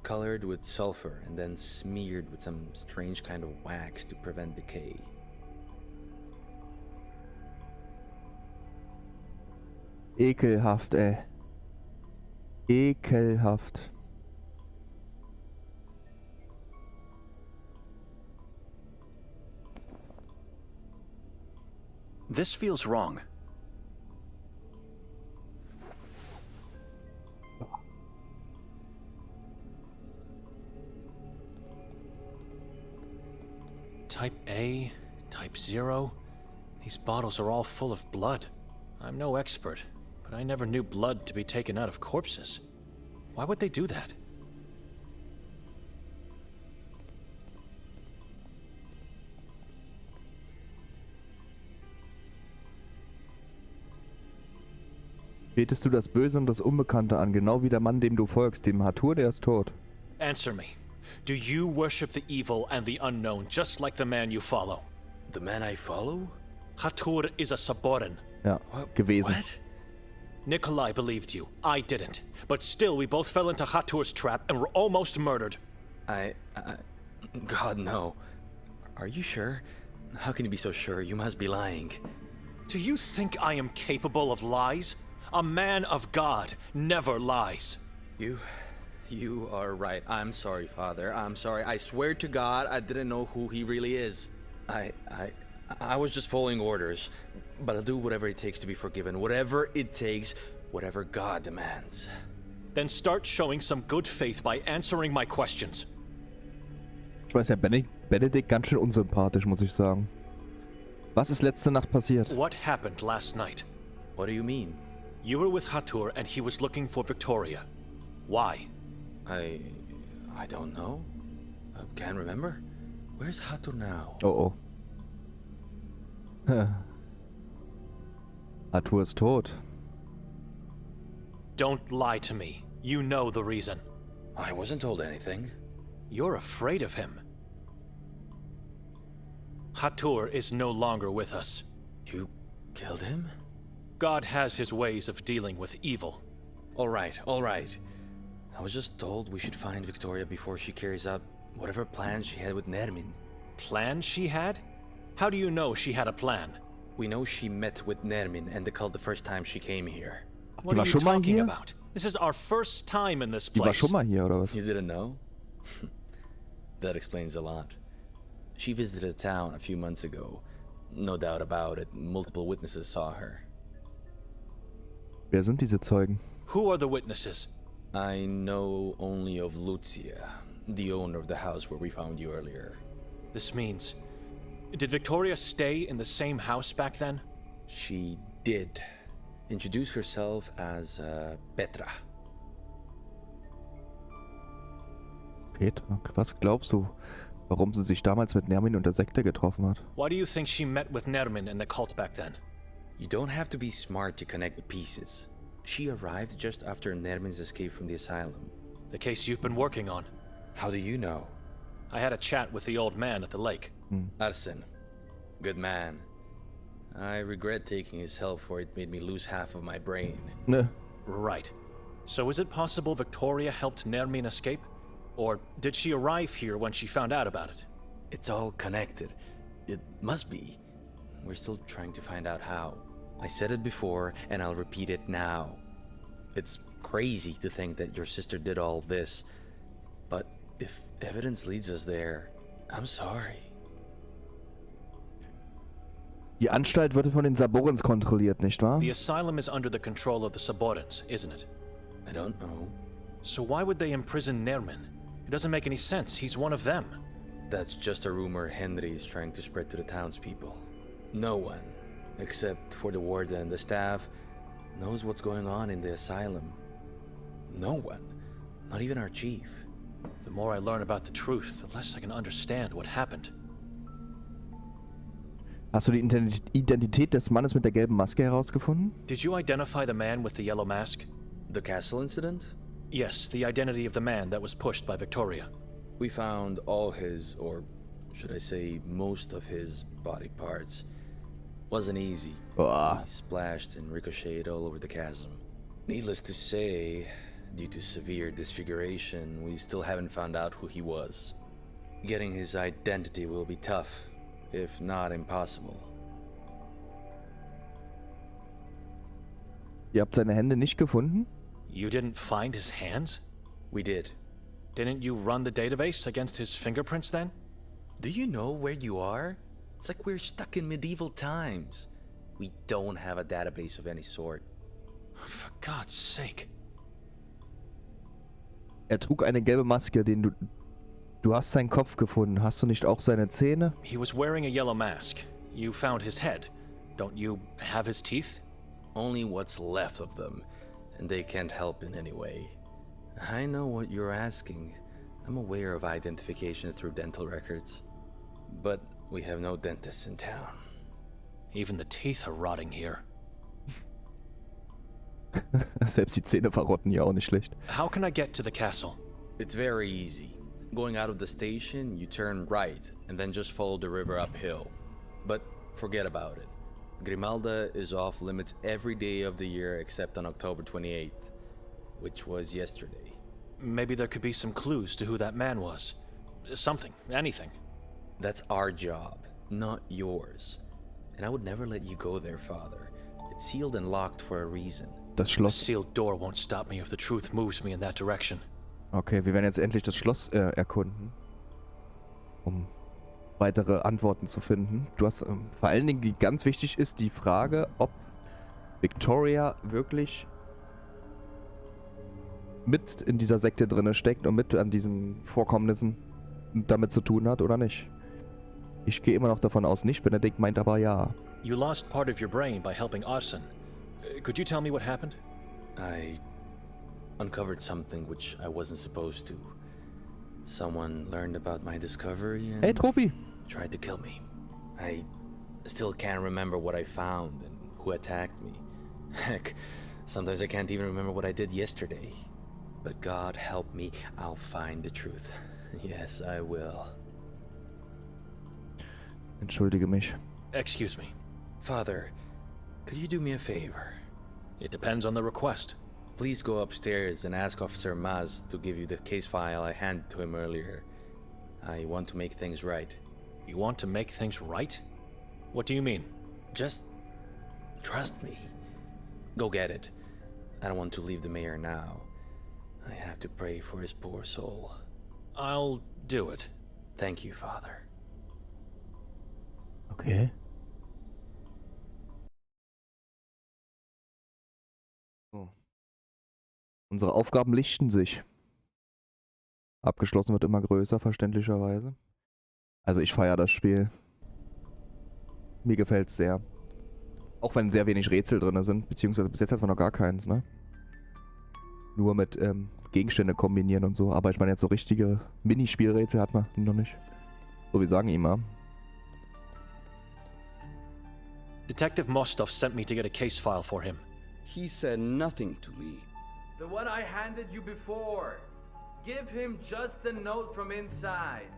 colored with sulfur and then smeared with some strange kind of wax to prevent decay. Ekelhaft, ey. Ekelhaft. This feels wrong. Type A, Type 0. These bottles are all full of blood. I'm no expert, but I never knew blood to be taken out of corpses. Why would they do that? Betest du das Böse und das Unbekannte an, genau wie der Mann, dem du folgst, dem Hatur, der ist tot. Answer me. Do you worship the evil and the unknown, just like the man you follow? The man I follow? Hatur is a Saboran. Ja, gewesen. What? Nikolay believed you. I didn't. But still, we both fell into Hatur's trap and were almost murdered. God, no. Are you sure? How can you be so sure? You must be lying. Do you think I am capable of lies? A man of God never lies. You are right. I'm sorry, Father. I'm sorry. I swear to God, I didn't know who he really is. I was just following orders, but I'll do whatever it takes to be forgiven. Whatever it takes, whatever God demands. Then start showing some good faith by answering my questions. Ich weiß ja, Benedek ganz schön unsympathisch, muss ich sagen. Was ist letzte Nacht passiert? What happened last night? What do you mean? You were with Hatur and he was looking for Victoria. Why? I don't know. I can't remember. Where's Hatur now? Oh oh. Hatur ist tot. Don't lie to me. You know the reason. I wasn't told anything. You're afraid of him. Hatur is no longer with us. You killed him? God has his ways of dealing with evil. All right. I was just told we should find Victoria before she carries out whatever plans she had with Nermin. Plan she had? How do you know she had a plan? We know she met with Nermin and the cult the first time she came here. What are you talking about? This is our first time in this Die war place. schon mal hier, oder was? You didn't know? That explains a lot. She visited town a few months ago. No doubt about it, multiple witnesses saw her. Wer sind diese Zeugen? Who are the witnesses? I know only of Lucia, the owner of the house where we found you earlier. This means... Did Victoria stay in the same house back then? She did. Introduce herself as Petra. Petra, was glaubst du? warum sie sich damals mit Nermin und der Sekte getroffen hat. Why do you think she met with Nermin and the cult back then? You don't have to be smart to connect the pieces. She arrived just after Nermin's escape from the asylum. The case you've been working on. How do you know? I had a chat with the old man at the lake. Arsen. Good man. I regret taking his help, for it made me lose half of my brain. Ne. Right. So is it possible Victoria helped Nermin escape? Or did she arrive here when she found out about it? It's all connected. It must be. We're still trying to find out how. I said it before, and I'll repeat it now. It's crazy to think that your sister did all this. But if evidence leads us there, I'm sorry. Die Anstalt wird von den Saborans kontrolliert, nicht wahr? The asylum is under the control of the Saborans, isn't it? I don't know. So why would they imprison Nermin? It doesn't make any sense. He's one of them. That's just a rumor Henry is trying to spread to the townspeople. No one, except for the warden and the staff, knows what's going on in the asylum. No one. Not even our chief. The more I learn about the truth, the less I can understand what happened. Hast du die Identität des Mannes mit der gelben Maske herausgefunden? Did you identify the man with the yellow mask? The castle incident? Yes, the identity of the man that was pushed by Victoria. We found all his, or should I say most of his, body parts. Wasn't easy. He splashed and ricocheted all over the chasm. Needless to say, due to severe disfiguration, we still haven't found out who he was. Getting his identity will be tough, if not impossible. Ihr habt seine Hände nicht gefunden? You didn't find his hands? We did. Didn't you run the database against his fingerprints then? Do you know where you are? It's like we're stuck in medieval times. We don't have a database of any sort. For God's sake. Er trug eine gelbe Maske, Du hast seinen Kopf gefunden. Hast du nicht auch seine Zähne? He was wearing a yellow mask. You found his head. Don't you have his teeth? Only what's left of them, and they can't help in any way. I know what you're asking. I'm aware of identification through dental records. But we have no dentists in town. Even the teeth are rotting here. Selbst die Zähne verrotten ja auch nicht schlecht. How can I get to the castle? It's very easy. Going out of the station, you turn right, and then just follow the river uphill. But forget about it. Grimalda is off limits every day of the year except on October 28th, which was yesterday. Maybe there could be some clues to who that man was. Something, anything. That's our job, not yours. And I would never let you go there, Father. It's sealed and locked for a reason. Das A Schloss. sealed door won't stop me if the truth moves me in that direction. Okay, wir werden jetzt endlich das Schloss erkunden, um weitere Antworten zu finden. Du hast vor allen Dingen, die ganz wichtig ist, die Frage, ob Victoria wirklich mit in dieser Sekte drinne steckt und mit an diesen Vorkommnissen damit zu tun hat oder nicht. Ich gehe immer noch davon aus, nicht. Benedek meint aber ja. You lost part of your brain by helping Arsen. Could you tell me what happened? I uncovered something which I wasn't supposed to. Someone learned about my discovery and Hey, Tropi! tried to kill me. I still can't remember what I found and who attacked me. Heck, sometimes I can't even remember what I did yesterday. But God help me, I'll find the truth. Yes, I will. Entschuldige mich. Excuse me. Father, could you do me a favor? It depends on the request. Please go upstairs and ask Officer Maz to give you the case file I handed to him earlier. I want to make things right. You want to make things right? What do you mean? Just trust me. Go get it. I don't want to leave the mayor now. I have to pray for his poor soul. I'll do it. Thank you, Father. Okay. So. Unsere Aufgaben lichten sich. Abgeschlossen wird immer größer, verständlicherweise. Also ich feiere das Spiel. Mir gefällt es sehr. Auch wenn sehr wenig Rätsel drin sind, beziehungsweise bis jetzt hat man noch gar keins, ne? Nur mit Gegenstände kombinieren und so. Aber ich meine jetzt so richtige Minispielrätsel hat man noch nicht. So, wir sagen ihm mal. Detective Mostov sent me to get a case file for him. He said nothing to me. The one I handed you before. Give him just a note from inside.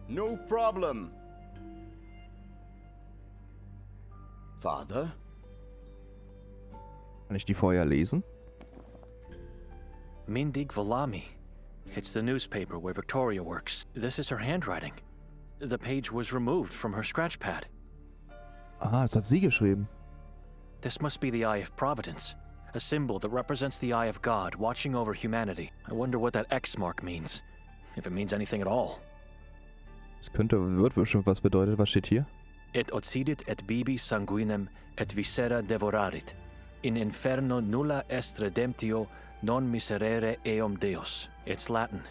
No problem. Father? Kann ich die vorher lesen? Mindig Volami. It's the newspaper where Victoria works. This is her handwriting. The page was removed from her scratch pad. Aha, das hat sie geschrieben. This must be the Eye of Providence, a symbol that represents the eye of God watching over humanity. I wonder what that X mark means, if it means anything at all. Das wird bestimmt was bedeutet. Was steht hier? Et occidit et bibi sanguinem et viscera devorarit. In inferno nulla est redemptio non miserere eum Deus. It's Latin,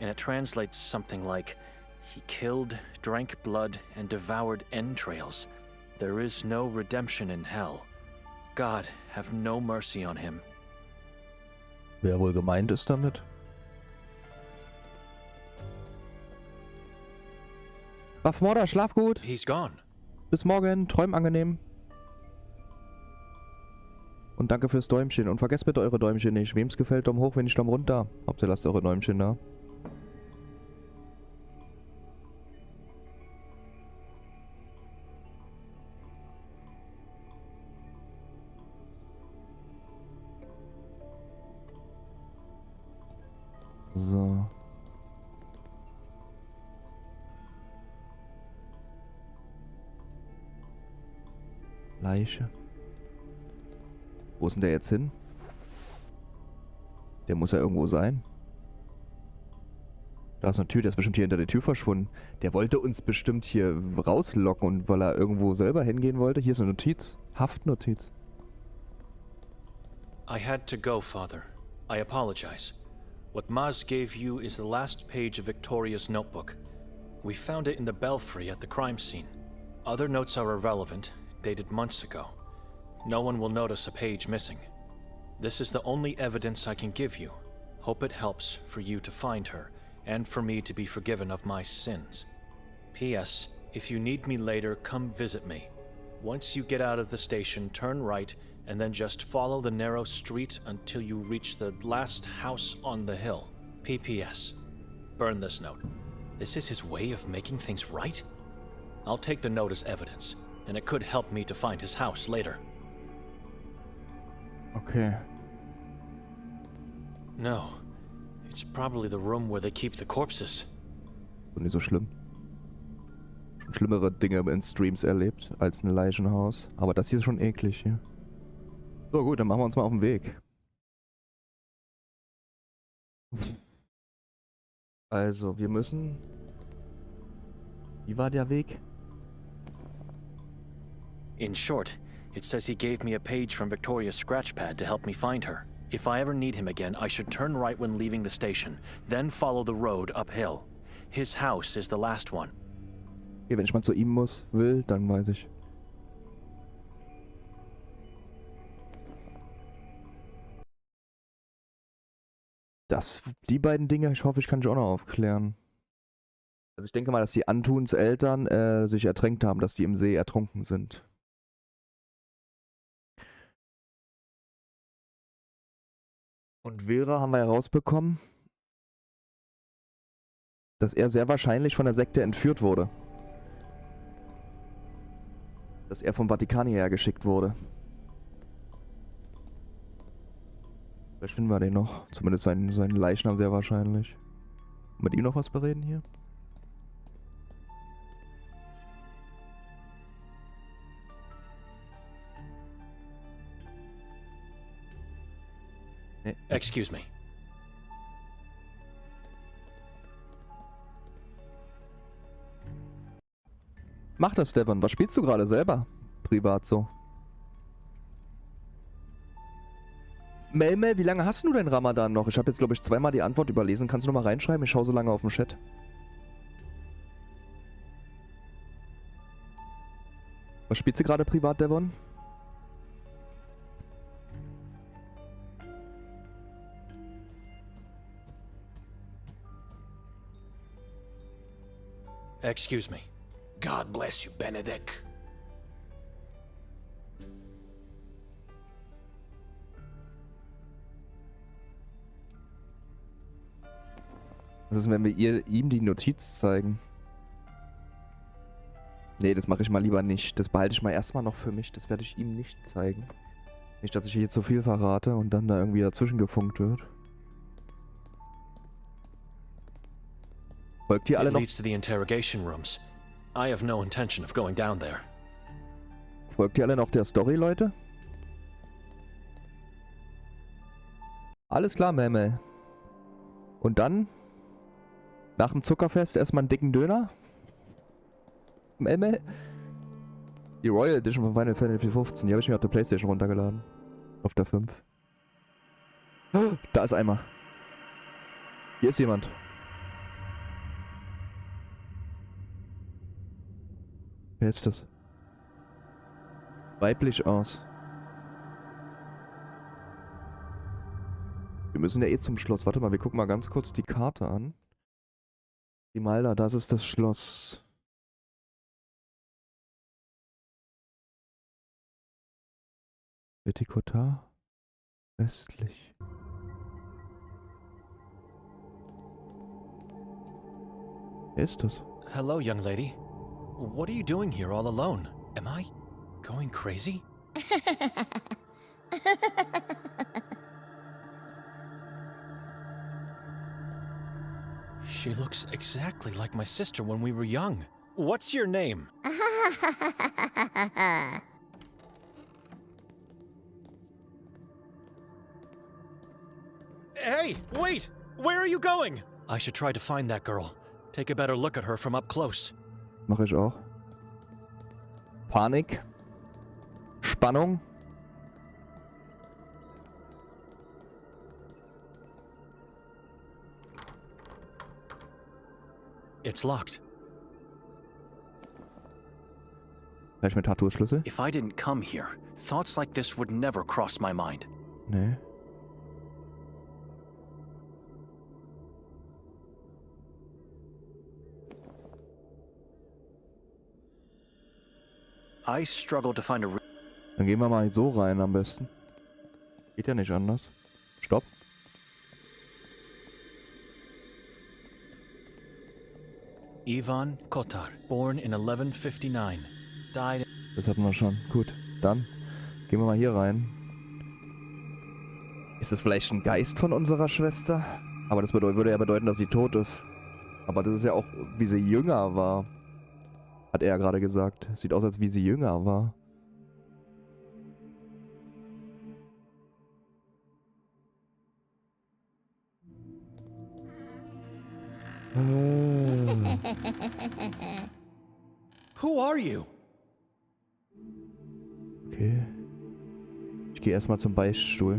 and it translates something like, he killed, drank blood, and devoured entrails. There is no redemption in hell. God, have no mercy on him. Wer wohl gemeint ist damit? Waffmorder, schlaf gut. He's gone. Bis morgen, träum angenehm. Und danke fürs Däumchen. Und vergesst bitte eure Däumchen nicht. Wem's gefällt, Daumen hoch, wenn nicht Daumen runter. Hauptsache lasst eure Däumchen da. So. Leiche. Wo ist denn der jetzt hin? Der muss ja irgendwo sein. Da ist eine Tür, der ist bestimmt hier hinter der Tür verschwunden. Der wollte uns bestimmt hier rauslocken und weil er irgendwo selber hingehen wollte. Hier ist eine Notiz. Haftnotiz. I had to go, Father. I apologize. What Maz gave you is the last page of Victoria's notebook. We found it in the belfry at the crime scene. Other notes are irrelevant, dated months ago. No one will notice a page missing. This is the only evidence I can give you. Hope it helps for you to find her, and for me to be forgiven of my sins. P.S. If you need me later, come visit me. Once you get out of the station, turn right, and then just follow the narrow street until you reach the last house on the hill. P.P.S. Burn this note. This is his way of making things right? I'll take the note as evidence, and it could help me to find his house later. Okay. No. It's probably the room where they keep the corpses. Und nicht so schlimm. Schon schlimmere Dinge in Streams erlebt als ein Leichenhaus. Aber das hier ist schon eklig hier. So gut, dann machen wir uns mal auf den Weg. Also, wir müssen... Wie war der Weg? In short, it says he gave me a page from Victoria's scratchpad to help me find her. If I ever need him again, I should turn right when leaving the station, then follow the road uphill. His house is the last one. Okay, wenn ich mal zu ihm will, dann weiß ich. Die beiden Dinge, ich hoffe, ich kann dich auch noch aufklären. Also ich denke mal, dass die Antuns Eltern sich ertränkt haben, dass die im See ertrunken sind. Und Vera haben wir herausbekommen, dass er sehr wahrscheinlich von der Sekte entführt wurde. Dass er vom Vatikan hierher geschickt wurde. Vielleicht finden wir den noch. Zumindest seinen Leichnam sehr wahrscheinlich. Mit ihm noch was bereden hier? Nee. Excuse me. Mach das, Devon. Was spielst du gerade selber? Privat so. Mel, wie lange hast du denn Ramadan noch? Ich habe jetzt, glaube ich, zweimal die Antwort überlesen. Kannst du noch mal reinschreiben? Ich schaue so lange auf den Chat. Was spielst du gerade privat, Devon? Excuse me. God bless you, Benedek. Was ist, wenn wir ihm die Notiz zeigen? Nee, das mache ich mal lieber nicht. Das behalte ich mal erstmal noch für mich. Das werde ich ihm nicht zeigen. Nicht, dass ich hier zu viel verrate und dann da irgendwie dazwischen gefunkt wird. Folgt ihr alle noch? Leads to the interrogation rooms. I have no intention of going down there. Folgt ihr alle noch der Story, Leute? Alles klar, Memme. Und dann? Nach dem Zuckerfest erstmal einen dicken Döner? Memme? Die Royal Edition von Final Fantasy 15, die habe ich mir auf der Playstation runtergeladen. Auf der 5. Oh, da ist einer. Hier ist jemand. Wer ist das? Weiblich aus. Wir müssen ja eh zum Schloss. Warte mal, wir gucken mal ganz kurz die Karte an. Die Malda, das ist das Schloss. Sveti Kotar. Westlich. Wer ist das? Hello, young lady. What are you doing here all alone? Am I going crazy? She looks exactly like my sister when we were young. What's your name? Hey, wait! Where are you going? I should try to find that girl. Take a better look at her from up close. Mache ich auch. Panik. Spannung. It's locked. Vielleicht mit Tattoo-Schlüssel? If I didn't come here, thoughts like this would never cross my mind. Nee. I struggle to find a... Dann gehen wir mal so rein am besten. Geht ja nicht anders. Stopp. Ivan Kotar, born in 1159, died... Das hatten wir schon. Gut, dann gehen wir mal hier rein. Ist das vielleicht ein Geist von unserer Schwester? Aber das würde ja bedeuten, dass sie tot ist. Aber das ist ja auch, wie sie jünger war. Hat er ja gerade gesagt. Sieht aus, als wie sie jünger war. Who are you? Okay. Ich gehe erstmal zum Beichtstuhl.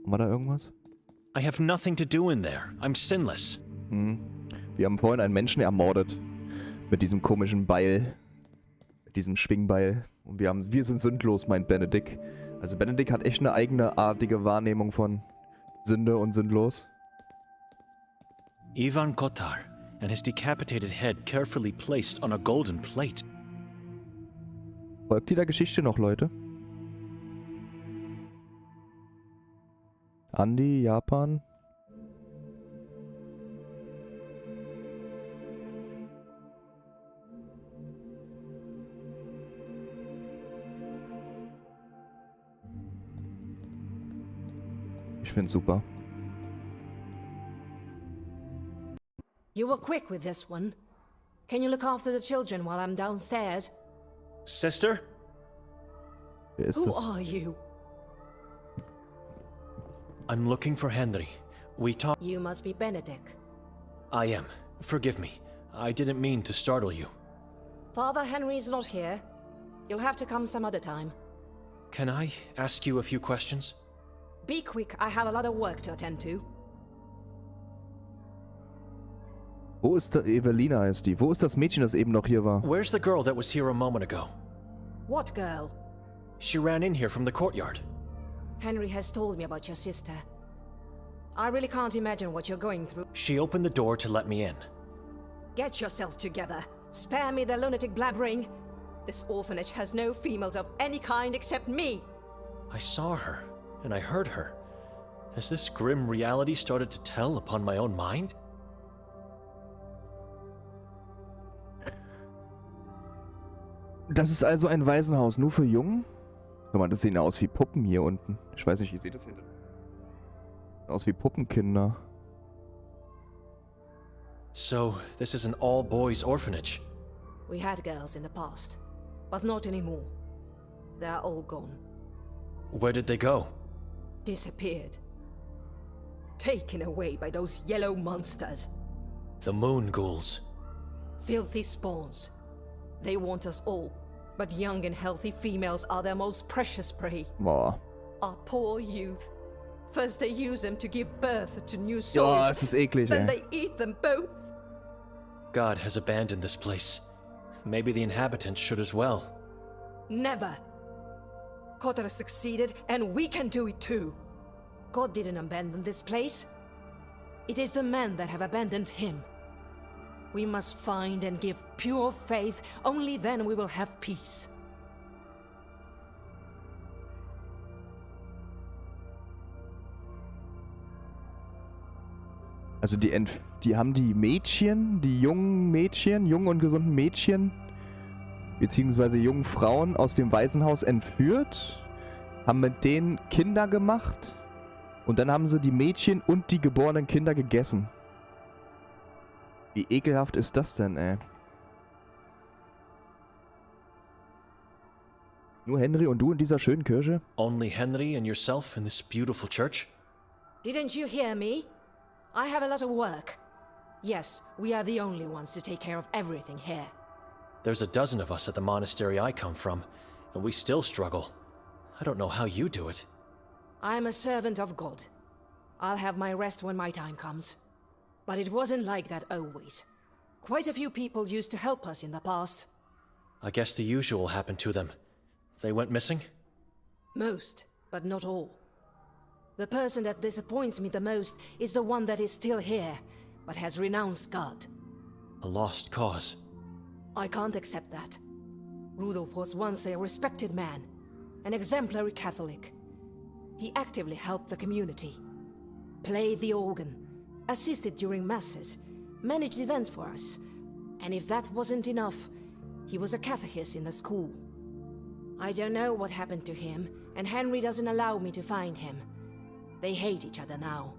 War da irgendwas? I have nothing to do in there. I'm sinless. Wir haben vorhin einen Menschen ermordet. Mit diesem komischen Beil. Mit diesem Schwingbeil. Und wir sind sündlos, meint Benedek. Also Benedek hat echt eine eigenartige Wahrnehmung von Sünde und sündlos. Ivan Kotar and his decapitated head carefully placed on a golden plate. Folgt die der Geschichte noch, Leute? Andi, Japan. Ich find's super. You were quick with this one. Can you look after the children while I'm downstairs? Sister? Wer ist Who das? are you? I'm looking for Henry. We talked... You must be Benedek. I am. Forgive me. I didn't mean to startle you. Father Henry's not here. You'll have to come some other time. Can I ask you a few questions? Be quick, I have a lot of work to attend to. Wo ist da? Evelina heißt die. Wo ist das Mädchen, das eben noch hier war? Where's the girl that was here a moment ago? What girl? She ran in here from the courtyard. Henry has told me about your sister. I really can't imagine what you're going through. She opened the door to let me in. Get yourself together. Spare me the lunatic blabbering. This orphanage has no females of any kind except me. I saw her, and I heard her. Has this grim reality started to tell upon my own mind? Das ist also ein Waisenhaus nur für Jungen? Guck mal, das sehen aus wie Puppen hier unten. Ich weiß nicht, ihr seht das hinter. Aus wie Puppenkinder. So, this is an all-boys orphanage. We had girls in the past, but not anymore. They're all gone. Where did they go? Disappeared. Taken away by those yellow monsters. The moon ghouls. Filthy spawns. They want us all, but young and healthy females are their most precious prey. Boah. Our poor youth. First they use them to give birth to new souls. Ja, es ist eklig, then ey. they eat them both. God has abandoned this place. Maybe the inhabitants should as well. Never. Kotar succeeded, and we can do it too. God didn't abandon this place. It is the men that have abandoned him. We must find and give pure faith, only then we will have peace. Also die haben die Mädchen, die jungen Mädchen, jungen und gesunden Mädchen, beziehungsweise jungen Frauen aus dem Waisenhaus entführt, haben mit denen Kinder gemacht und dann haben sie die Mädchen und die geborenen Kinder gegessen. Wie ekelhaft ist das denn, ey? Nur Henry und du in dieser schönen Kirche? Only Henry and yourself in this beautiful church? Didn't you hear me? I have a lot of work. Yes, we are the only ones to take care of everything here. There's a dozen of us at the monastery I come from, and we still struggle. I don't know how you do it. I'm a servant of God. I'll have my rest when my time comes. But it wasn't like that always. Quite a few people used to help us in the past. I guess the usual happened to them. They went missing? Most, but not all. The person that disappoints me the most is the one that is still here, but has renounced God. A lost cause. I can't accept that. Rudolf was once a respected man, an exemplary Catholic. He actively helped the community, played the organ, assisted during masses, managed events for us, and if that wasn't enough, he was a catechist in the school. I don't know what happened to him, and Henry doesn't allow me to find him. They hate each other now.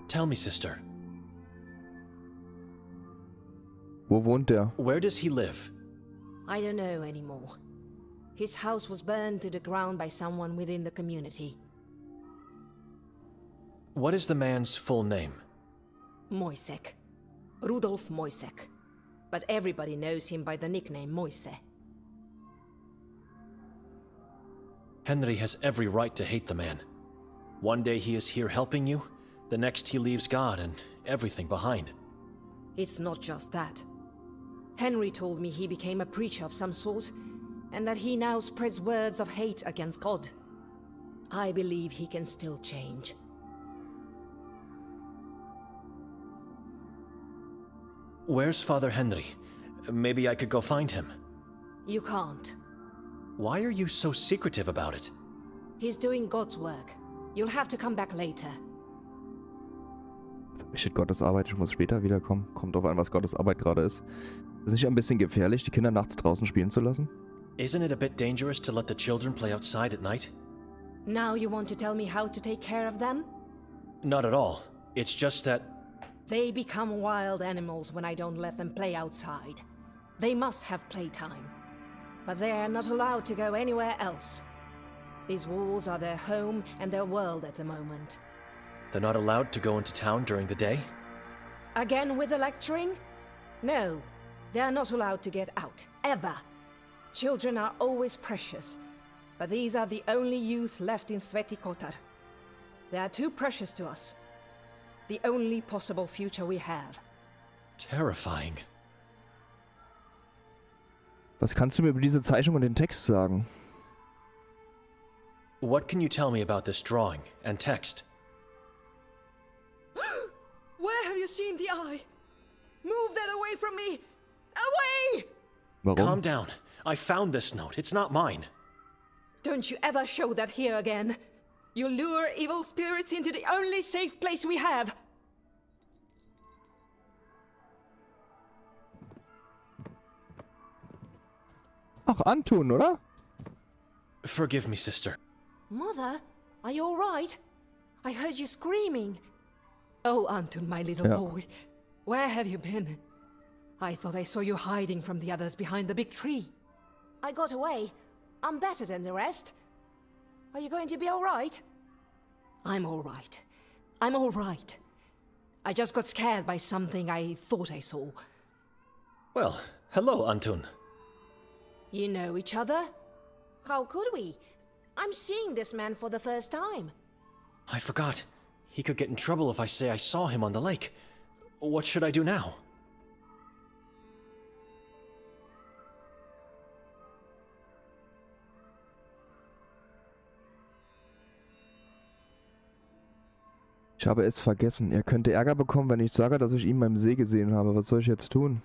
Tell me, sister. Wo wohnt der? Where does he live? I don't know anymore. His house was burned to the ground by someone within the community. What is the man's full name? Moisek. Rudolf Moisek. But everybody knows him by the nickname Moise. Henry has every right to hate the man. One day he is here helping you, the next he leaves God and everything behind. It's not just that. Henry told me he became a preacher of some sort, and that he now spreads words of hate against God. I believe he can still change. Where's Father Henry? Maybe I could go find him. You can't. Why are you so secretive about it? He's doing God's work. You'll have to come back later. Verrichtet Gottes Arbeit, ich muss später wiederkommen. Kommt drauf an, was Gottes Arbeit gerade ist. Ist nicht ein bisschen gefährlich, die Kinder nachts draußen spielen zu lassen? Isn't it a bit dangerous to let the children play outside at night? Now you want to tell me how to take care of them? Not at all. It's just that... They become wild animals when I don't let them play outside. They must have playtime. But they are not allowed to go anywhere else. These walls are their home and their world at the moment. They're not allowed to go into town during the day? Again with the lecturing? No, they are not allowed to get out, ever. Children are always precious, but these are the only youth left in Sveti Kotar. They are too precious to us. The only possible future we have. Terrifying. Was kannst du mir über diese Zeichnung und den Text sagen? What can you tell me about this drawing and text? Where have you seen the eye? Move that away from me! Away! Warum? Calm down. I found this note. It's not mine. Don't you ever show that here again. You lure evil spirits into the only safe place we have. Ach, Anton, oder? Forgive me, sister. Mother, are you all right? I heard you screaming. Oh, Anton, my little boy. Where have you been? I thought I saw you hiding from the others behind the big tree. I got away. I'm better than the rest. Are you going to be all right? I'm all right. I'm all right. I just got scared by something I thought I saw. Well, hello, Anton. You know each other? How could we? I'm seeing this man for the first time. I forgot. He could get in trouble if I say I saw him on the lake. What should I do now? Ich habe es vergessen. Er könnte Ärger bekommen, wenn ich sage, dass ich ihn beim See gesehen habe. Was soll ich jetzt tun?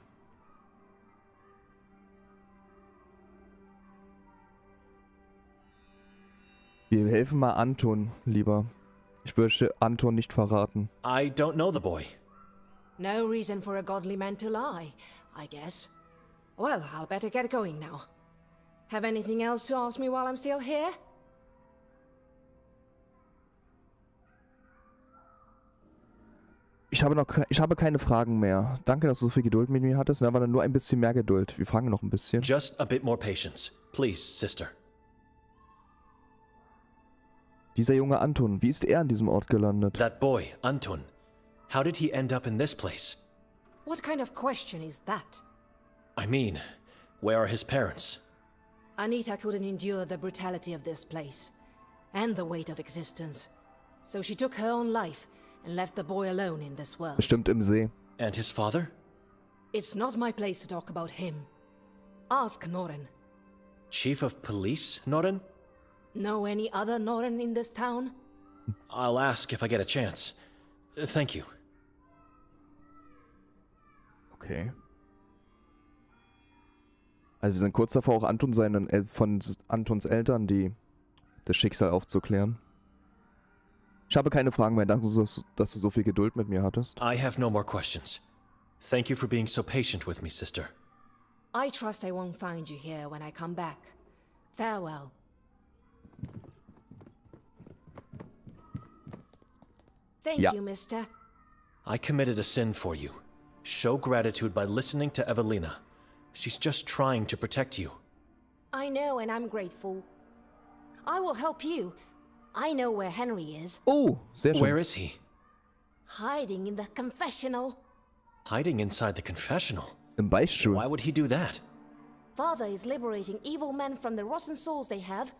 Wir helfen mal Anton, lieber. Ich würde Anton nicht verraten. I don't know the boy. No reason for a godly man to lie, I guess. Well, I'll better get going now. Have anything else to ask me while I'm still here? Ich habe keine Fragen mehr. Danke, dass du so viel Geduld mit mir hattest. Aber dann nur ein bisschen mehr Geduld. Wir fragen noch ein bisschen. Just a bit more patience. Please, sister. Dieser junge Anton, wie ist er an diesem Ort gelandet? That boy, Anton. How did he end up in this place? What kind of question is that? I mean, where are his parents? Anita couldn't endure the brutality of this place. And the weight of existence. So she took her own life and left the boy alone in this world. Bestimmt im See. And his father? It's not my place to talk about him. Ask Noren. Chief of Police, Noren? Know any other Noren in this town? I'll ask if I get a chance. Thank you. Okay. Also wir sind kurz davor, auch Anton von Antons Eltern das Schicksal aufzuklären. Ich habe keine Fragen mehr. Danke, dass du so viel Geduld mit mir hattest. I have no more questions. Thank you for being so patient with me, sister. I trust I won't find you here when I come back. Farewell. Thank you, mister. I committed a sin for you. Show gratitude by listening to Evelina. She's just trying to protect you. I know, and I'm grateful. I will help you. I know where Henry is. Oh, sehr schön. Where is he? Hiding in the confessional. Hiding inside the confessional? Im Beichtstuhl. Why would he do that? Father is liberating evil men from the rotten souls they have.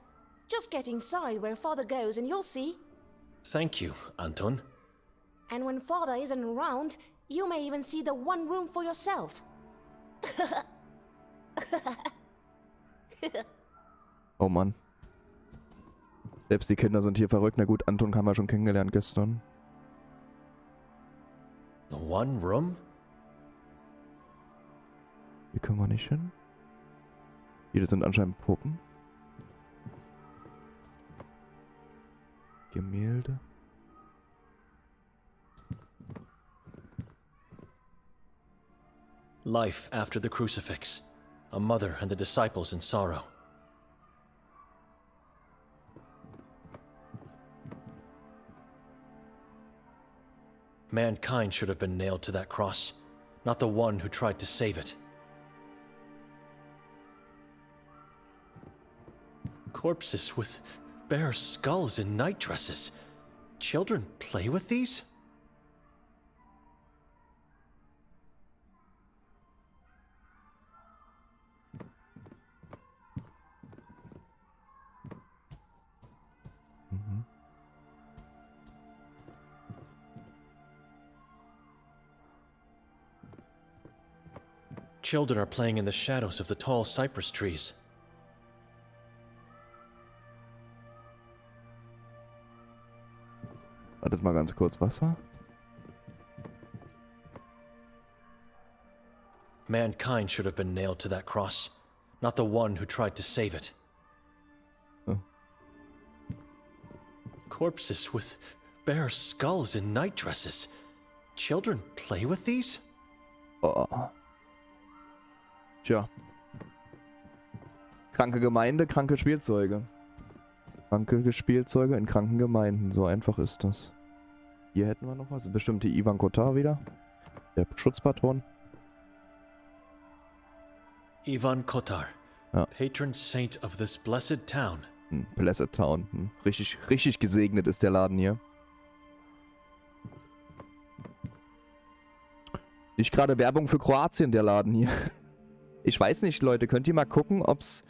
Just get inside where Father goes and you'll see. Thank you, Anton. And when Father isn't around, you may even see the one room for yourself. Oh Mann. Selbst die Kinder sind hier verrückt. Na gut, Anton haben wir schon kennengelernt gestern. The one room? Hier können wir nicht hin. Hier sind anscheinend Puppen. Gemälde. Life after the crucifix. A mother and the disciples in sorrow. Mankind should have been nailed to that cross, not the one who tried to save it. Corpses with bare skulls and night dresses. Children play with these? Children are playing in the shadows of the tall cypress trees. Wartet mal ganz kurz, was war? Mankind should have been nailed to that cross, not the one who tried to save it. Oh. Corpses with bare skulls and night dresses. Children play with these? Oh. Tja. Kranke Gemeinde, kranke Spielzeuge. Kranke Spielzeuge in kranken Gemeinden. So einfach ist das. Hier hätten wir noch was. Bestimmt die Ivan Kotar wieder. Der Schutzpatron. Ivan Kotar. Ja. Patron saint of this blessed town. Blessed Town. Richtig gesegnet ist der Laden hier. Nicht gerade Werbung für Kroatien, der Laden hier. Ich weiß nicht, Leute. Könnt ihr mal gucken, ob's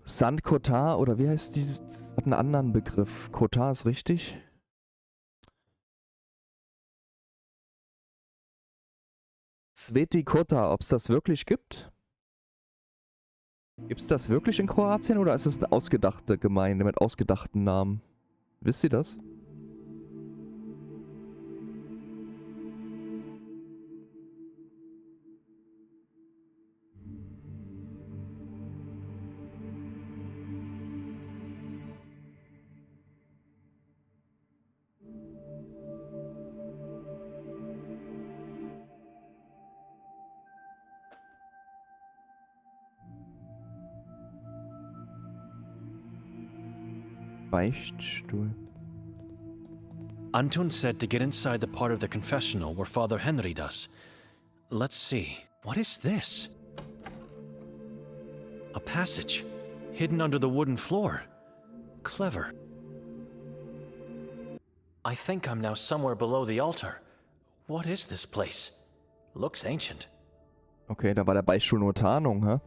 Sant Kotar oder wie heißt dieses? Hat einen anderen Begriff. Kotar ist richtig? Sveti Kotar, ob es das wirklich gibt? Gibt es das wirklich in Kroatien oder ist es eine ausgedachte Gemeinde mit ausgedachten Namen? Wisst ihr das? Beichtstuhl. Anton said to get inside the part of the confessional where Father Henry does. Let's see. What is this? A passage hidden under the wooden floor. Clever. I think I'm now somewhere below the altar. What is this place? Looks ancient. Okay, da war der Beichtstuhl nur Tarnung, hä?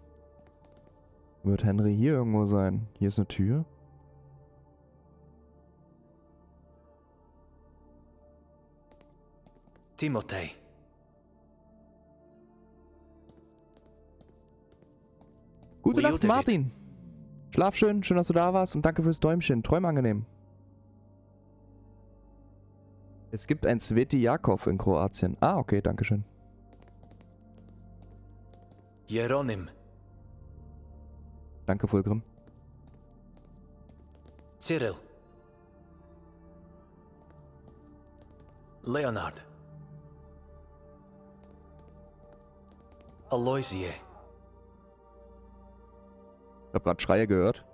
Wird Henry hier irgendwo sein? Hier ist eine Tür. Timotei. Gute Nacht, Martin. Schlaf schön, schön, dass du da warst und danke fürs Däumchen. Träum angenehm. Es gibt ein Sveti Jakov in Kroatien. Ah, okay, danke schön. Jeronim. Danke, Fulgrim. Cyril. Leonard. Aloysie. Ich hab grad Schreie gehört.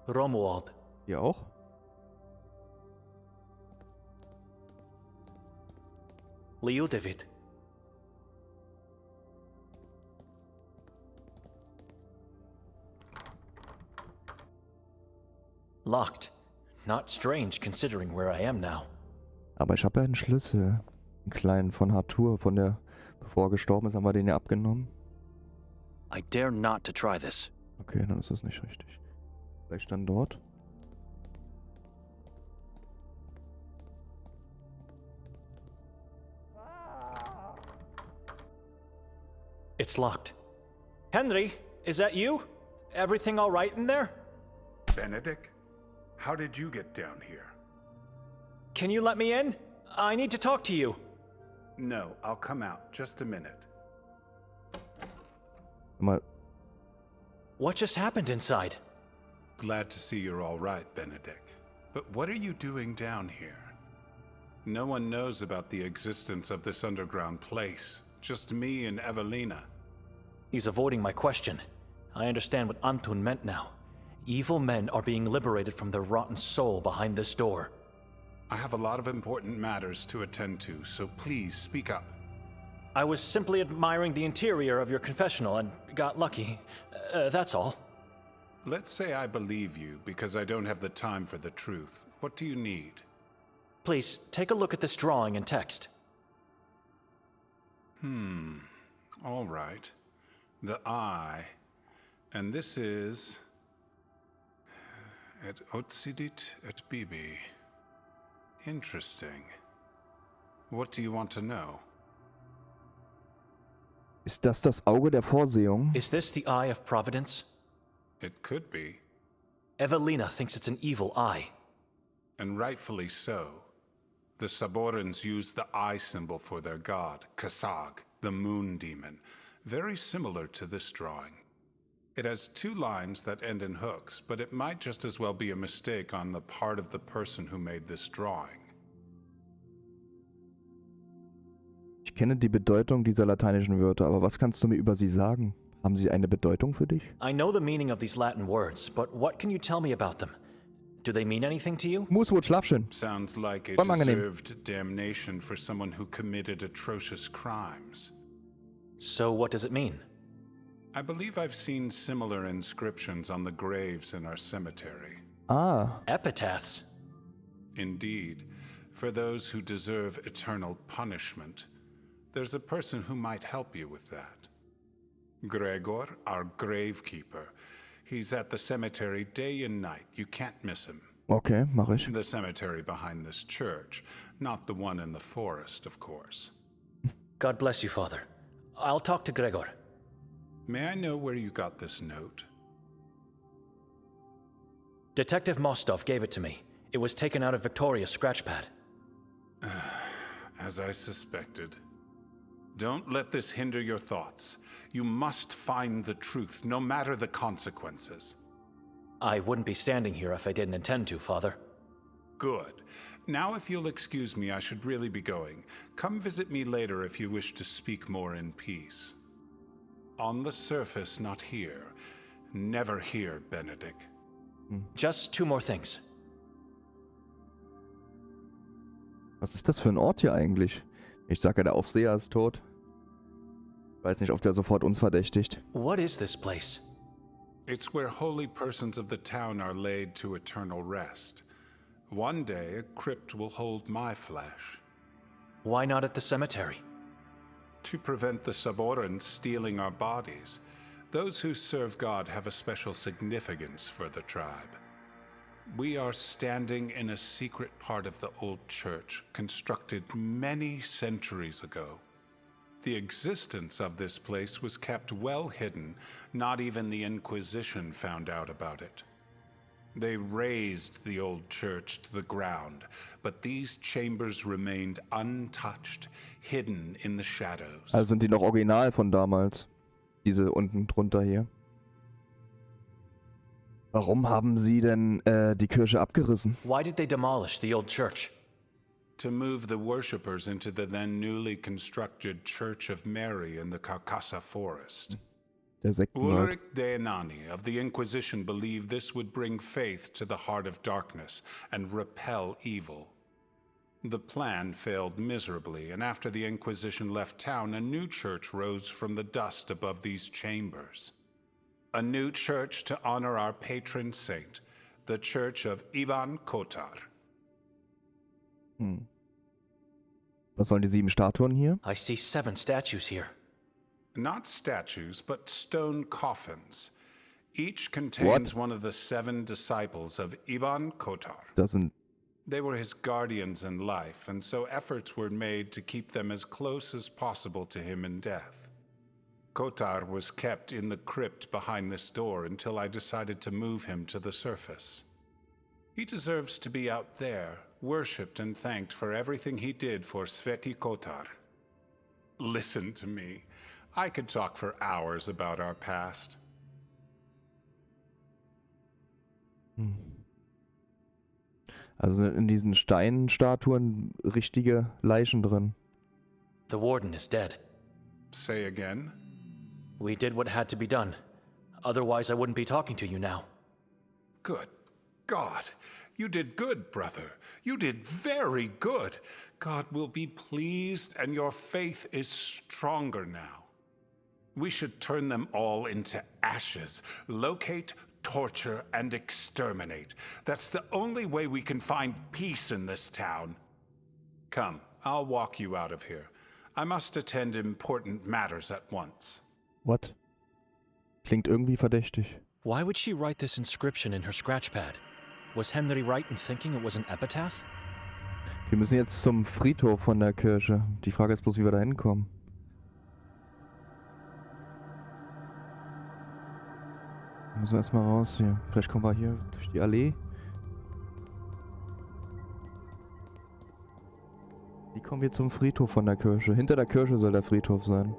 Romuald. Ihr auch? Liudavid. Locked. Not strange considering where I am now. Aber ich habe ja einen Schlüssel. Einen kleinen von Arthur, von der, bevor er gestorben ist, haben wir den ja abgenommen. I dare not to try this. Okay, dann ist das nicht richtig. Vielleicht dann dort? It's locked. Henry, is that you? Everything all right in there? Benedek, how did you get down here? Can you let me in? I need to talk to you. No, I'll come out. Just a minute. What just happened inside? Glad to see you're all right, Benedek. But what are you doing down here? No one knows about the existence of this underground place. Just me and Evelina. He's avoiding my question. I understand what Anton meant now. Evil men are being liberated from their rotten soul behind this door. I have a lot of important matters to attend to, so please speak up. I was simply admiring the interior of your confessional and got lucky. That's all. Let's say I believe you because I don't have the time for the truth. What do you need? Please, take a look at this drawing and text. All right. The eye. And this is... Et occidit et bibi. Interesting. What do you want to know? Ist das das Auge der Vorsehung? Is this the Eye of Providence? It could be. Evelina thinks it's an evil eye. And rightfully so. The Saborans use the eye symbol for their god, Kasag, the moon demon, very similar to this drawing. It has 2 lines that end in hooks, but it might just as well be a mistake on the part of the person who made this drawing. Ich kenne die Bedeutung dieser lateinischen Wörter, aber was kannst du mir über sie sagen? Haben sie eine Bedeutung für dich? I know the meaning of these Latin words, but what can you tell me about them? Do they mean anything to you? Mooswood, schlaf schön. Sounds like a Voll angenehm. deserved damnation for someone who committed atrocious crimes. So what does it mean? I believe I've seen similar inscriptions on the graves in our cemetery. Ah. Epitaphs? Indeed. For those who deserve eternal punishment, there's a person who might help you with that. Gregor, our gravekeeper. He's at the cemetery day and night. You can't miss him. Okay, mach ich. The cemetery behind this church, not the one in the forest, of course. God bless you, Father. I'll talk to Gregor. May I know where you got this note? Detective Mostov gave it to me. It was taken out of Victoria's scratchpad. As I suspected. Don't let this hinder your thoughts. You must find the truth, no matter the consequences. I wouldn't be standing here if I didn't intend to, Father. Good. Now, if you'll excuse me, I should really be going. Come visit me later if you wish to speak more in peace. On the surface, not here. Never here, Benedek. Just 2 more things. Was ist das für ein Ort hier eigentlich? Ich sage, der Aufseher ist tot. Ich weiß nicht, ob der sofort uns verdächtigt. What is this place? It's where holy persons of the town are laid to eternal rest. One day, a crypt will hold my flesh. Why not at the cemetery? To prevent the Saborans stealing our bodies. Those who serve God have a special significance for the tribe. We are standing in a secret part of the old church, constructed many centuries ago. The existence of this place was kept well hidden. Not even the Inquisition found out about it. They razed the old church to the ground, but these chambers remained untouched, hidden in the shadows. Also sind die noch original von damals? Diese unten drunter hier. Warum haben sie denn die Kirche abgerissen? Why did they demolish the old church? To move the worshippers into the then newly constructed Church of Mary in the Carcassa forest. Der Sektenwald. Ulrich de Nani of the Inquisition believed this would bring faith to the heart of darkness and repel evil. The plan failed miserably, and after the Inquisition left town, a new church rose from the dust above these chambers. A new church to honor our patron saint, the Church of Ivan Kotar. Was sollen die 7 Statuen hier? I see 7 statues here. Not statues, but stone coffins. Each contains one of the 7 disciples of Ivan Kotar. Das sind... They were his guardians in life, and so efforts were made to keep them as close as possible to him in death. Kotar was kept in the crypt behind this door until I decided to move him to the surface. He deserves to be out there, worshipped and thanked for everything he did for Sveti Kotar. Listen to me. I could talk for hours about our past. Also sind in diesen Steinstatuen richtige Leichen drin. The warden is dead. Say again? We did what had to be done. Otherwise, I wouldn't be talking to you now. Good God. You did good, brother. You did very good. God will be pleased, and your faith is stronger now. We should turn them all into ashes, locate, torture, and exterminate. That's the only way we can find peace in this town. Come, I'll walk you out of here. I must attend important matters at once. What? Klingt irgendwie verdächtig. Why would she write this inscription in her scratchpad? Was Henry right in thinking it was an epitaph? Wir müssen jetzt zum Friedhof von der Kirche. Die Frage ist bloß, wie wir da hinkommen. Müssen wir erstmal raus hier. Vielleicht kommen wir hier durch die Allee. kommen wir zum Friedhof von der Kirche. Hinter der Kirche soll der Friedhof sein.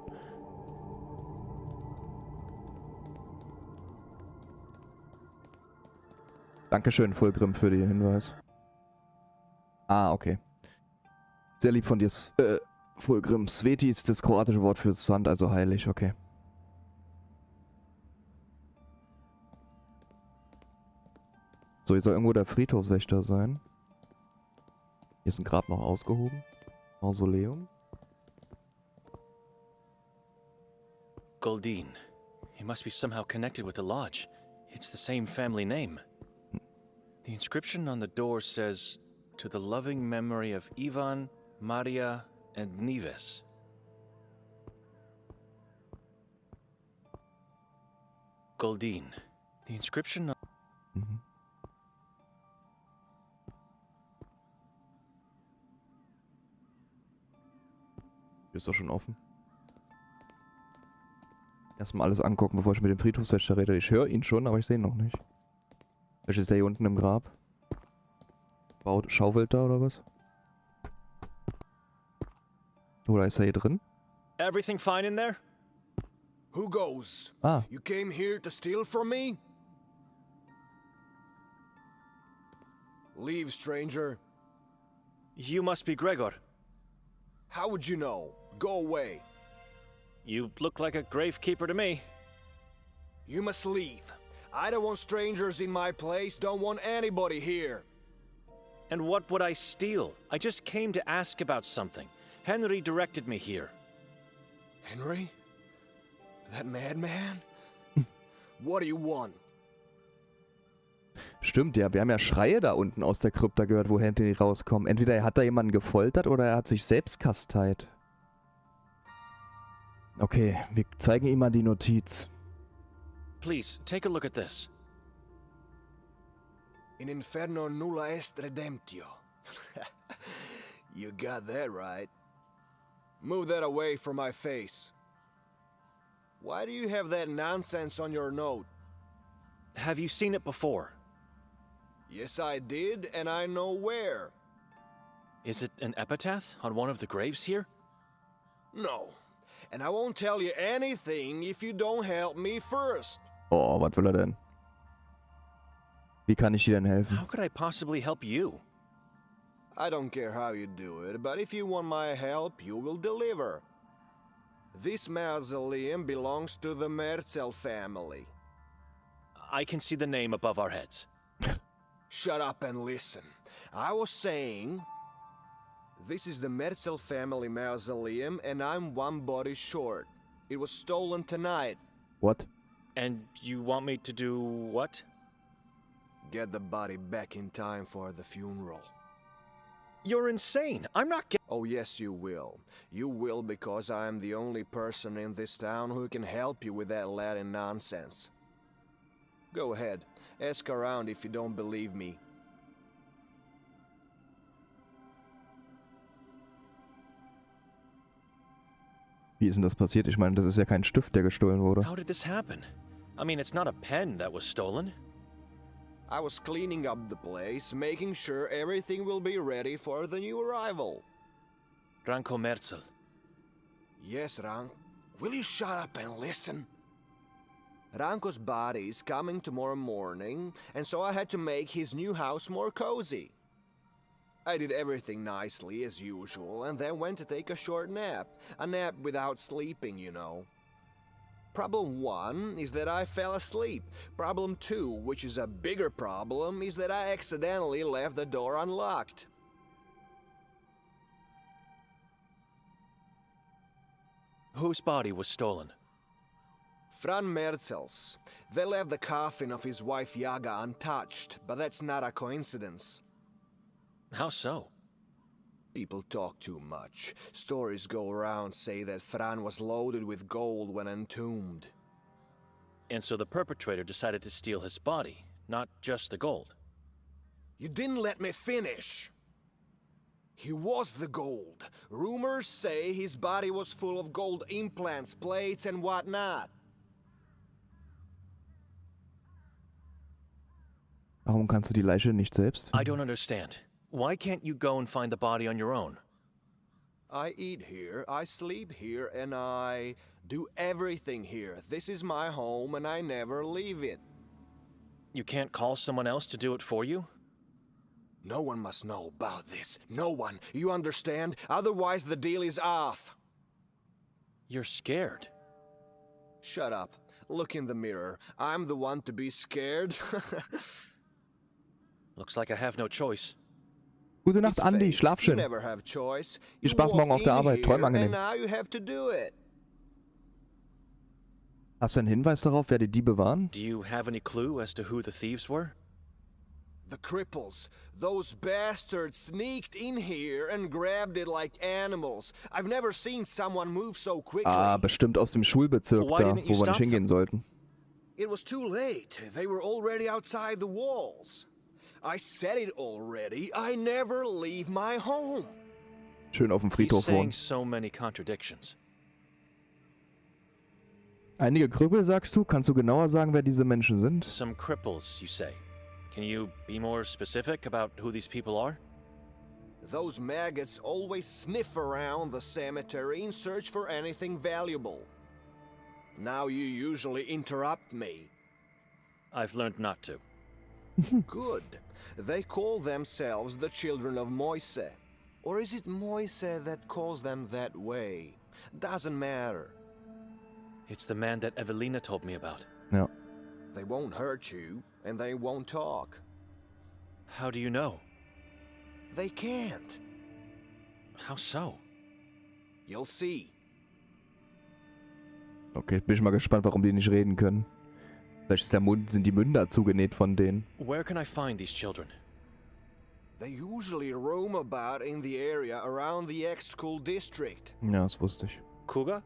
Dankeschön, Fulgrim, für den Hinweis. Ah, okay. Sehr lieb von dir, Fulgrim. Sveti ist das kroatische Wort für Sand, also heilig, okay. So, hier soll irgendwo der Friedhofswächter sein. Hier ist ein Grab noch ausgehoben. Mausoleum. Goldine. He must be somehow connected with the lodge. It's the same family name. The inscription on the door says, "To the loving memory of Ivan, Maria, and Neves." Goldine. The inscription on... Ist doch schon offen. Erstmal alles angucken, bevor ich mit dem Friedhofswächter rede. Ich höre ihn schon, aber ich sehe ihn noch nicht. Welches ist der hier unten im Grab? Schaufelt da oder was? Oder ist er hier drin? Everything fine in there? Who goes? Ah. You came here to steal from me? Leave, stranger. You must be Gregor. How would you know? Go away. You look like a gravekeeper to me. You must leave. I don't want strangers in my place, don't want anybody here. And what would I steal? I just came to ask about something. Henry directed me here. Henry? That madman? What do you want? Stimmt, ja. Wir haben ja Schreie da unten aus der Krypta gehört, wo Henry rauskommen. Entweder er hat da jemanden gefoltert oder er hat sich selbst kasteit. Okay, wir zeigen ihm mal die Notiz. Please, take a look at this. In inferno nulla est redemptio. You got that right. Move that away from my face. Why do you have that nonsense on your note? Have you seen it before? Yes, I did, and I know where. Is it an epitaph on one of the graves here? No. And I won't tell you anything if you don't help me first. Oh, was will er denn? Wie kann ich dir denn helfen? How could I possibly help you? I don't care how you do it, but if you want my help, you will deliver. This mausoleum belongs to the Merzel family. I can see the name above our heads. Shut up and listen. I was saying, this is the Merzel family mausoleum, and I'm one body short. It was stolen tonight. What? And you want me to do what? Get the body back in time for the funeral. You're insane. I'm not getting... Oh, yes, you will. You will because I am the only person in this town who can help you with that Latin nonsense. Go ahead. Ask around if you don't believe me. Wie ist denn das passiert? Ich meine, das ist ja kein Stift, der gestohlen wurde. How did this happen? I mean, it's not a pen that was stolen. I was cleaning up the place, making sure everything will be ready for the new arrival. Ranko Merzel. Yes, Rank. Will you shut up and listen? Ranko's body is coming tomorrow morning, and so I had to make his new house more cozy. I did everything nicely, as usual, and then went to take a short nap. A nap without sleeping, you know. Problem 1 is that I fell asleep. Problem 2, which is a bigger problem, is that I accidentally left the door unlocked. Whose body was stolen? Fran Merzel's. They left the coffin of his wife Yaga untouched, but that's not a coincidence. How so? People talk too much. Stories go around say that Fran was loaded with gold when entombed. And so the perpetrator decided to steal his body, not just the gold. You didn't let me finish. He was the gold. Rumors say his body was full of gold implants, plates, and whatnot. Warum kannst du die Leiche nicht selbst? I don't understand. Why can't you go and find the body on your own? I eat here, I sleep here, and I do everything here. This is my home and I never leave it. You can't call someone else to do it for you? No one must know about this. No one. You understand? Otherwise the deal is off. You're scared. Shut up. Look in the mirror. I'm the one to be scared. Looks like I have no choice. Gute Nacht, Andi. Schlaf schön. Viel Spaß morgen auf der Arbeit. Träum angenehm. Hast du einen Hinweis darauf, wer die Diebe waren? Do you have any clue as to who the thieves were? The cripples. Those bastards sneaked in here and grabbed it like animals. I've never seen someone move so quickly. Ah, bestimmt aus dem Schulbezirk da, wo wir nicht hingehen sollten. It was too late. They were already outside the walls. I said it already. I never leave my home. Schön auf dem Friedhof wohnen. So many contradictions. Einige Krüppel, sagst du? Kannst du genauer sagen, wer diese Menschen sind? Some cripples, you say. Can you be more specific about who these people are? Those maggots always sniff around the cemetery in search for anything valuable. Now you usually interrupt me. I've learned not to. Good. They call themselves the children of Moise. Or is it Moise that calls them that way? Doesn't matter. It's the man that Evelina told me about. Ja. They won't hurt you, and they won't talk. How do you know? They can't. How so? You'll see. Okay, bin ich mal gespannt, warum die nicht reden können. Vielleicht ist sind die Münder zugenäht von denen. Where can I find these children? They usually roam about in the area around the ex-school district. Ja, das wusste ich. Kuga?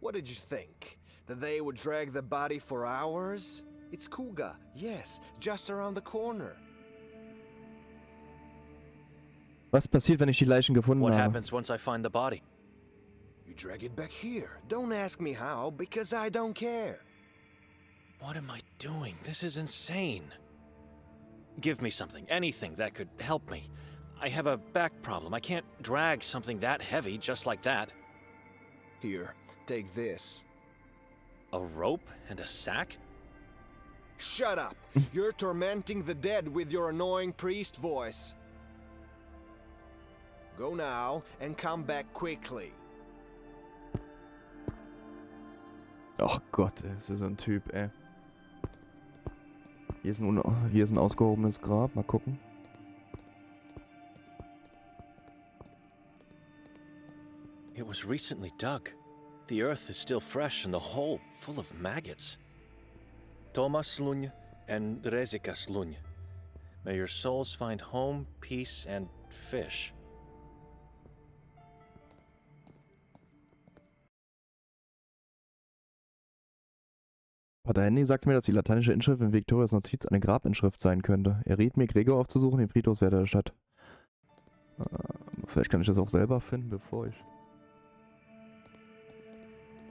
What did you think? That they would drag the body for hours? It's Kuga, yes, just around the corner. Was passiert, wenn ich die Leichen gefunden What habe? happens once I find the body? You drag it back here. Don't ask me how, because I don't care. What am I doing? This is insane. Give me something, anything that could help me. I have a back problem. I can't drag something that heavy just like that. Here, take this. A rope and a sack? Shut up! You're tormenting the dead with your annoying priest voice. Go now and come back quickly. Ach Gott, ey, das ist so ein Typ, ey. Hier ist ein ausgehobenes Grab, mal gucken. It was recently dug. The earth is still fresh and the hole full of maggots. Thomas Lunj and Rezikas Lunj. May your souls find home, peace, and fish. Pater Henry sagte mir, dass die lateinische Inschrift in Victorias Notiz eine Grabinschrift sein könnte. Er riet mir, Gregor aufzusuchen, den Friedhofswärter der Stadt. Vielleicht kann ich das auch selber finden, bevor ich...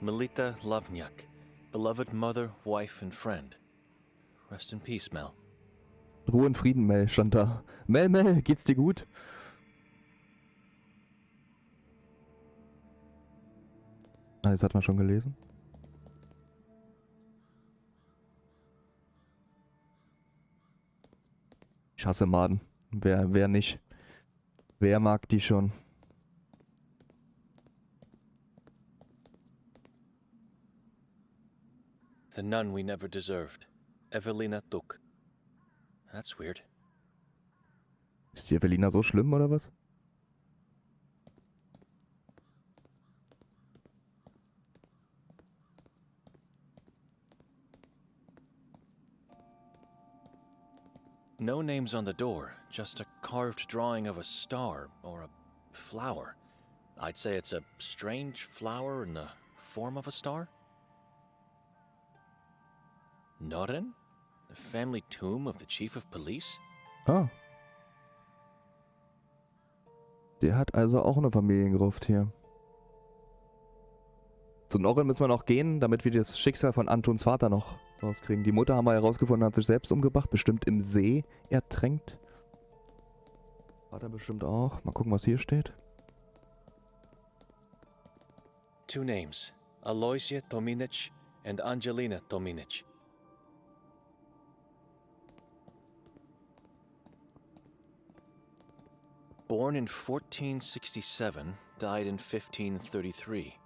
Melita Lovniak, beloved mother, wife, and friend. Rest in peace, Mel. Ruhe und Frieden, Mel, stand da. Mel, geht's dir gut? Ah, das hat man schon gelesen. Ich hasse Maden. Wer nicht? Wer mag die schon? The nun we never deserved. Evelina Duk. That's weird. Ist die Evelina so schlimm, oder was? No names on the door, just a carved drawing of a star or a flower. I'd say it's a strange flower in the form of a star. Noren? The family tomb of the chief of police? Ah. Der hat also auch eine Familiengruft hier. Zu Noren müssen wir noch gehen, damit wir das Schicksal von Antons Vater noch rauskriegen. Die Mutter haben wir herausgefunden, hat sich selbst umgebracht, bestimmt im See ertränkt. Vater bestimmt auch. Mal gucken, was hier steht. two names, Aloysia Tominic and Angelina Tominic. Born in 1467, died in 1533.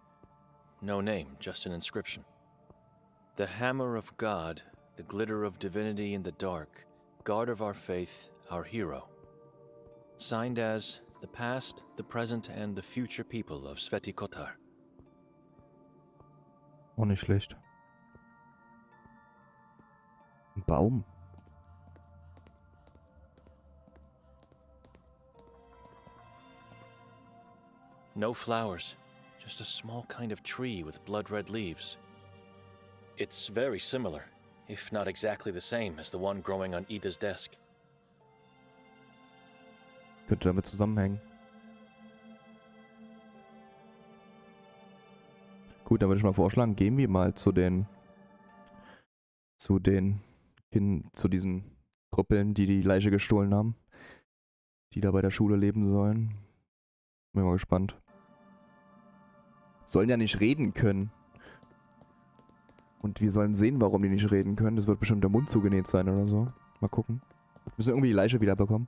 No name, just an inscription. The hammer of God, the glitter of divinity in the dark, guard of our faith, our hero. Signed as the past, the present, and the future people of Sveti Kotar. Auch nicht schlecht. Ein Baum. No flowers, just a small kind of tree with blood-red leaves. It's very similar, if not exactly the same as the one growing on Ida's desk. Könnte damit zusammenhängen. Gut, dann würde ich mal vorschlagen, gehen wir mal zu diesen Truppeln, die die Leiche gestohlen haben. Die da bei der Schule leben sollen. Bin mal gespannt. Sollen ja nicht reden können. Und wir sollen sehen, warum die nicht reden können. Das wird bestimmt der Mund zugenäht sein oder so. Mal gucken. Müssen wir irgendwie die Leiche wiederbekommen.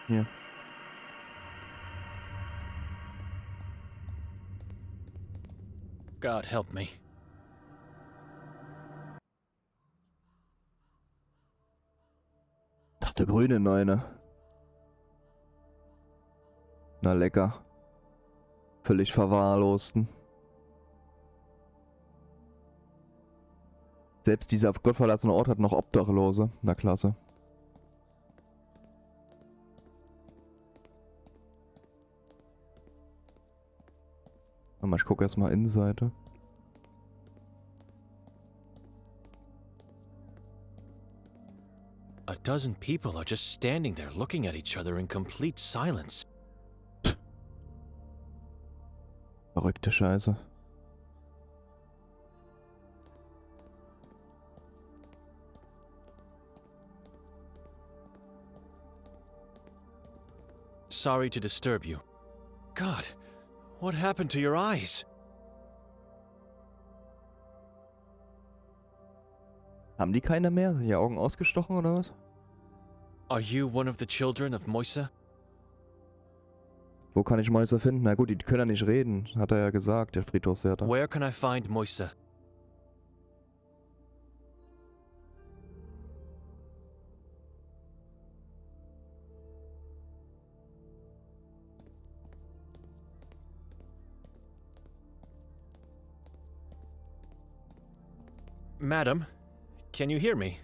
Hier. God help me. Ach, der grüne Eine. Na lecker. Völlig verwahrlosten. Selbst dieser gottverlassene Ort hat noch Obdachlose. Na klasse. Warte mal, ich gucke erstmal Innenseite. A dozen people are just standing there looking at each other in complete silence. Verrückte Scheiße. Sorry to disturb you. God, what happened to your eyes? Haben die keine mehr? Sind die Augen ausgestochen oder was? Are you one of the children of Moise? Wo kann ich Mäuse finden? Na gut, die können ja nicht reden, hat er ja gesagt, der Friedhofswärter. Where can I find Moise? Madam, can you hear me?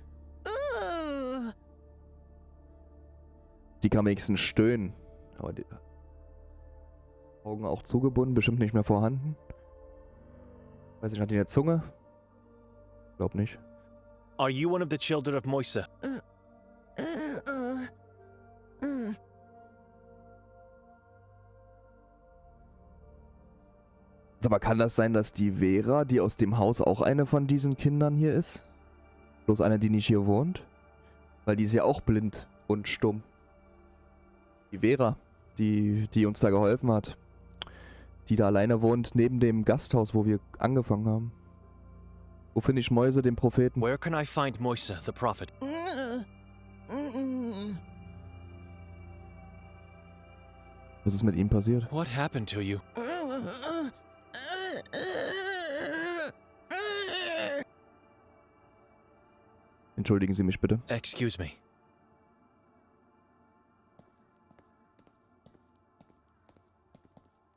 Die kann wenigstens stöhnen. Aber die Augen auch zugebunden, bestimmt nicht mehr vorhanden. Weiß ich, hat die eine Zunge? Glaub nicht. Are you one of the children of Moise? Aber kann das sein, dass die Vera, die aus dem Haus, auch eine von diesen Kindern hier ist? Bloß eine, die nicht hier wohnt? Weil die ist ja auch blind und stumm. Die Vera, die uns da geholfen hat. Die da alleine wohnt, neben dem Gasthaus, wo wir angefangen haben. Wo finde ich Mäuse, den Propheten? Where can I find Moise, the prophet? Was ist mit ihm passiert? What happened to you? Entschuldigen Sie mich bitte. Excuse me.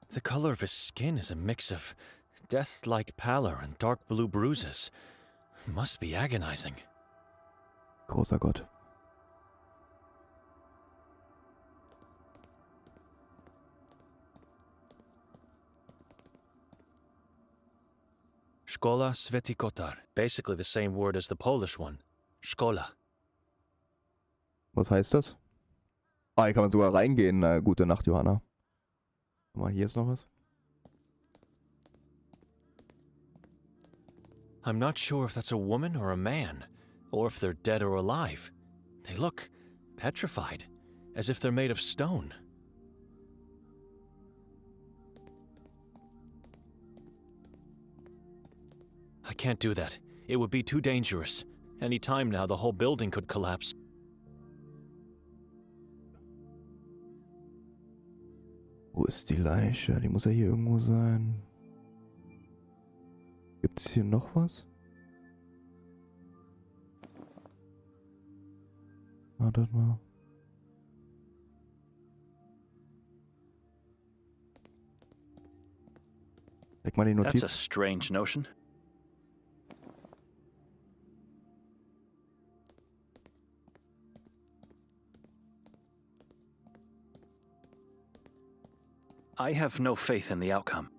The color of his skin is a mix of death-like pallor and dark blue bruises. Must be agonizing. Großer Gott. Szkoła Sveti Kotar. Basically the same word as the Polish one. Szkoła. Was heißt das? Ah, hier kann man sogar reingehen. Na, gute Nacht, Johanna. Guck mal, hier ist noch was. I'm not sure if that's a woman or a man, or if they're dead or alive. They look petrified, as if they're made of stone. I can't do that. It would be too dangerous. Any time now, the whole building could collapse. Wo ist die Leiche? Die muss ja hier irgendwo sein. Gibt es hier noch was? Wartet mal. Leg mal die Notiz. That's a strange notion. I have no faith in the outcome.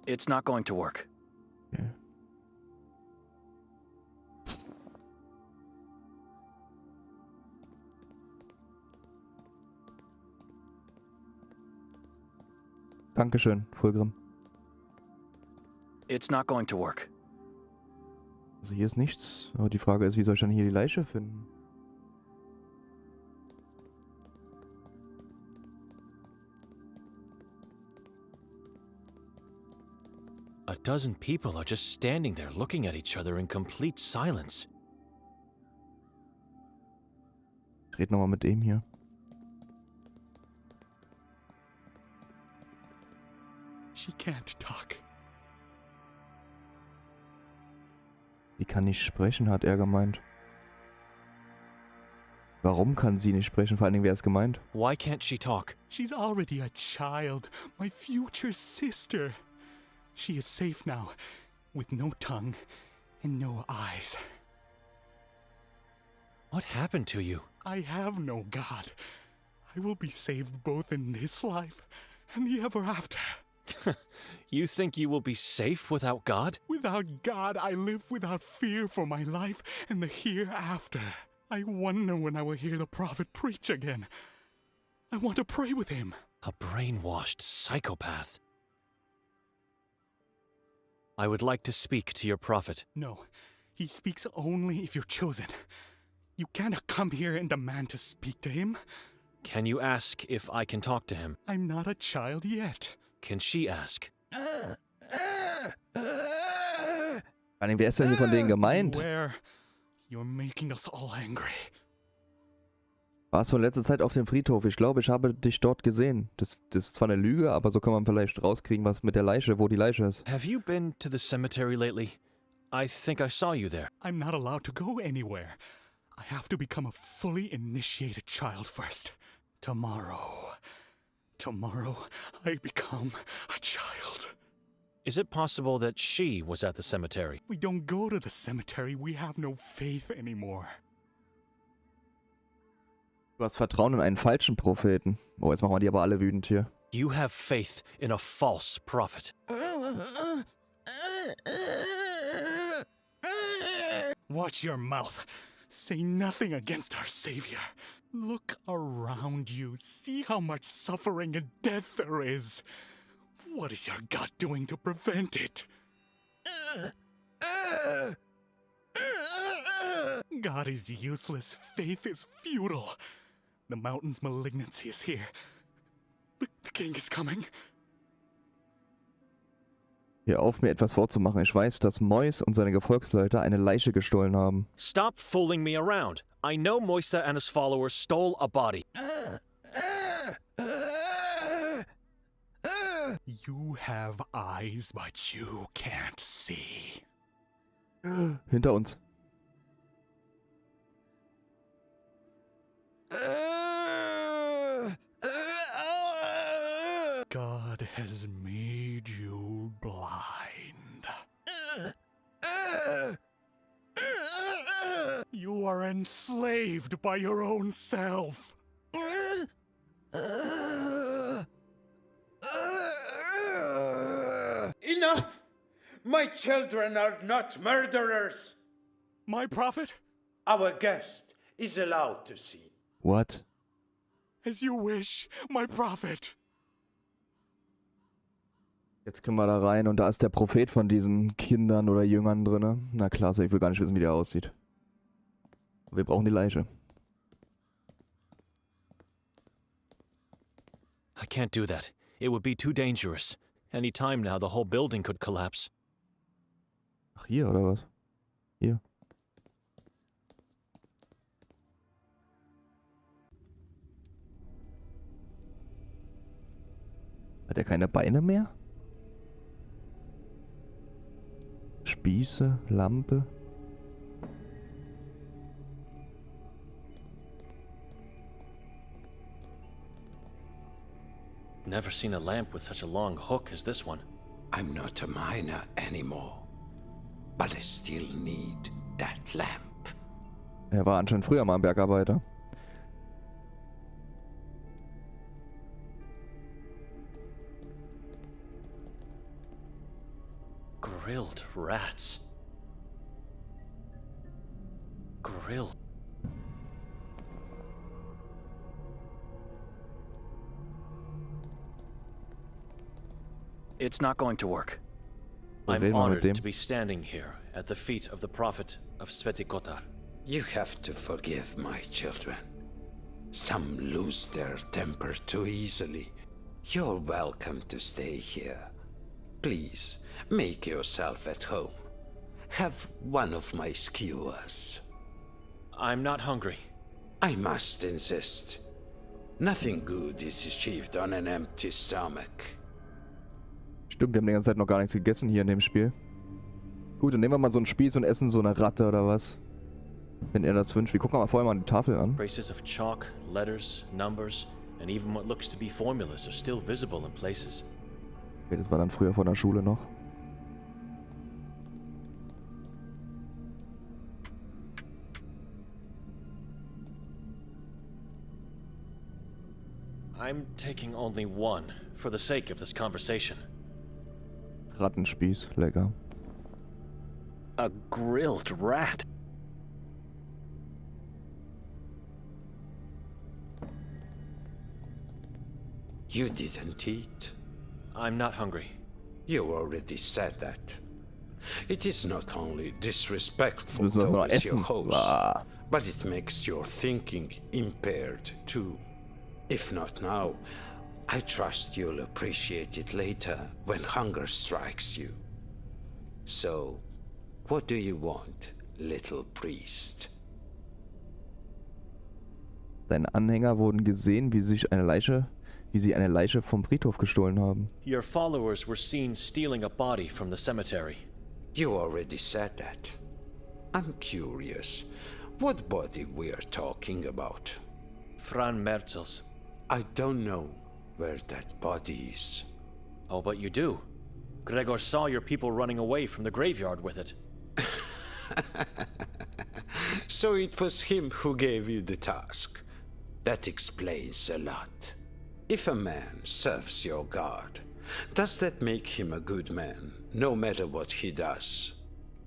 It's not going to work. Okay. Dankeschön, Fulgrim. It's not going to work. Also hier ist nichts, aber die Frage ist, wie soll ich dann hier die Leiche finden? A dozen people are just standing there looking at each other in complete silence. Ich rede nochmal mit dem hier. She can't talk. Die kann nicht sprechen, hat er gemeint. Warum kann sie nicht sprechen? Vor allen Dingen, wer ist gemeint? Why can't she talk? She's already a child, my future sister. She is safe now, with no tongue and no eyes. What happened to you? I have no God. I will be saved both in this life and the ever after. You think you will be safe without God? Without God, I live without fear for my life and the hereafter. I wonder when I will hear the prophet preach again. I want to pray with him. A brainwashed psychopath. I would like to speak to your prophet. No, he speaks only if you're chosen. You cannot come here and demand to speak to him. Can you ask if I can talk to him? I'm not a child yet. Can she ask? Vor allem, wer ist denn hier von denen gemeint? Beware. You're making us all angry. Warst du in letzter Zeit auf dem Friedhof? Ich glaube, ich habe dich dort gesehen. Das ist zwar eine Lüge, aber so kann man vielleicht rauskriegen, was mit der Leiche, wo die Leiche ist. Have you been to the cemetery lately? I think I saw you there. I'm not allowed to go anywhere. I have to become a fully initiated child first. Tomorrow, I become a child. Is it possible that she was at the cemetery? We don't go to the cemetery. We have no faith anymore. Du hast Vertrauen in einen falschen Propheten. Oh, jetzt machen wir die aber alle wütend hier. You have faith in a false prophet. Watch your mouth. Say nothing against our Savior. Look around you. See how much suffering and death there is. What is your God doing to prevent it? God is useless. Faith is futile. The mountain's malignancy is here. The king is coming. Hör auf, mir etwas vorzumachen. Ich weiß, dass Mois und seine Gefolgsleute eine Leiche gestohlen haben. Stop fooling me around. I know Moisa and his followers stole a body. You have eyes, but you can't see. Hinter uns. God has made you blind. You are enslaved by your own self. Enough! My children are not murderers! My prophet? Our guest is allowed to see. What? As you wish, my prophet. Jetzt können wir da rein und da ist der Prophet von diesen Kindern oder Jüngern drin. Na klar, ich will gar nicht wissen, wie der aussieht. Wir brauchen die Leiche. I can't do that. It would be too dangerous. Any time now, the whole building could collapse. Ach, hier oder was? Hier. Hat er keine Beine mehr? Spieße, Lampe. Never seen a lamp with such a long hook as this one. I'm not a miner anymore, but I still need that lamp. Er war anscheinend früher mal ein Bergarbeiter. Grilled rats. Grilled. It's not going to work. I'm honored to be standing here at the feet of the prophet of Sveti Kotar. You have to forgive my children. Some lose their temper too easily. You're welcome to stay here. Please, make yourself at home. Have one of my skewers. I'm not hungry. I must insist. Nothing good is achieved on an empty stomach. Stimmt, wir haben die ganze Zeit noch gar nichts gegessen hier in dem Spiel. Gut, dann nehmen wir mal so einen Spieß und essen so eine Ratte oder was. Wenn er das wünscht. Wir gucken mal vorher mal die Tafel an. Traces of chalk, letters, numbers, and even what looks to be formulas are still visible in places. Okay, das war dann früher von der Schule noch. I'm taking only one for the sake of this conversation. Rattenspieß, lecker. A grilled rat. You didn't eat? I'm not hungry. You already said that. It is not only disrespectful Müssen wir es noch towards your essen? host, but it makes your thinking impaired too. If not now, I trust you'll appreciate it later when hunger strikes you. So, what do you want, little priest? Deine Anhänger wurden gesehen, wie sie eine Leiche vom Friedhof gestohlen haben. Your followers were seen stealing a body from the cemetery. You already said that. I'm curious, what body we're talking about? Fran Merzel's. I don't know where that body is. Oh, but you do. Gregor saw your people running away from the graveyard with it. So it was him who gave you the task. That explains a lot. If a man serves your god, does that make him a good man, no matter what he does?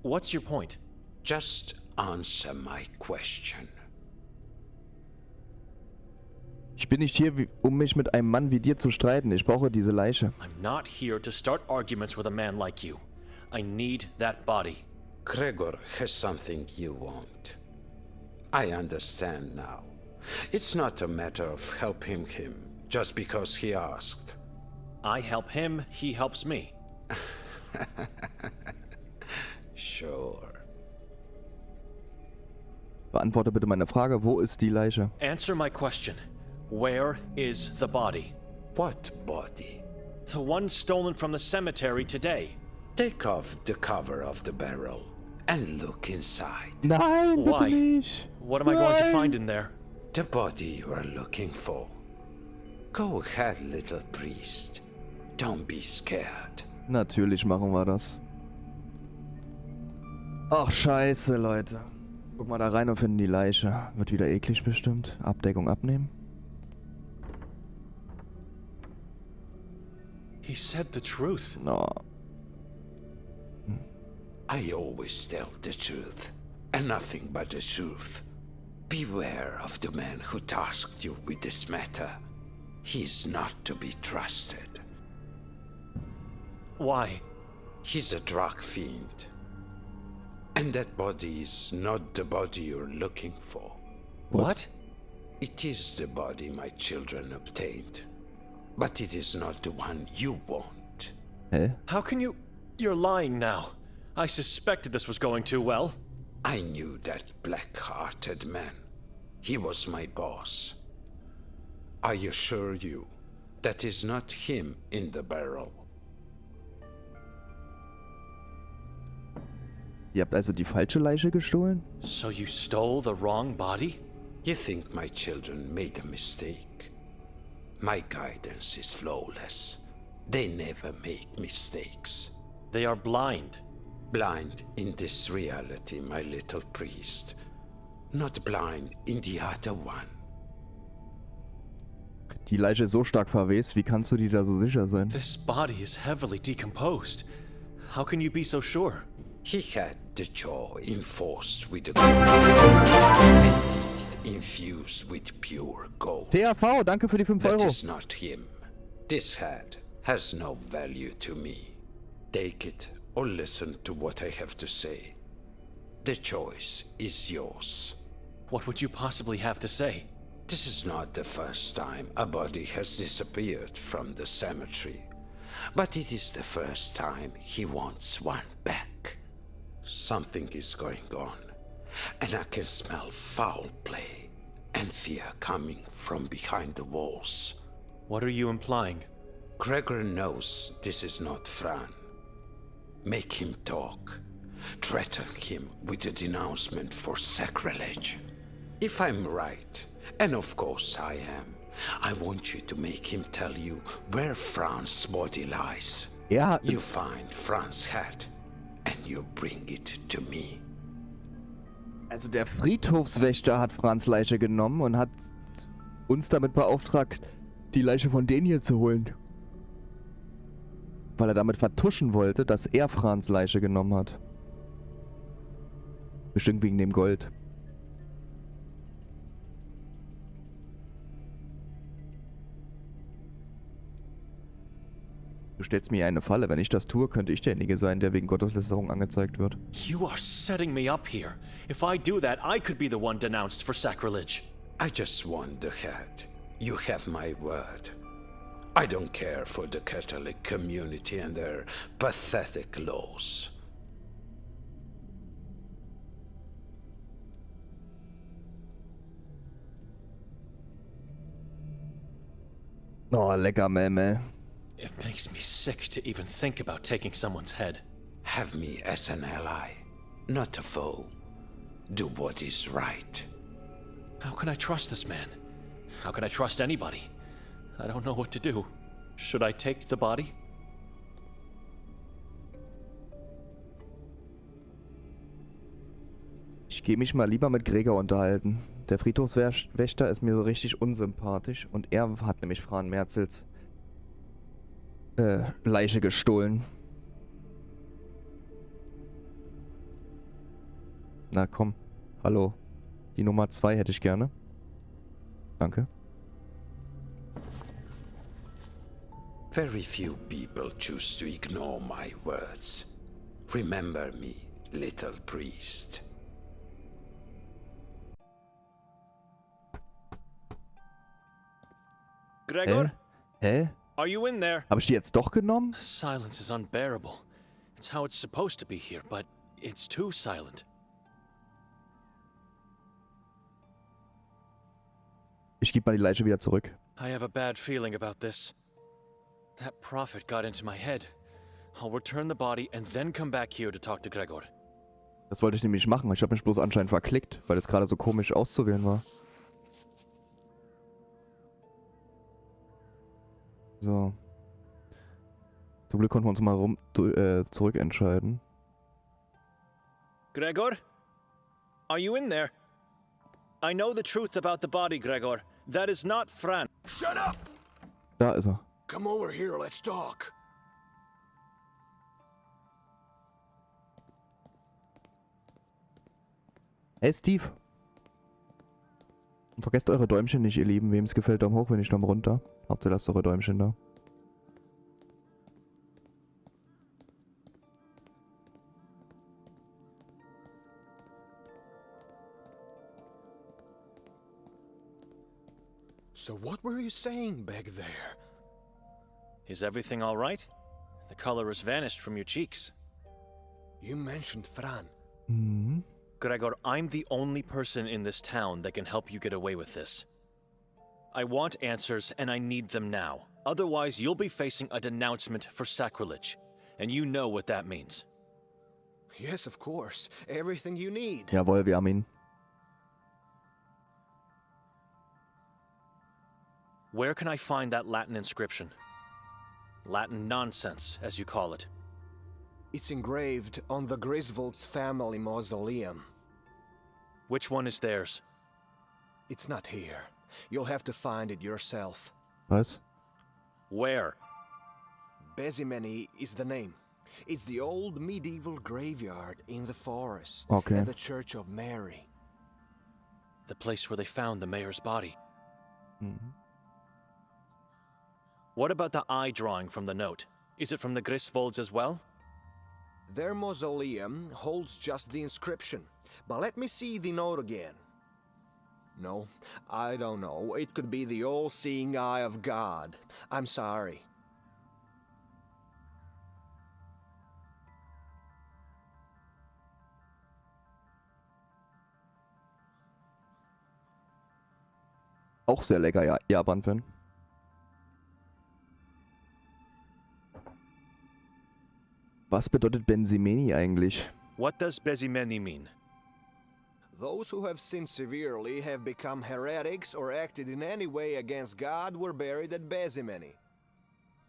What's your point? Just answer my question. Ich bin nicht hier, um mich mit einem Mann wie dir zu streiten. Ich brauche diese Leiche. I'm not here to start arguments with a man like you. I need that body. Gregor has something you want. I understand now. It's not a matter of helping him, just because he asked. I help him, he helps me. Sure. Beantworte bitte meine Frage, wo ist die Leiche? Answer my question. Where is the body? What body? The one stolen from the cemetery today. Take off the cover of the barrel and look inside. Nein, bitte Why? nicht. What am I going to find in there? The body you are looking for. Go ahead, little priest. Don't be scared. Natürlich machen wir das. Ach, scheiße, Leute. Guck mal da rein und finden die Leiche. Wird wieder eklig bestimmt. Abdeckung abnehmen. He said the truth. No. I always tell the truth, and nothing but the truth. Beware of the man who tasked you with this matter. He's not to be trusted. Why? He's a drug fiend. And that body is not the body you're looking for. What? It is the body my children obtained. But it is not the one you want. How can you... You're lying now. I suspected this was going too well. I knew that black-hearted man. He was my boss. I assure you, that is not him in the barrel. Ihr habt also die falsche Leiche gestohlen? So you stole the wrong body? You think my children made a mistake? My guidance is flawless. They never make mistakes. They are blind. Blind in this reality, my little priest. Not blind in the other one. Die Leiche ist so stark verwest, wie kannst du dir da so sicher sein? This body is heavily decomposed. How can you be so sure? He had the jaw enforced with a gold and teeth infused with pure gold. THV, danke für die 5 Euro. That is not him. This head has no value to me. Take it or listen to what I have to say. The choice is yours. What would you possibly have to say? This is not the first time a body has disappeared from the cemetery. But it is the first time he wants one back. Something is going on, and I can smell foul play and fear coming from behind the walls. What are you implying? Gregor knows this is not Fran. Make him talk. Threaten him with a denouncement for sacrilege. If I'm right, and of course I am, I want you to make him tell you where Fran's body lies. Ja. You find Fran's head, and you bring it to me. Also der Friedhofswächter hat Frans Leiche genommen und hat uns damit beauftragt, die Leiche von denen hier zu holen. Weil er damit vertuschen wollte, dass er Frans Leiche genommen hat. Bestimmt wegen dem Gold. Du stellst mir eine Falle. Wenn ich das tue, könnte ich derjenige sein, der wegen Gotteslästerung angezeigt wird. You are setting me up here. If I do that, I could be the one denounced for sacrilege. I just want the head. You have my word. I don't care for the Catholic community and their pathetic laws. Oh, lecker, Meme. It makes me sick to even think about taking someone's head. Have me as an ally, not a foe. Do what is right. How can I trust this man? How can I trust anybody? I don't know what to do. Should I take the body? Ich gehe mich mal lieber mit Gregor unterhalten. Der Friedhofswächter ist mir so richtig unsympathisch und er hat nämlich Fran Merzels Leiche gestohlen. Na komm, hallo. Die Nummer 2 hätte ich gerne. Danke. Very few people choose to ignore my words. Remember me, little priest. Gregor? Hä? Are you in there? Habe ich die jetzt doch genommen? Silence is unbearable. It's how it's supposed to be here, but it's too silent. Ich gebe mal die Leiche wieder zurück. I have a bad feeling about this. That prophet got into my head. I'll return the body and then come back here to talk to Gregor. Das wollte ich nämlich machen. Ich habe mich bloß anscheinend verklickt, weil es gerade so komisch auszuwählen war. So. Zum Glück konnten wir uns mal zurück entscheiden. Gregor? Are you in there? I know the truth about the body, Gregor. That is not Fran. Shut up! Da ist er. Come over here, let's talk. Hey, Steve. Vergesst eure Däumchen nicht, ihr Lieben. Wem es gefällt, Daumen hoch, wenn nicht Daumen runter. Hauptsache lasst eure Däumchen da. So what were you saying back there? Is everything all right? The color has vanished from your cheeks. You mentioned Fran. Mhm. Gregor, I'm the only person in this town that can help you get away with this. I want answers, and I need them now. Otherwise, you'll be facing a denouncement for sacrilege. And you know what that means. Yes, of course. Everything you need. Jawohl, wir haben ihn. Where can I find that Latin inscription? Latin nonsense, as you call it. It's engraved on the Griswold's family mausoleum. Which one is theirs? It's not here. You'll have to find it yourself. Was? Where? Bezimeni is the name. It's the old medieval graveyard in the forest Okay. at the Church of Mary. The place where they found the mayor's body. Mhm. What about the eye drawing from the note? Is it from the Griswolds as well? Their mausoleum holds just the inscription. But let me see the note again. No, I don't know. It could be the all-seeing eye of God. I'm sorry. Auch sehr lecker, ja, Japan-Fan. Was bedeutet Benzimeni eigentlich? What does Bezimeni mean? Those who have sinned severely, have become heretics, or acted in any way against God were buried at Bezimeni.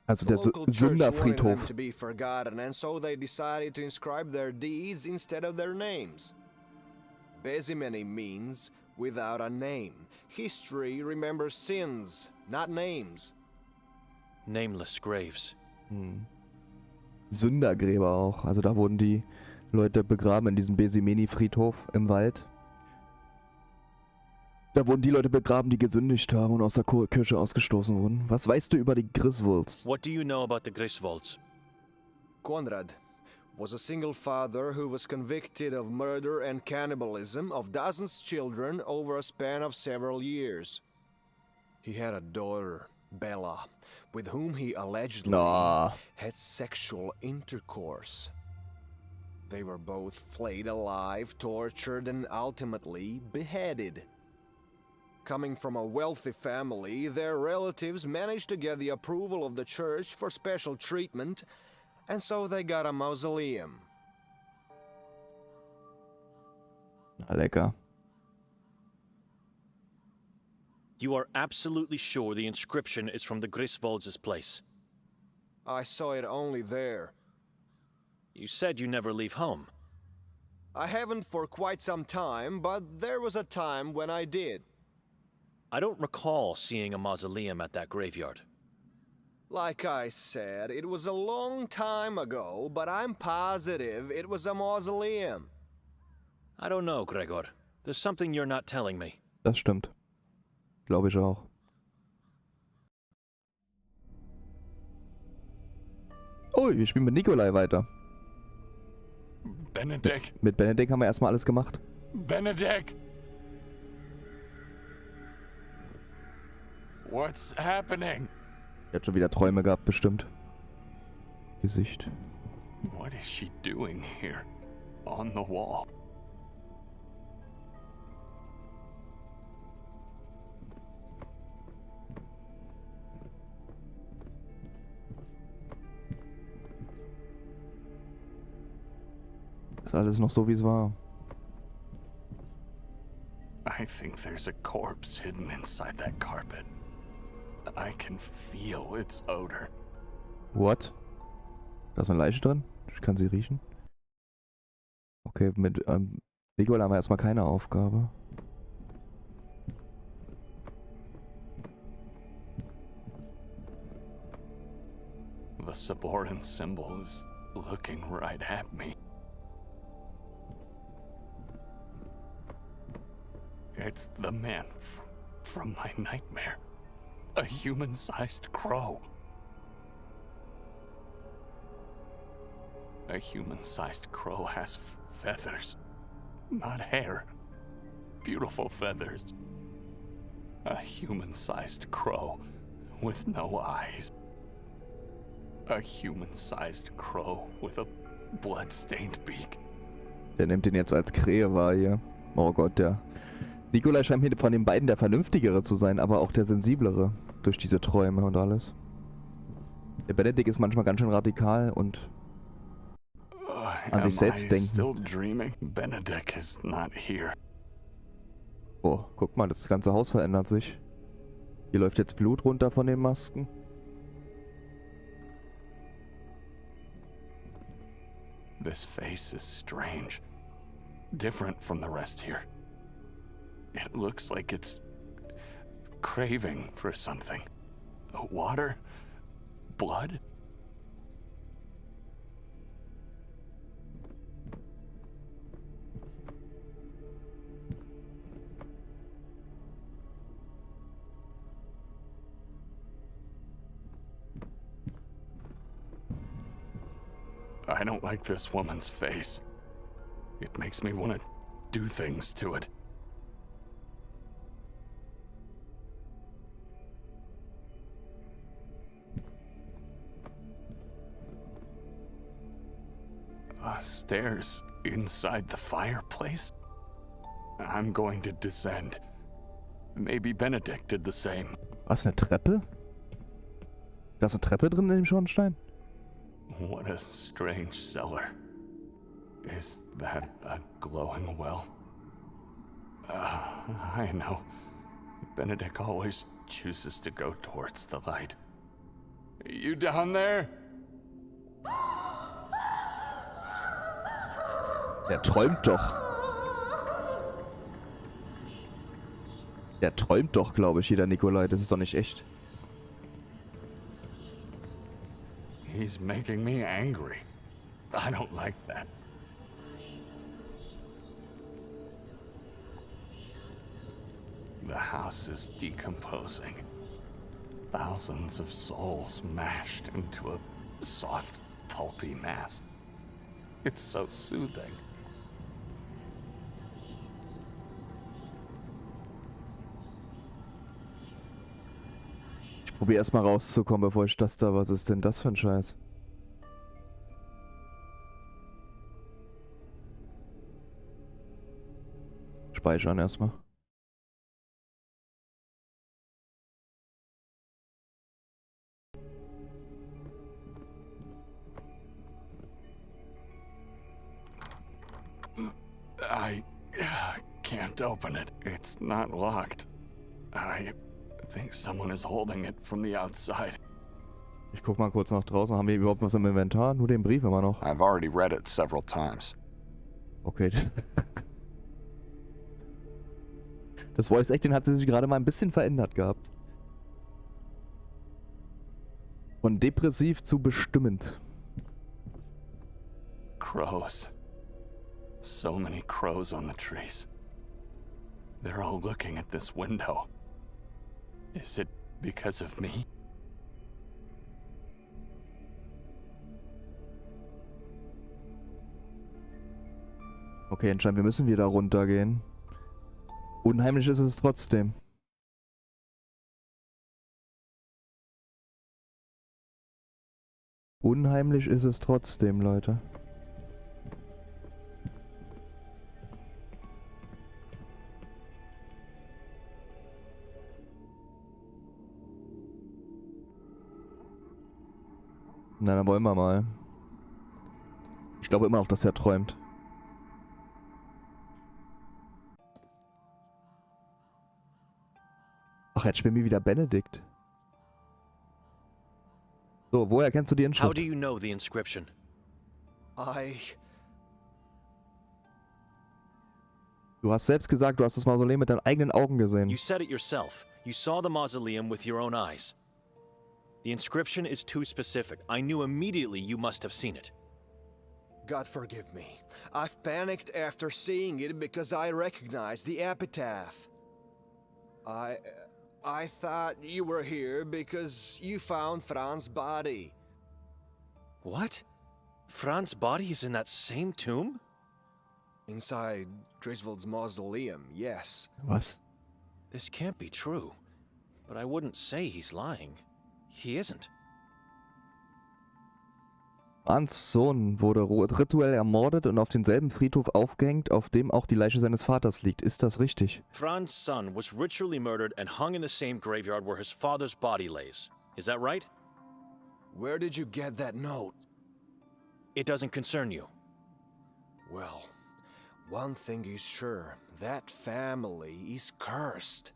Also The der local church wanted them Sünderfriedhof. to be forgotten, and so they decided to inscribe their deeds instead of their names. Bezimeni means without a name. History remembers sins, not names. Nameless graves. Hm. Sündergräber auch. Also da wurden die Leute begraben in diesem Bezimeni-Friedhof im Wald. Da wurden die Leute begraben, die gesündigt haben und aus der Kirche ausgestoßen wurden. Was weißt du über die Griswolds? What do you know about the Griswolds? Konrad was a single father who was convicted of murder and cannibalism of dozens of children over a span of several years. He had a daughter, Bella, with whom he allegedly had sexual intercourse. They were both flayed alive, tortured, and ultimately beheaded. Coming from a wealthy family, their relatives managed to get the approval of the church for special treatment, and so they got a mausoleum. Na, lecker. You are absolutely sure the inscription is from the Griswolds' place? I saw it only there. You said you never leave home. I haven't for quite some time, but there was a time when I did. I don't recall seeing a mausoleum at that graveyard. Like I said, it was a long time ago, but I'm positive it was a mausoleum. I don't know, Gregor. There's something you're not telling me. Das stimmt. Glaube ich auch. Oh, wir spielen mit Nikolay weiter. Benedek. Mit Benedek haben wir erstmal alles gemacht. Benedek! What's happening? Er hat schon wieder Träume gehabt, bestimmt. Gesicht. What is she doing here? On the wall. Ist alles noch so, wie es war. I think there's a corpse hidden inside that carpet. I can feel its odor. What? Da ist eine Leiche drin? Ich kann sie riechen. Okay, mit Nikolay haben wir erstmal keine Aufgabe. The subordinate symbol is looking right at me. It's the man from my nightmare. A human-sized crow. A human-sized crow has feathers, not hair. Beautiful feathers. A human-sized crow with no eyes. A human-sized crow with a blood-stained beak. Der nimmt ihn jetzt als Krähe wahr hier. Oh Gott, der Nikolay scheint mir von den beiden der Vernünftigere zu sein, aber auch der Sensiblere. Durch diese Träume und alles. Der Benedek ist manchmal ganz schön radikal und an sich selbst denken. Benedek is not here. Oh, guck mal, das ganze Haus verändert sich. Hier läuft jetzt Blut runter von den Masken. This face is strange. Different from the rest here. It looks like it's craving for something. Water? Blood? I don't like this woman's face. It makes me want to do things to it. Stairs inside the fireplace? I'm going to descend. Maybe Benedek did the same. Was, eine Treppe? Da ist eine Treppe drin in dem Schornstein? What a strange cellar. Is that a glowing well? I know. Benedek always chooses to go towards the light. You down there? Der träumt doch. Der träumt doch, glaube ich, jeder Nikolay. Das ist doch nicht echt. He's making me angry. I don't like that. The house is decomposing. Thousands of souls mashed into a soft, pulpy mass. It's so soothing. Ich probiere erstmal rauszukommen, bevor ich das da... Was ist denn das für ein Scheiß? Speichern erstmal. I can't open it. It's not locked. I think someone is holding it from the outside. Ich guck mal kurz nach draußen. Haben wir überhaupt was im Inventar? Nur den Brief immer noch. I've already read it several times. Okay. Das Voice Acting hat sich gerade mal ein bisschen verändert gehabt. Von depressiv zu bestimmend. Crows. So many crows on the trees. They're all looking at this window. Is it because of me? Okay, anscheinend wir müssen wieder runtergehen. Unheimlich ist es trotzdem. Unheimlich ist es trotzdem, Leute. Na, dann wollen wir mal. Ich glaube immer noch, dass er träumt. Ach, jetzt spielen wir wieder Benedikt. So, woher kennst du die Inschrift? How do you know the inscription? Du hast selbst gesagt, du hast das Mausoleum mit deinen eigenen Augen gesehen. You said it yourself. You saw the mausoleum with your own eyes. The inscription is too specific. I knew immediately you must have seen it. God forgive me. I've panicked after seeing it because I recognized the epitaph. I thought you were here because you found Fran's body. What? Fran's body is in that same tomb? Inside Griswold's mausoleum, yes. Was? This can't be true. But I wouldn't say he's lying. He isn't. Frans Sohn wurde rituell ermordet und auf denselben Friedhof aufgehängt, auf dem auch die Leiche seines Vaters liegt. Ist das richtig? Fran's son was ritually murdered and hung in the same graveyard where his father's body lays. Is that right? Where did you get that note? It doesn't concern you. Well, one thing is sure. That family is cursed.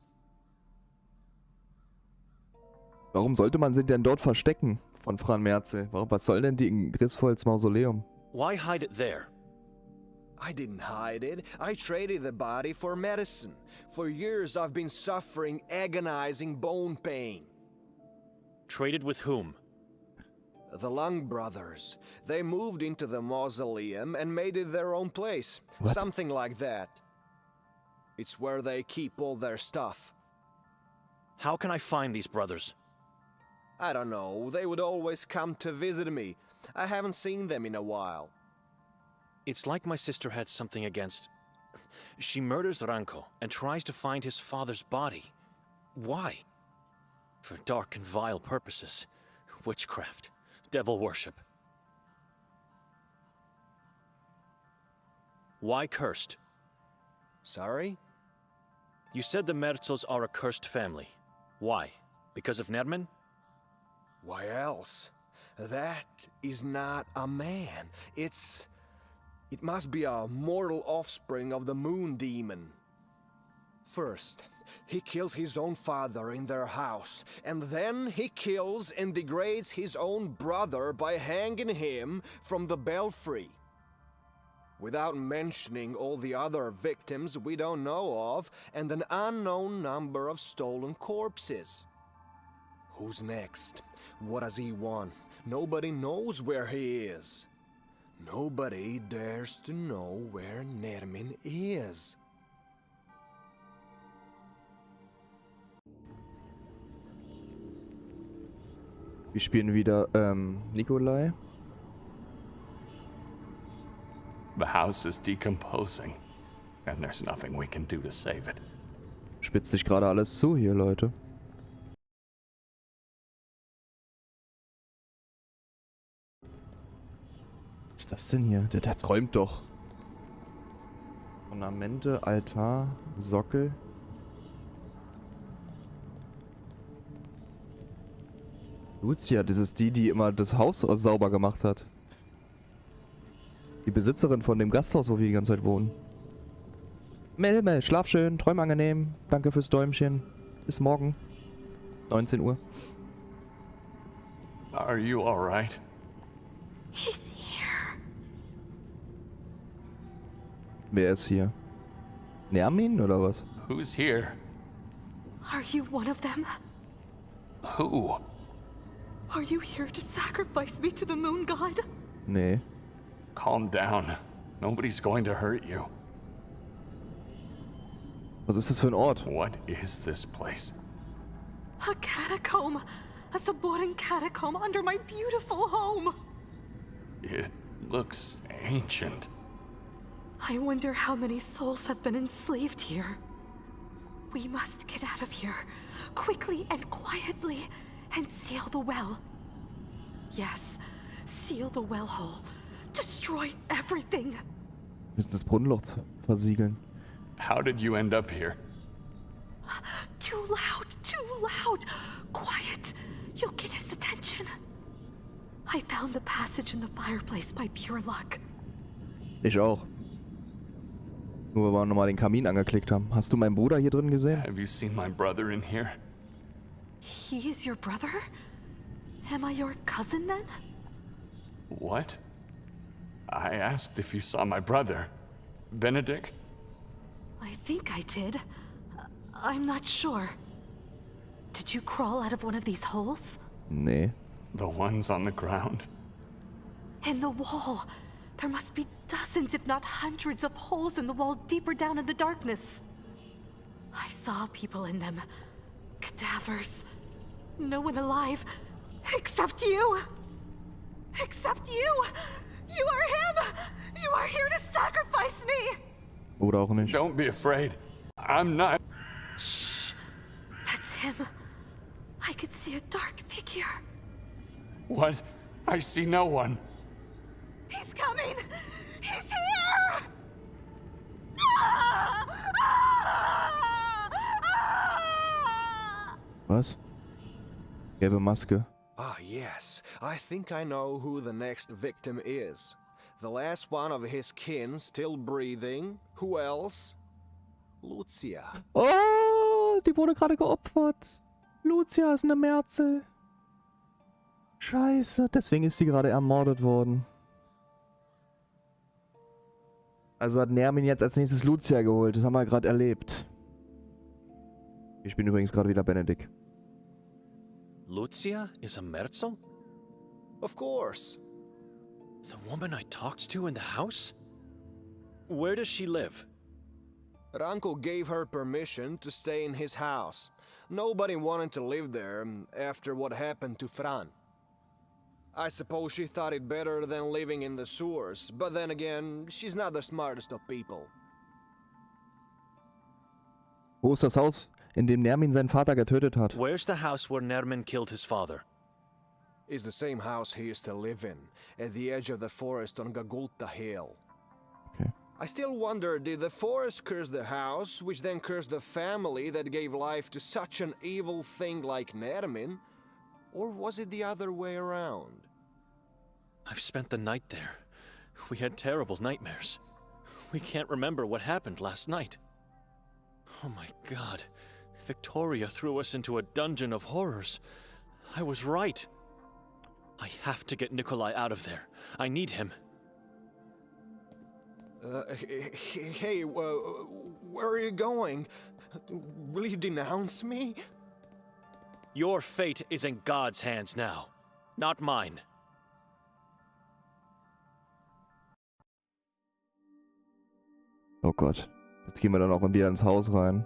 Warum sollte man sie denn dort verstecken? Von Fran Merzel. Was soll denn die in Griswolds Mausoleum? Why hide it there? I didn't hide it. I traded the body for medicine. For years I've been suffering agonizing bone pain. Traded with whom? The Lung brothers. They moved into the mausoleum and made it their own place. What? Something like that. It's where they keep all their stuff. How can I find these brothers? I don't know. They would always come to visit me. I haven't seen them in a while. It's like my sister had something against... She murders Ranko and tries to find his father's body. Why? For dark and vile purposes. Witchcraft. Devil worship. Why cursed? Sorry? You said the Merzels are a cursed family. Why? Because of Nerman? Why else? That is not a man. It must be a mortal offspring of the moon demon. First, he kills his own father in their house, and then he kills and degrades his own brother by hanging him from the belfry. Without mentioning all the other victims we don't know of, and an unknown number of stolen corpses. Who's next? What does he want? Nobody knows where he is. Nobody dares to know where Nermin is. Wir spielen wieder Nikolay. The house is decomposing, and there's nothing we can do to save it. Spitzt sich gerade alles zu hier, Leute. Was ist das denn hier? Der träumt doch. Ornamente, Altar, Sockel. Lucia, das ist die immer das Haus sauber gemacht hat. Die Besitzerin von dem Gasthaus, wo wir die ganze Zeit wohnen. Mel, schlaf schön, träum angenehm. Danke fürs Däumchen. Bis morgen. 19 Uhr. Are you alright? He's here. Wer ist hier? Nermin oder was? Who's here? Are you one of them? Who? Are you here to sacrifice me to the moon god? Nee. Calm down. Nobody's going to hurt you. Was ist das für ein Ort? What is this place? A catacomb. A subordinate catacomb under my beautiful home. It looks ancient. I wonder how many souls have been enslaved here. We must get out of here, quickly and quietly, and seal the well. Yes, seal the well hole. Destroy everything. Wir müssen das Brunnenloch versiegeln. How did you end up here? Too loud, too loud. Quiet. You'll get his attention. I found the passage in the fireplace by pure luck. Ich auch. Nur weil wir nochmal den Kamin angeklickt haben. Hast du meinen Bruder hier drin gesehen? Have you seen my brother in here? He is your brother? Am I your cousin then? What? I asked if you saw my brother. Benedek? I think I did. I'm not sure. Did you crawl out of one of these holes? Nee. The ones on the ground? In the wall. There must be dozens, if not hundreds, of holes in the wall deeper down in the darkness. I saw people in them. Cadavers. No one alive. Except you. Except you. You are him. You are here to sacrifice me. Oder auch nicht. Don't be afraid. I'm not. Shh. That's him. I could see a dark figure. What? I see no one. He's coming. He's here. Was? Gelbe Maske. Ah, yes. I think I know who the next victim is. The last one of his kin still breathing. Who else? Lucia. Oh, die wurde gerade geopfert. Lucia ist eine Merzel. Scheiße, deswegen ist sie gerade ermordet worden. Also hat Nermin jetzt als nächstes Lucia geholt. Das haben wir gerade erlebt. Ich bin übrigens gerade wieder Benedek. Lucia is a Merzel? Of course. The woman I talked to in the house? Where does she live? Ranko gave her permission to stay in his house. Nobody wanted to live there after what happened to Fran. I suppose she thought it better than living in the sewers, but then again, she's not the smartest of people. Wo ist das Haus, in dem Nermin seinen Vater getötet hat? Where's the house where Nermin killed his father? It's the same house he used to live in, at the edge of the forest on Gagulta Hill. Okay. I still wonder, did the forest curse the house, which then cursed the family that gave life to such an evil thing like Nermin? Or was it the other way around? I've spent the night there. We had terrible nightmares. We can't remember what happened last night. Oh my god. Victoria threw us into a dungeon of horrors. I was right. I have to get Nikolay out of there. I need him. Hey, where are you going? Will you denounce me? Your fate is in God's hands now, not mine. Oh Gott. Jetzt gehen wir dann auch wieder ins Haus rein.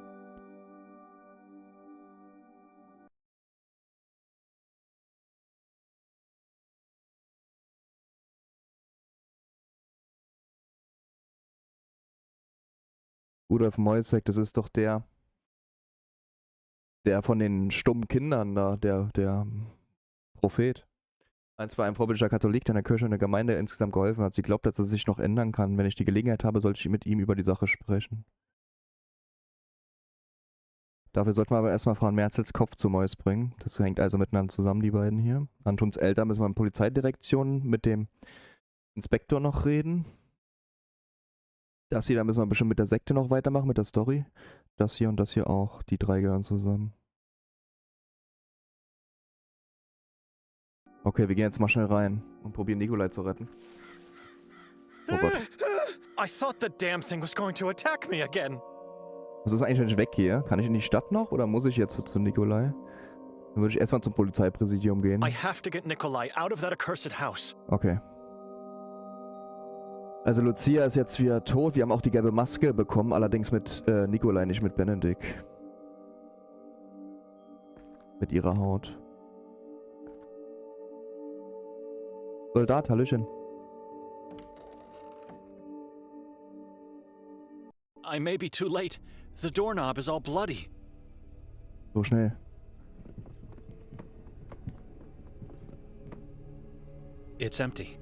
Rudolf Moisek, das ist doch der von den stummen Kindern da, der Prophet. Eins war ein vorbildlicher Katholik, der in der Kirche und der Gemeinde insgesamt geholfen hat. Sie glaubt, dass er sich noch ändern kann. Wenn ich die Gelegenheit habe, sollte ich mit ihm über die Sache sprechen. Dafür sollten wir aber erstmal Frau Merzels Kopf zu Mäus bringen. Das hängt also miteinander zusammen, die beiden hier. Antons Eltern müssen wir in Polizeidirektion mit dem Inspektor noch reden. Das hier, da müssen wir bestimmt mit der Sekte noch weitermachen, mit der Story. Das hier und das hier auch. Die drei gehören zusammen. Okay, wir gehen jetzt mal schnell rein und probieren Nikolay zu retten. Oh Gott. I thought the damn thing was going to attack me again. Was ist eigentlich, wenn ich weggehe? Kann ich in die Stadt noch oder muss ich jetzt zu Nikolay? Dann würde ich erstmal zum Polizeipräsidium gehen. I have to get Nikolay out of that accursed house. Okay. Also Lucia ist jetzt wieder tot. Wir haben auch die gelbe Maske bekommen, allerdings mit Nikolay, nicht mit Benedek. Mit ihrer Haut. Soldat, Hallöchen. I may be too late. The doorknob is all bloody. So schnell. It's empty.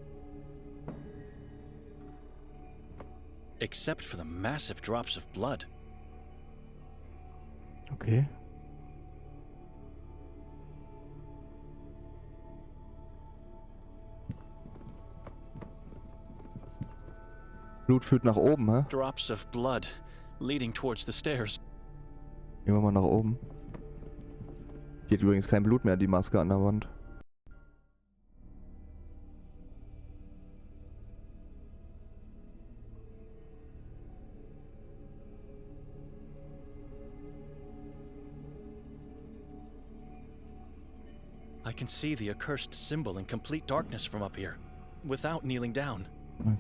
Except for the massive drops of blood. Okay. Blut führt nach oben, hä? Drops of blood leading towards the stairs. Gehen wir mal nach oben. Hier hat übrigens kein Blut mehr, die Maske an der Wand. I can see the accursed symbol in complete darkness from up here, without kneeling down.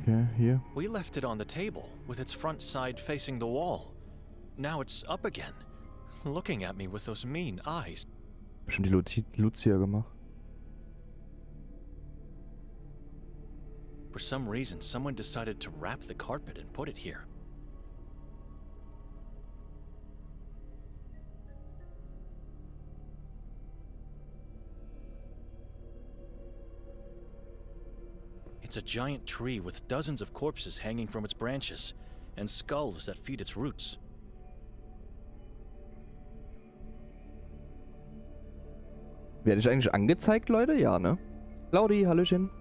Okay, hier. We left it on the table, with its front side facing the wall. Now it's up again, looking at me with those mean eyes. Bestimmt die Lucia gemacht. For some reason, someone decided to wrap the carpet and put it here. It's a giant tree with dozens of corpses hanging from its branches, and skulls that feed its roots. Werde ich eigentlich angezeigt, Leute? Ja, ne? Claudi, hallöchen.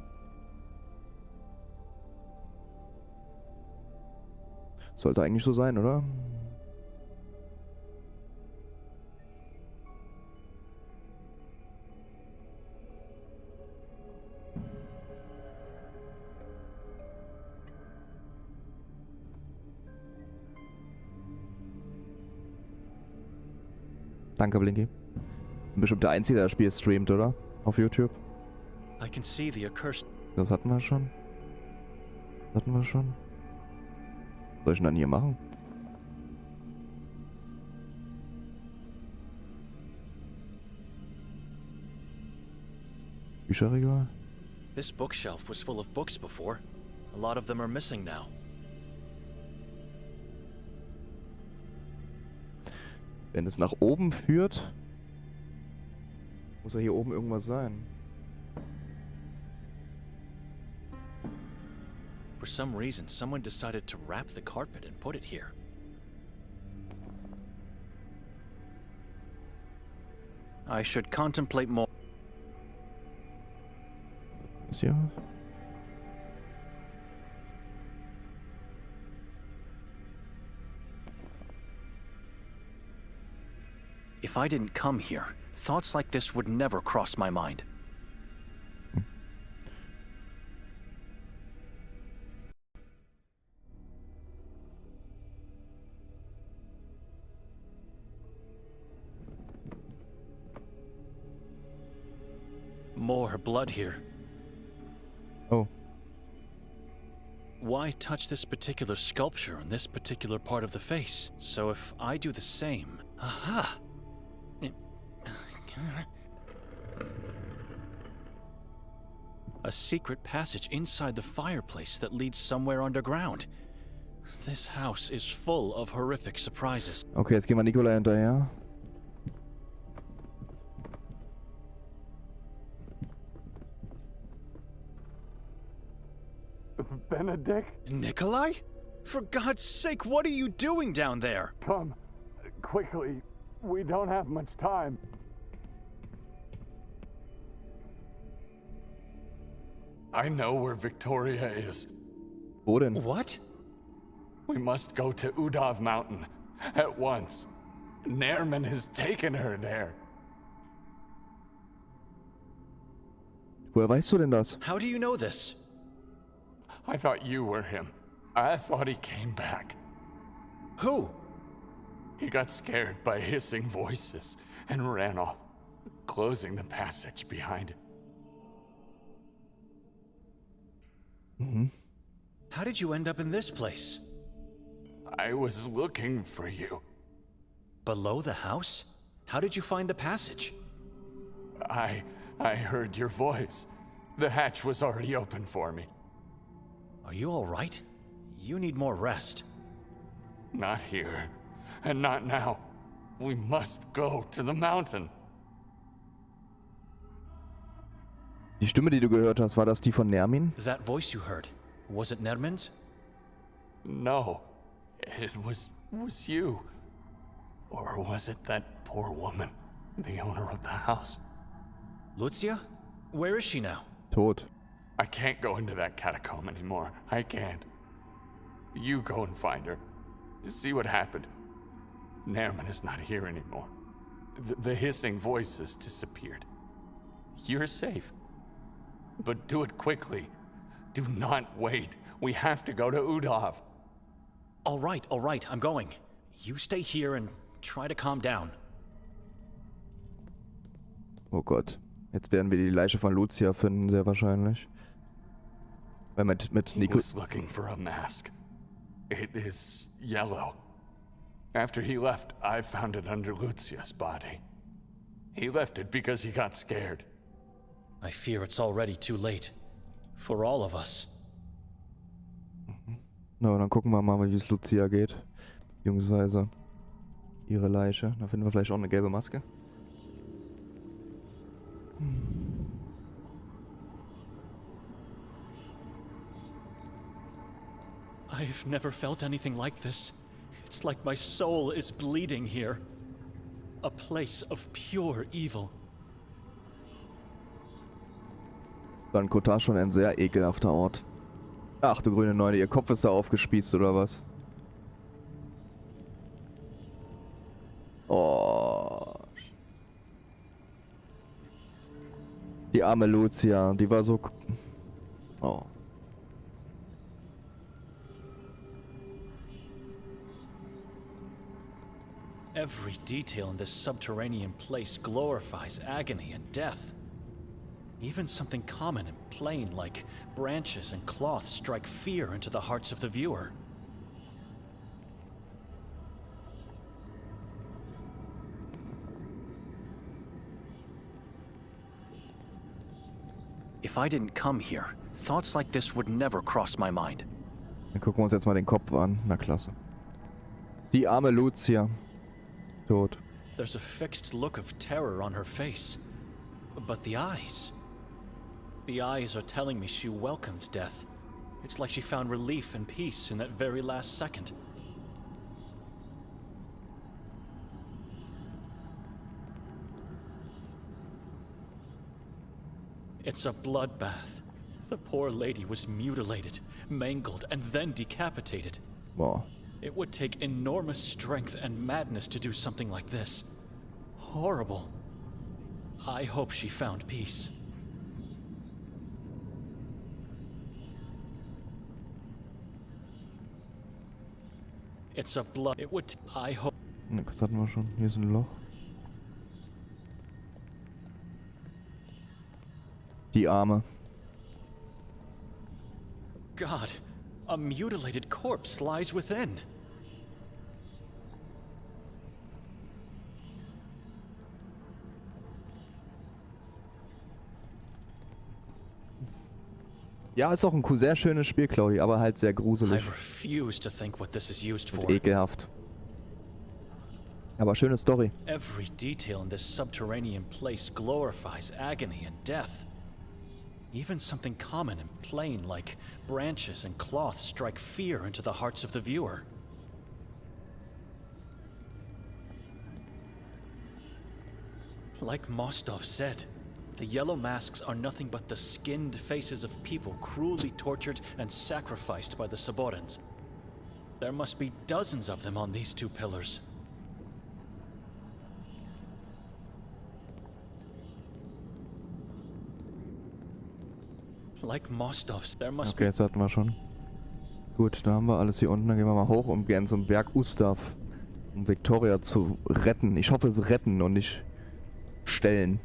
Sollte eigentlich so sein, oder? Danke, Blinky. Bestimmt der Einzige, der das Spiel streamt, oder? Auf YouTube. I can see the accursed. Das hatten wir schon. Was soll ich denn dann hier machen? Bücherregal? This bookshelf was full of books before. A lot of them are missing now. Wenn es nach oben führt, muss ja hier oben irgendwas sein. For some reason, someone decided to wrap the carpet and put it here. I should contemplate more. Ist hier was? If I didn't come here, thoughts like this would never cross my mind. More blood here. Oh. Why touch this particular sculpture on this particular part of the face? So if I do the same... Aha! A secret passage inside the fireplace that leads somewhere underground. This house is full of horrific surprises. Okay, jetzt gehen wir Nikolay hinterher. Benedek? Nikolay? For God's sake, what are you doing down there? Come, quickly. We don't have much time. I know where Victoria is. Wo denn? What? We must go to Udav Mountain at once. Nairman has taken her there. Woher weißt du denn das? How do you know this? I thought you were him. I thought he came back. Who? He got scared by hissing voices and ran off, closing the passage behind him. How did you end up in this place? I was looking for you. Below the house? How did you find the passage? I heard your voice. The hatch was already open for me. Are you all right? You need more rest. Not here, and not now. We must go to the mountain. Die Stimme, die du gehört hast, war das die von Nermin? That voice you heard, was it Nermin's? No, it was you. Or was it that poor woman, the owner of the house? Lucia? Where is she now? Tot. I can't go into that catacomb anymore. I can't. You go and find her. See what happened. Nairman is not here anymore. The hissing voice has disappeared. You're safe. But do it quickly. Do not wait. We have to go to Udav. All right, I'm going. You stay here and try to calm down. Oh Gott. Jetzt werden wir die Leiche von Lucia finden, sehr wahrscheinlich. Weil mit He Nico... was looking for a mask. It is yellow. After he left, I found it under Lucia's body. He left it because he got scared. I fear it's already too late. For all of us. Na, dann gucken wir mal, wie es Lucia geht. Beziehungsweise ihre Leiche. Da finden wir vielleicht auch eine gelbe Maske. I've never felt anything like this. It's like my soul is bleeding here. A place of pure evil. Dann Kotar schon ein sehr ekelhafter Ort. Ach du grüne Neune, ihr Kopf ist da aufgespießt oder was? Oh. Die arme Lucia, die war so... Oh. Every detail in this subterranean place glorifies agony and death. Even something common and plain like branches and cloth strike fear into the hearts of the viewer. If I didn't come here, thoughts like this would never cross my mind. Dann gucken wir uns jetzt mal den Kopf an. Na klasse. Die arme Lucia. Tot. There's a fixed look of terror on her face. But the eyes... The eyes are telling me she welcomed death. It's like she found relief and peace in that very last second. It's a bloodbath. The poor lady was mutilated, mangled, and then decapitated. Wow. It would take enormous strength and madness to do something like this. Horrible. I hope she found peace. It's a blood. It would. I hope. Das hatten wir schon. Hier ist ein Loch. Die Arme. God, a mutilated corpse lies within. Ja, ist auch ein sehr schönes Spiel, Claudi, aber halt sehr gruselig. I refuse to think what this is used for. Und ekelhaft. Aber schöne Story. Every detail in this subterranean place glorifies agony and death. Even something common and plain like branches and cloth strike fear into the hearts of the viewer. Like Mostov said, the yellow masks are nothing but the skinned faces of people cruelly tortured and sacrificed by the Saborans. There must be dozens of them on these two pillars. Like Mostovs, there must Okay, das hatten wir schon. Gut, da haben wir alles hier unten. Dann gehen wir mal hoch, um gern zum Berg Ustav, um Victoria zu retten. Ich hoffe, es retten und nicht stellen.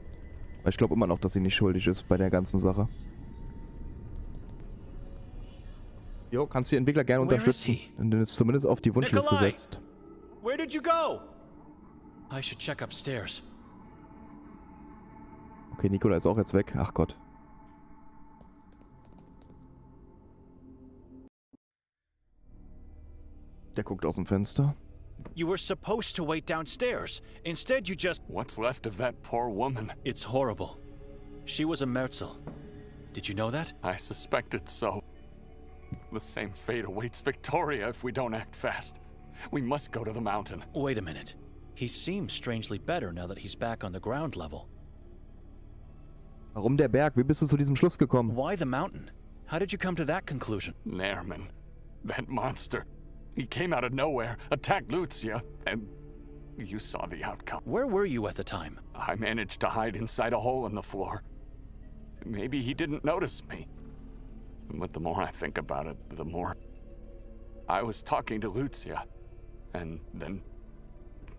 Weil ich glaube immer noch, dass sie nicht schuldig ist bei der ganzen Sache. Jo, kannst die Entwickler gerne unterstützen, wenn du es zumindest auf die Wunschliste Nikolay! setzt. Where did you go? I should check upstairs. Okay, Nikolay ist auch jetzt weg. Ach Gott. Der guckt aus dem Fenster. You were supposed to wait downstairs. Instead, you just... What's left of that poor woman? It's horrible. She was a Merzel. Did you know that? I suspected so. The same fate awaits Victoria if we don't act fast. We must go to the mountain. Wait a minute. He seems strangely better now that he's back on the ground level. Warum der Berg? Wie bist du zu diesem Schluss gekommen? Why the mountain? How did you come to that conclusion? Nairman. That monster. He came out of nowhere, attacked Lucia, and you saw the outcome. Where were you at the time? I managed to hide inside a hole in the floor. Maybe he didn't notice me. But the more I think about it, the more... I was talking to Lucia, and then...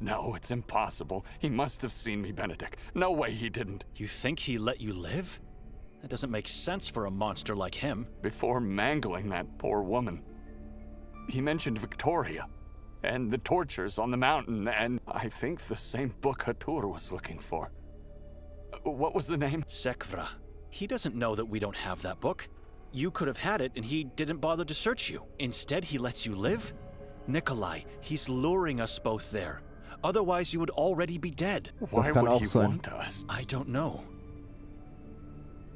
No, it's impossible. He must have seen me, Benedek. No way he didn't. You think he let you live? That doesn't make sense for a monster like him. Before mangling that poor woman, he mentioned Victoria, and the tortures on the mountain, and I think the same book Hatur was looking for. What was the name? Sekvra. He doesn't know that we don't have that book. You could have had it and he didn't bother to search you. Instead, he lets you live? Nikolay, he's luring us both there. Otherwise, you would already be dead. Why kann would auch he sein. want us? I don't know.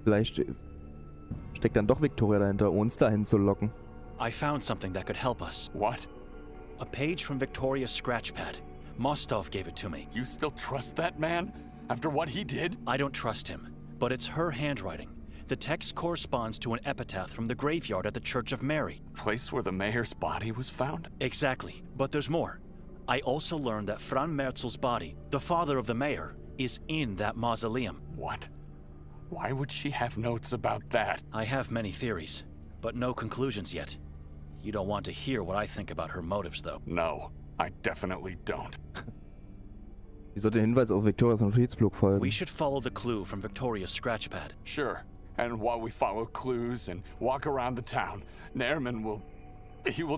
Vielleicht steckt dann doch Victoria dahinter, uns dahin zu locken. I found something that could help us. What? A page from Victoria's scratchpad. Mostov gave it to me. You still trust that man? After what he did? I don't trust him, but it's her handwriting. The text corresponds to an epitaph from the graveyard at the Church of Mary. Place where the mayor's body was found? Exactly, but there's more. I also learned that Fran Merzel's body, the father of the mayor, is in that mausoleum. What? Why would she have notes about that? I have many theories, but no conclusions yet. You don't want to hear what I think about her motives, though. No, I definitely don't. Wie soll der Hinweis auf Victorias Notizblock folgen? We should follow the clue from Victoria's scratchpad. Sure, and while we follow clues and walk around the town, Nairman will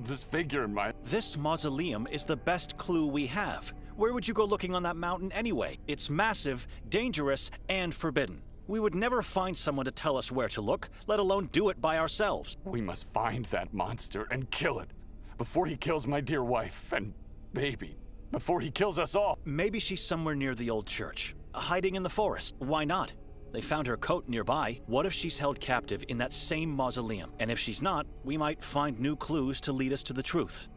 disfigure my... This mausoleum is the best clue we have. Where would you go looking on that mountain anyway? It's massive, dangerous, and forbidden. We would never find someone to tell us where to look, let alone do it by ourselves. We must find that monster and kill it, before he kills my dear wife and baby, before he kills us all. Maybe she's somewhere near the old church, hiding in the forest. Why not? They found her coat nearby. What if she's held captive in that same mausoleum? And if she's not, we might find new clues to lead us to the truth.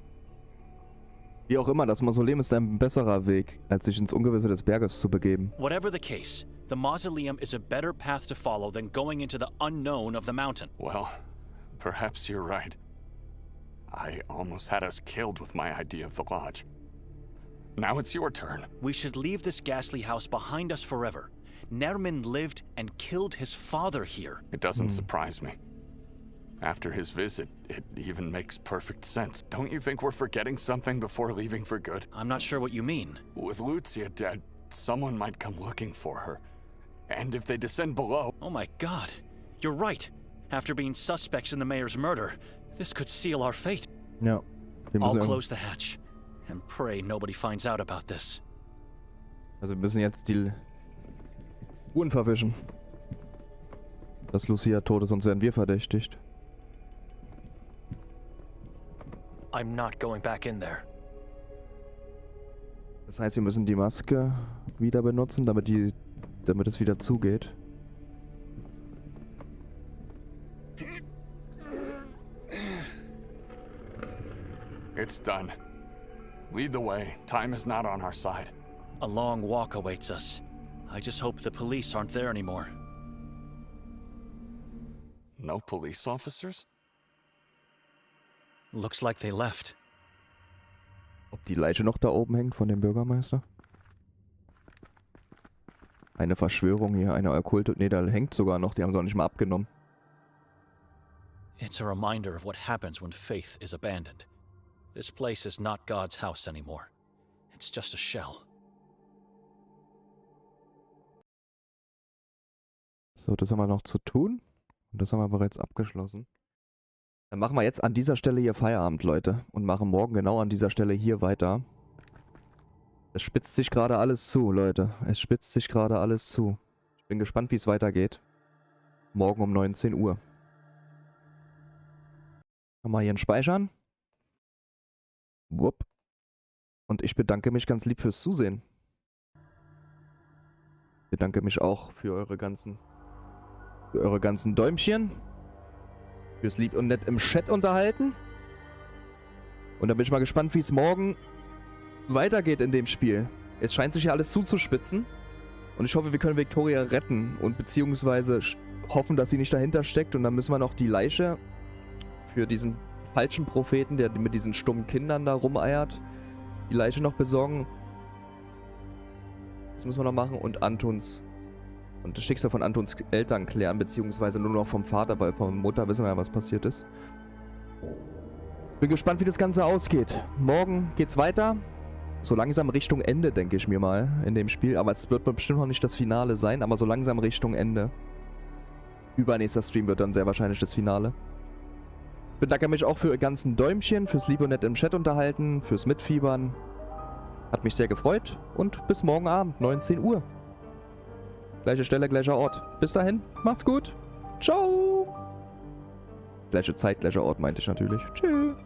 Wie auch immer, das Mausoleum ist ein besserer Weg, als sich ins Ungewisse des Berges zu begeben. Whatever the case, the mausoleum is a better path to follow than going into the unknown of the mountain. Well, perhaps you're right. I almost had us killed with my idea of the lodge. Now it's your turn. We should leave this ghastly house behind us forever. Nermin lived and killed his father here. It doesn't surprise me. After his visit, it even makes perfect sense. Don't you think we're forgetting something before leaving for good? I'm not sure what you mean. With Lucia dead, someone might come looking for her. And if they descend below... Oh my god, you're right. After being suspects in the mayor's murder, this could seal our fate. Ja. I'll close the hatch and pray nobody finds out about this. Also wir müssen jetzt die Spuren verwischen. Dass Lucia tot ist, sonst werden wir verdächtigt. I'm not going back in there. Das heißt, wir müssen die Maske wieder benutzen, damit es wieder zugeht. It's done. Lead the way. Time is not on our side. A long walk awaits us. I just hope the police aren't there anymore. No police officers? Looks like they left. Ob die Leiche noch da oben hängt von dem Bürgermeister? Eine Verschwörung hier, eine okkulte... Ne, da hängt sogar noch, die haben sie auch nicht mal abgenommen. It's a reminder of what happens when faith is abandoned. This place is not God's house anymore. It's just a shell. So, das haben wir noch zu tun. Und das haben wir bereits abgeschlossen. Dann machen wir jetzt an dieser Stelle hier Feierabend, Leute. Und machen morgen genau an dieser Stelle hier weiter. Es spitzt sich gerade alles zu, Leute. Es spitzt sich gerade alles zu. Ich bin gespannt, wie es weitergeht. Morgen um 19 Uhr. Haben wir hier einen Speichern. Wupp. Und ich bedanke mich ganz lieb fürs Zusehen. Ich bedanke mich auch für eure ganzen Däumchen. Fürs lieb und nett im Chat unterhalten. Und dann bin ich mal gespannt, wie es morgen weitergeht in dem Spiel. Es scheint sich ja alles zuzuspitzen. Und ich hoffe, wir können Victoria retten. Und beziehungsweise hoffen, dass sie nicht dahinter steckt. Und dann müssen wir noch die Leiche für diesen falschen Propheten, der mit diesen stummen Kindern da rumeiert, die Leiche noch besorgen. Das müssen wir noch machen. Und das Schicksal von Antons Eltern klären, beziehungsweise nur noch vom Vater, weil von Mutter wissen wir ja, was passiert ist. Bin gespannt, wie das Ganze ausgeht. Morgen geht's weiter. So langsam Richtung Ende, denke ich mir mal, in dem Spiel. Aber es wird bestimmt noch nicht das Finale sein, aber so langsam Richtung Ende. Übernächster Stream wird dann sehr wahrscheinlich das Finale. Bedanke mich auch für Ihr ganzen Däumchen, fürs lieb und nett im Chat unterhalten, fürs Mitfiebern. Hat mich sehr gefreut und bis morgen Abend, 19 Uhr. Gleiche Stelle, gleicher Ort. Bis dahin, macht's gut. Ciao. Gleiche Zeit, gleicher Ort meinte ich natürlich. Tschüss.